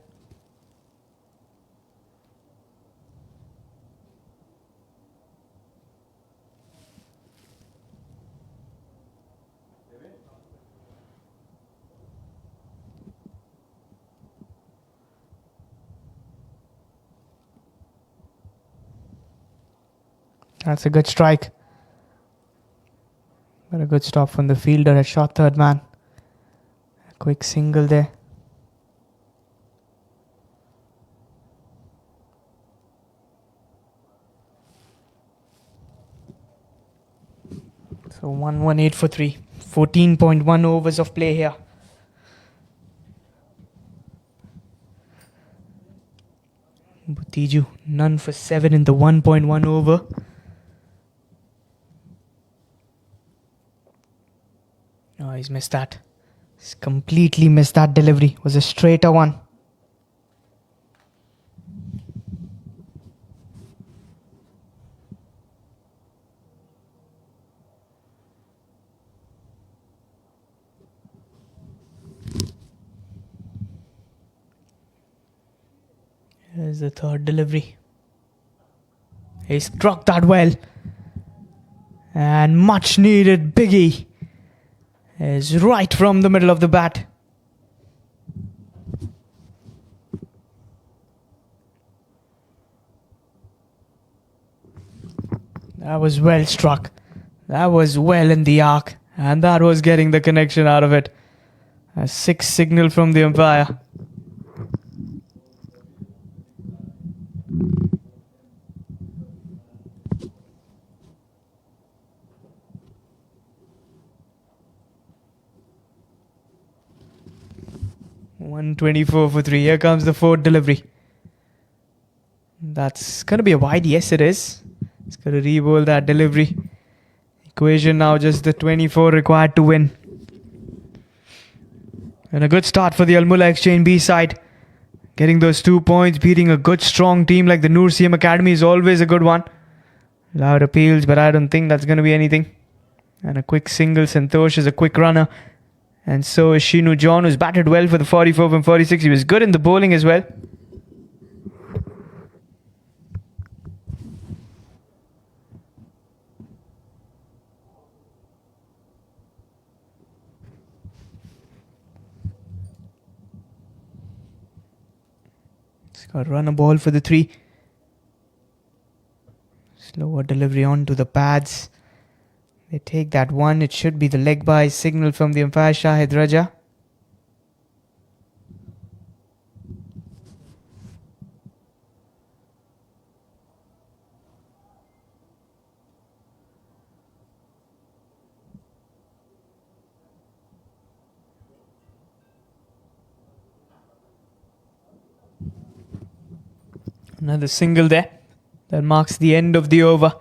That's a good strike. But a good stop from the fielder. A shot third man. A quick single there. So 118 for 3. 14.1 overs of play here. Butiju, none for 7 in the 1.1 over. Oh, he's missed that. He's completely missed that delivery. It was a straighter one. Here's the third delivery. He struck that well. And much needed biggie is right from the middle of the bat. That was well struck. That was well in the arc. And that was getting the connection out of it. A 6 signal from the umpire. $124 for 3. Here comes the fourth delivery. That's going to be a wide. Yes, it is. It's going to re-bowl that delivery. Equation now just the 24 required to win. And a good start for the Mulla Exchange-B side. Getting those 2 points, beating a good strong team like the NCM Academy is always a good one. Loud appeals, but I don't think that's going to be anything. And a quick single. Santosh is a quick runner. And so is Shinu John, who's batted well for the 44 from 46. He was good in the bowling as well. He's got to run a ball for the 3. Slower delivery on to the pads. They take that one. It should be the leg by signal from the umpire Shahid Raja. Another single there. That marks the end of the over.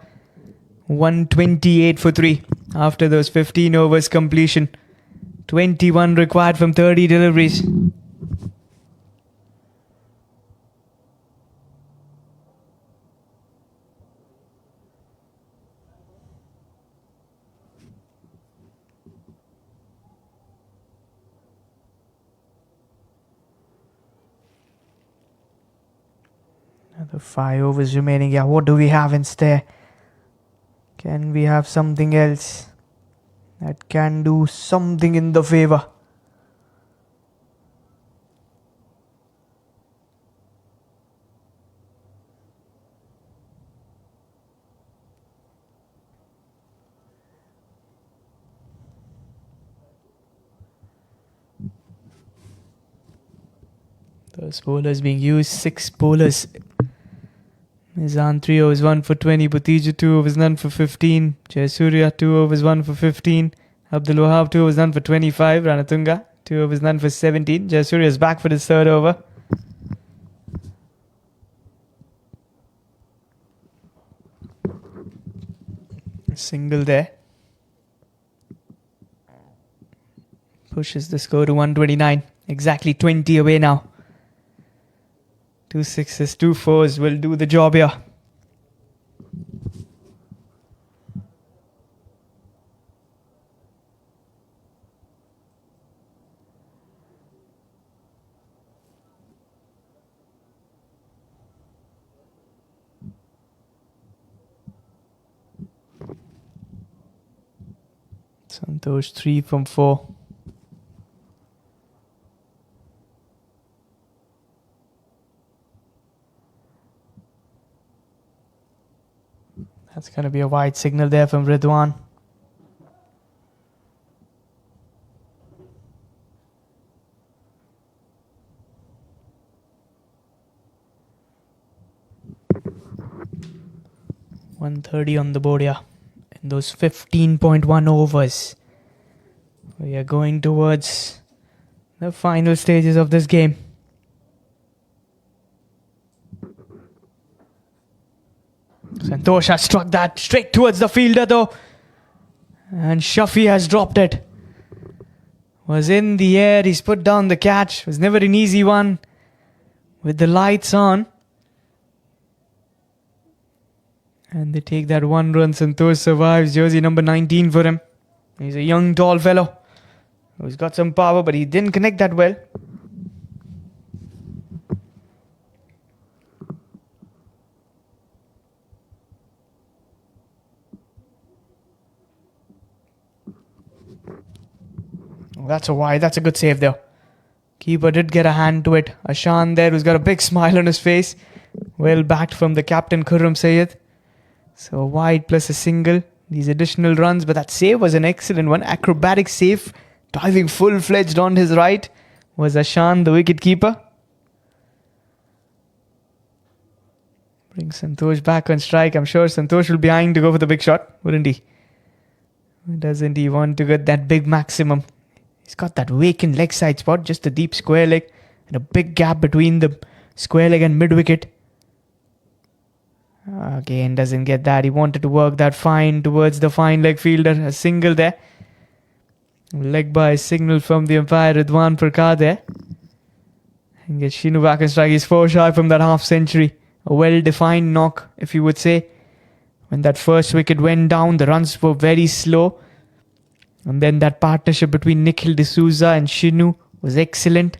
128 for 3 after those 15 overs completion. 21 required from 30 deliveries. Another 5 overs remaining. Yeah, what do we have instead? Can we have something else that can do something in the favour? Those bowlers being used, 6 bowlers. Mizan 3 overs 1 for 20. Butiju 2 overs none for 15. Jayasuriya 2 overs 1 for 15. Abdul Wahab 2 overs none for 25. Ranatunga 2 overs none for 17. Jayasuriya is back for his third over. Single there. Pushes the score to 129. Exactly 20 away now. 2 6s, 2 4s will do the job here. Santosh 3 from 4. That's going to be a wide signal there from Ridwan. .130 on the board here in those 15.1 overs. We are going towards the final stages of this game. Santosh has struck that straight towards the fielder though. And Shafi has dropped it. Was in the air, he's put down the catch. Was never an easy one. With the lights on. And they take that 1 run. Santosh survives. Jersey number 19 for him. He's a young, tall fellow who's got some power, but he didn't connect that well. Oh, that's a wide. That's a good save there. Keeper did get a hand to it. Ashan there, who's got a big smile on his face. Well backed from the captain, Khurram Sayed. So a wide plus a single. These additional runs, but that save was an excellent one. Acrobatic save, diving full-fledged on his right, was Ashan, the wicket keeper. Bring Santosh back on strike. I'm sure Santosh will be eyeing to go for the big shot, wouldn't he? Doesn't he want to get that big maximum? He's got that vacant leg side spot, just a deep square leg, and a big gap between the square leg and mid-wicket. Again, doesn't get that. He wanted to work that fine towards the fine leg fielder. A single there. Leg by signal from the umpire, Ridwan Parkar there. And gets Shinu back and strike. He's 4 shy from that half century. A well-defined knock, if you would say. When that first wicket went down, the runs were very slow. And then that partnership between Nikhil D'Souza and Shinu was excellent.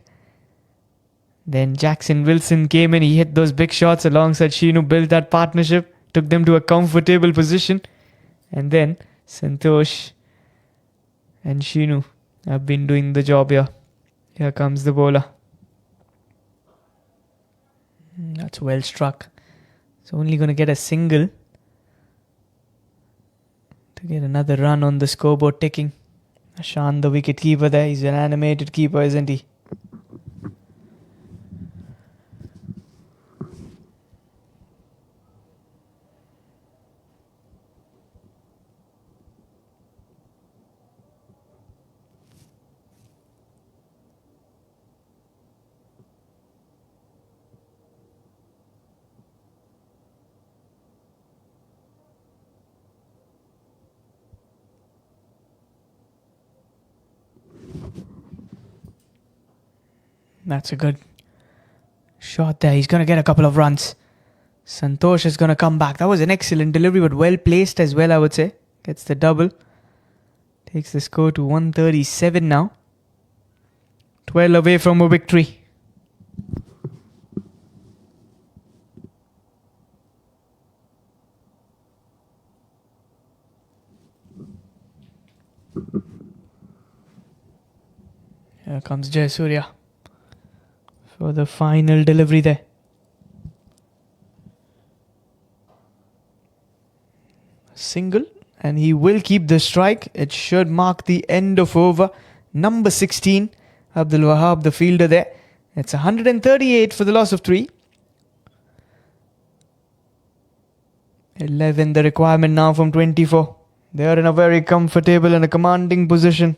Then Jackson Wilson came in. He hit those big shots alongside Shinu, built that partnership, took them to a comfortable position. And then Santosh and Shinu have been doing the job here. Here comes the bowler. That's well struck. It's only going to get a single to get another run on the scoreboard ticking. Ashan, the wicket keeper there. He's an animated keeper, isn't he? That's a good shot there. He's going to get a couple of runs. Santosh is going to come back. That was an excellent delivery, but well placed as well, I would say. Gets the double. Takes the score to 137 now. 12 away from a victory. Here comes Jayasuriya for the final delivery there. Single, and he will keep the strike. It should mark the end of over. Number 16, Abdul Wahab, the fielder there. It's 138 for the loss of 3. 11 the requirement now from 24. They are in a very comfortable and a commanding position.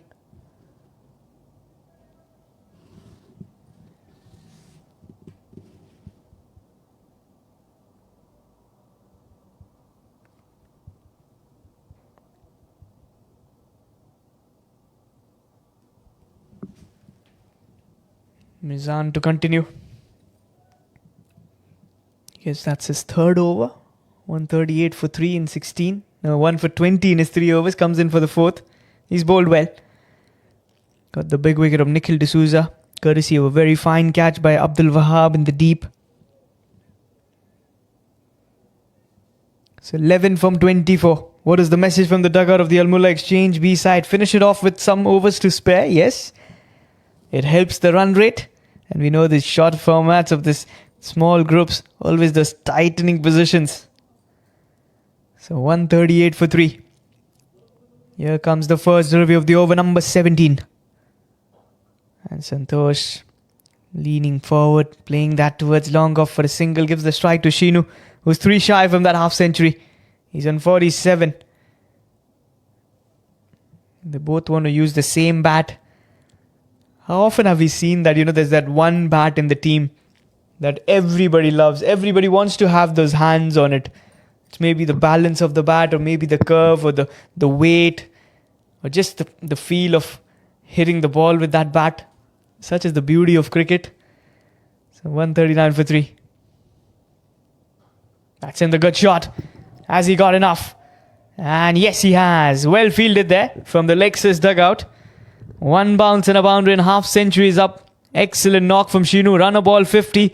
Mizan to continue. Yes, that's his third over. 138 for 3 in 16. No, 1 for 20 in his 3 overs. Comes in for the 4th. He's bowled well. Got the big wicket of Nikhil D'Souza, courtesy of a very fine catch by Abdul Wahab in the deep. So 11 from 24. What is the message from the dugout of the Mulla Exchange-B side? Finish it off with some overs to spare. Yes. It helps the run rate. And we know the short formats of this small groups, always those tightening positions. So 138 for 3. Here comes the first delivery of the over, number 17. And Santosh leaning forward, playing that towards long off for a single, gives the strike to Shinu, who's 3 shy from that half century. He's on 47. They both want to use the same bat. How often have we seen that, there's that one bat in the team that everybody loves. Everybody wants to have those hands on it. It's maybe the balance of the bat, or maybe the curve, or the weight, or just the feel of hitting the ball with that bat. Such is the beauty of cricket. So 139 for 3. That's in the good shot. Has he got enough? And yes, he has. Well fielded there from the Lexus dugout. 1 bounce and a boundary, and half century is up. Excellent knock from Shinu. Run a ball 50.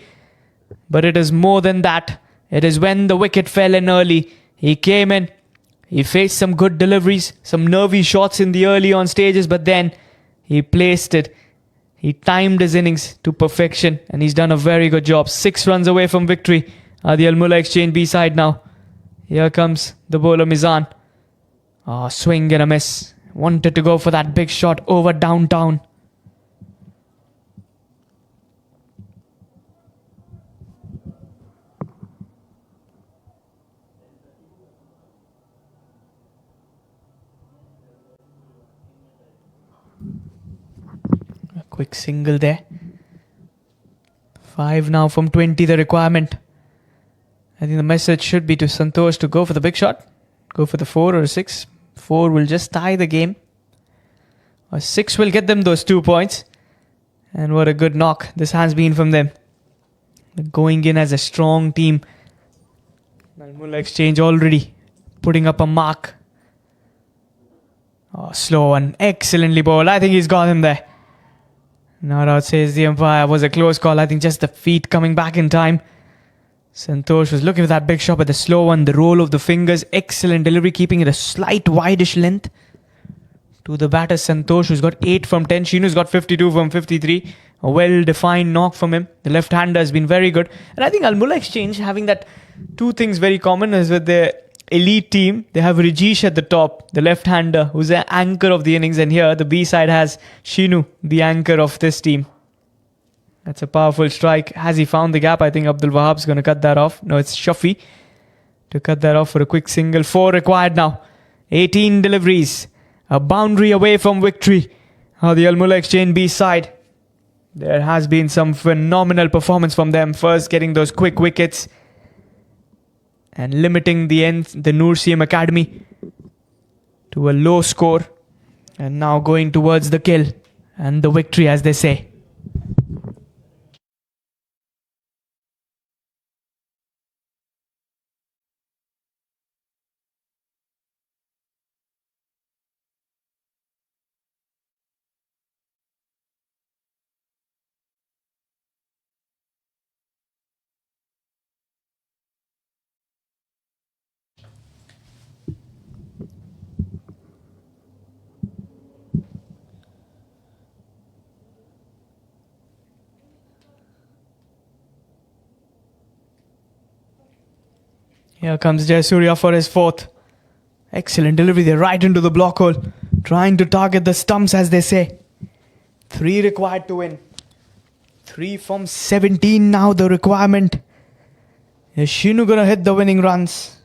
But it is more than that. It is when the wicket fell in early. He came in. He faced some good deliveries, some nervy shots in the early on stages, but then he placed it. He timed his innings to perfection, and he's done a very good job. 6 runs away from victory at the Mulla Exchange-B side now. Here comes the bowler Mizan. Swing and a miss. Wanted to go for that big shot over downtown. A quick single there. 5 now from 20, the requirement. I think the message should be to Santosh to go for the big shot. Go for the 4 or 6. 4 will just tie the game. Or 6 will get them those 2 points. And what a good knock this has been from them. Going in as a strong team. Mulla Exchange already putting up a mark. Slow one. Excellently bowled. I think he's got him there. Not out, says the umpire. Was a close call. I think just the feet coming back in time. Santosh was looking for that big shot, but the slow one, the roll of the fingers, excellent delivery, keeping it a slight wideish length to the batter Santosh, who's got 8 from 10. Shinu's got 52 from 53. A well-defined knock from him. The left-hander has been very good. And I think Mulla Exchange having that 2 things very common is with their elite team. They have Rajesh at the top, the left-hander, who's the anchor of the innings. And here, the B side has Shinu, the anchor of this team. That's a powerful strike. Has he found the gap? I think Abdul Wahab's going to cut that off. No, it's Shafi to cut that off for a quick single. 4 required now. 18 deliveries. A boundary away from victory. The Mulla Exchange-B side. There has been some phenomenal performance from them. First getting those quick wickets and limiting the NCM Academy to a low score. And now going towards the kill and the victory, as they say. Here comes Jayasuriya for his 4th. Excellent delivery there, right into the block hole. Trying to target the stumps, as they say. 3 required to win. 3 from 17 now, the requirement. Is Shinu going to hit the winning runs?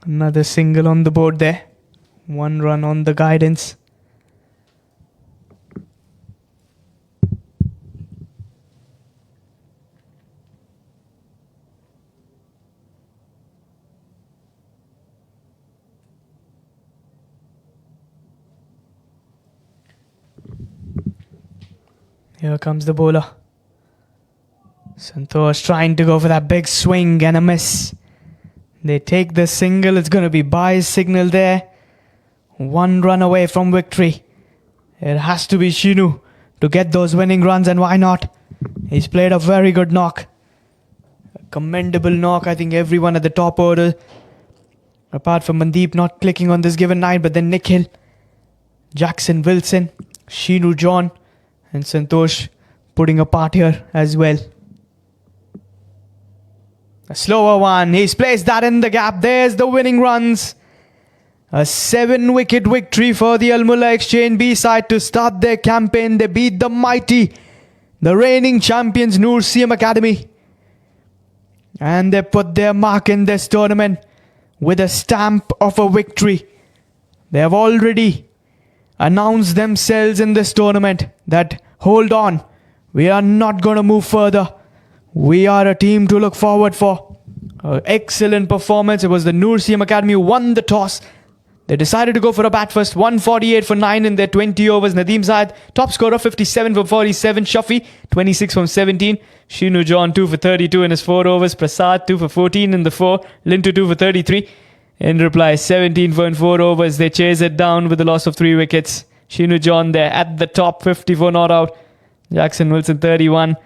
Another single on the board there. 1 run on the guidance. Here comes the bowler. Santosh trying to go for that big swing and a miss. They take the single. It's going to be buys signal there. 1 run away from victory. It has to be Shinu to get those winning runs, and why not? He's played a very good knock. Commendable knock. I think everyone at the top order, apart from Mandeep not clicking on this given night, but then Nikhil, Jackson Wilson, Sheenu John, and Santosh putting a part here as well. A slower one. He's placed that in the gap. There's the winning runs. A 7-wicket victory for the Mulla Exchange-B side to start their campaign. They beat the mighty, the reigning champions NCM Academy. And they put their mark in this tournament with a stamp of a victory. They have already announced themselves in this tournament that, hold on, we are not going to move further. We are a team to look forward for. Excellent performance. It was the NCM Academy who won the toss. They decided to go for a bat first. 148 for 9 in their 20 overs. Nadeem Zahid, top scorer, 57 for 47. Shafi, 26 from 17. Sheenu John, 2 for 32 in his 4 overs. Prasad, 2 for 14 in the 4. Lintu, 2 for 33. In reply, 17 for 4 overs. They chase it down with a loss of 3 wickets. Sheenu John there at the top, 54 not out. Jackson Wilson, 31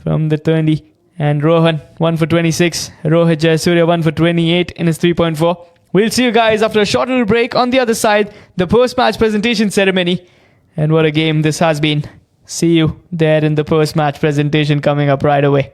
from the 20. And Rohan, 1 for 26. Rohit Jayasuriya, 1 for 28 in his 3.4. We'll see you guys after a short little break. On the other side, the post-match presentation ceremony. And what a game this has been. See you there in the post-match presentation coming up right away.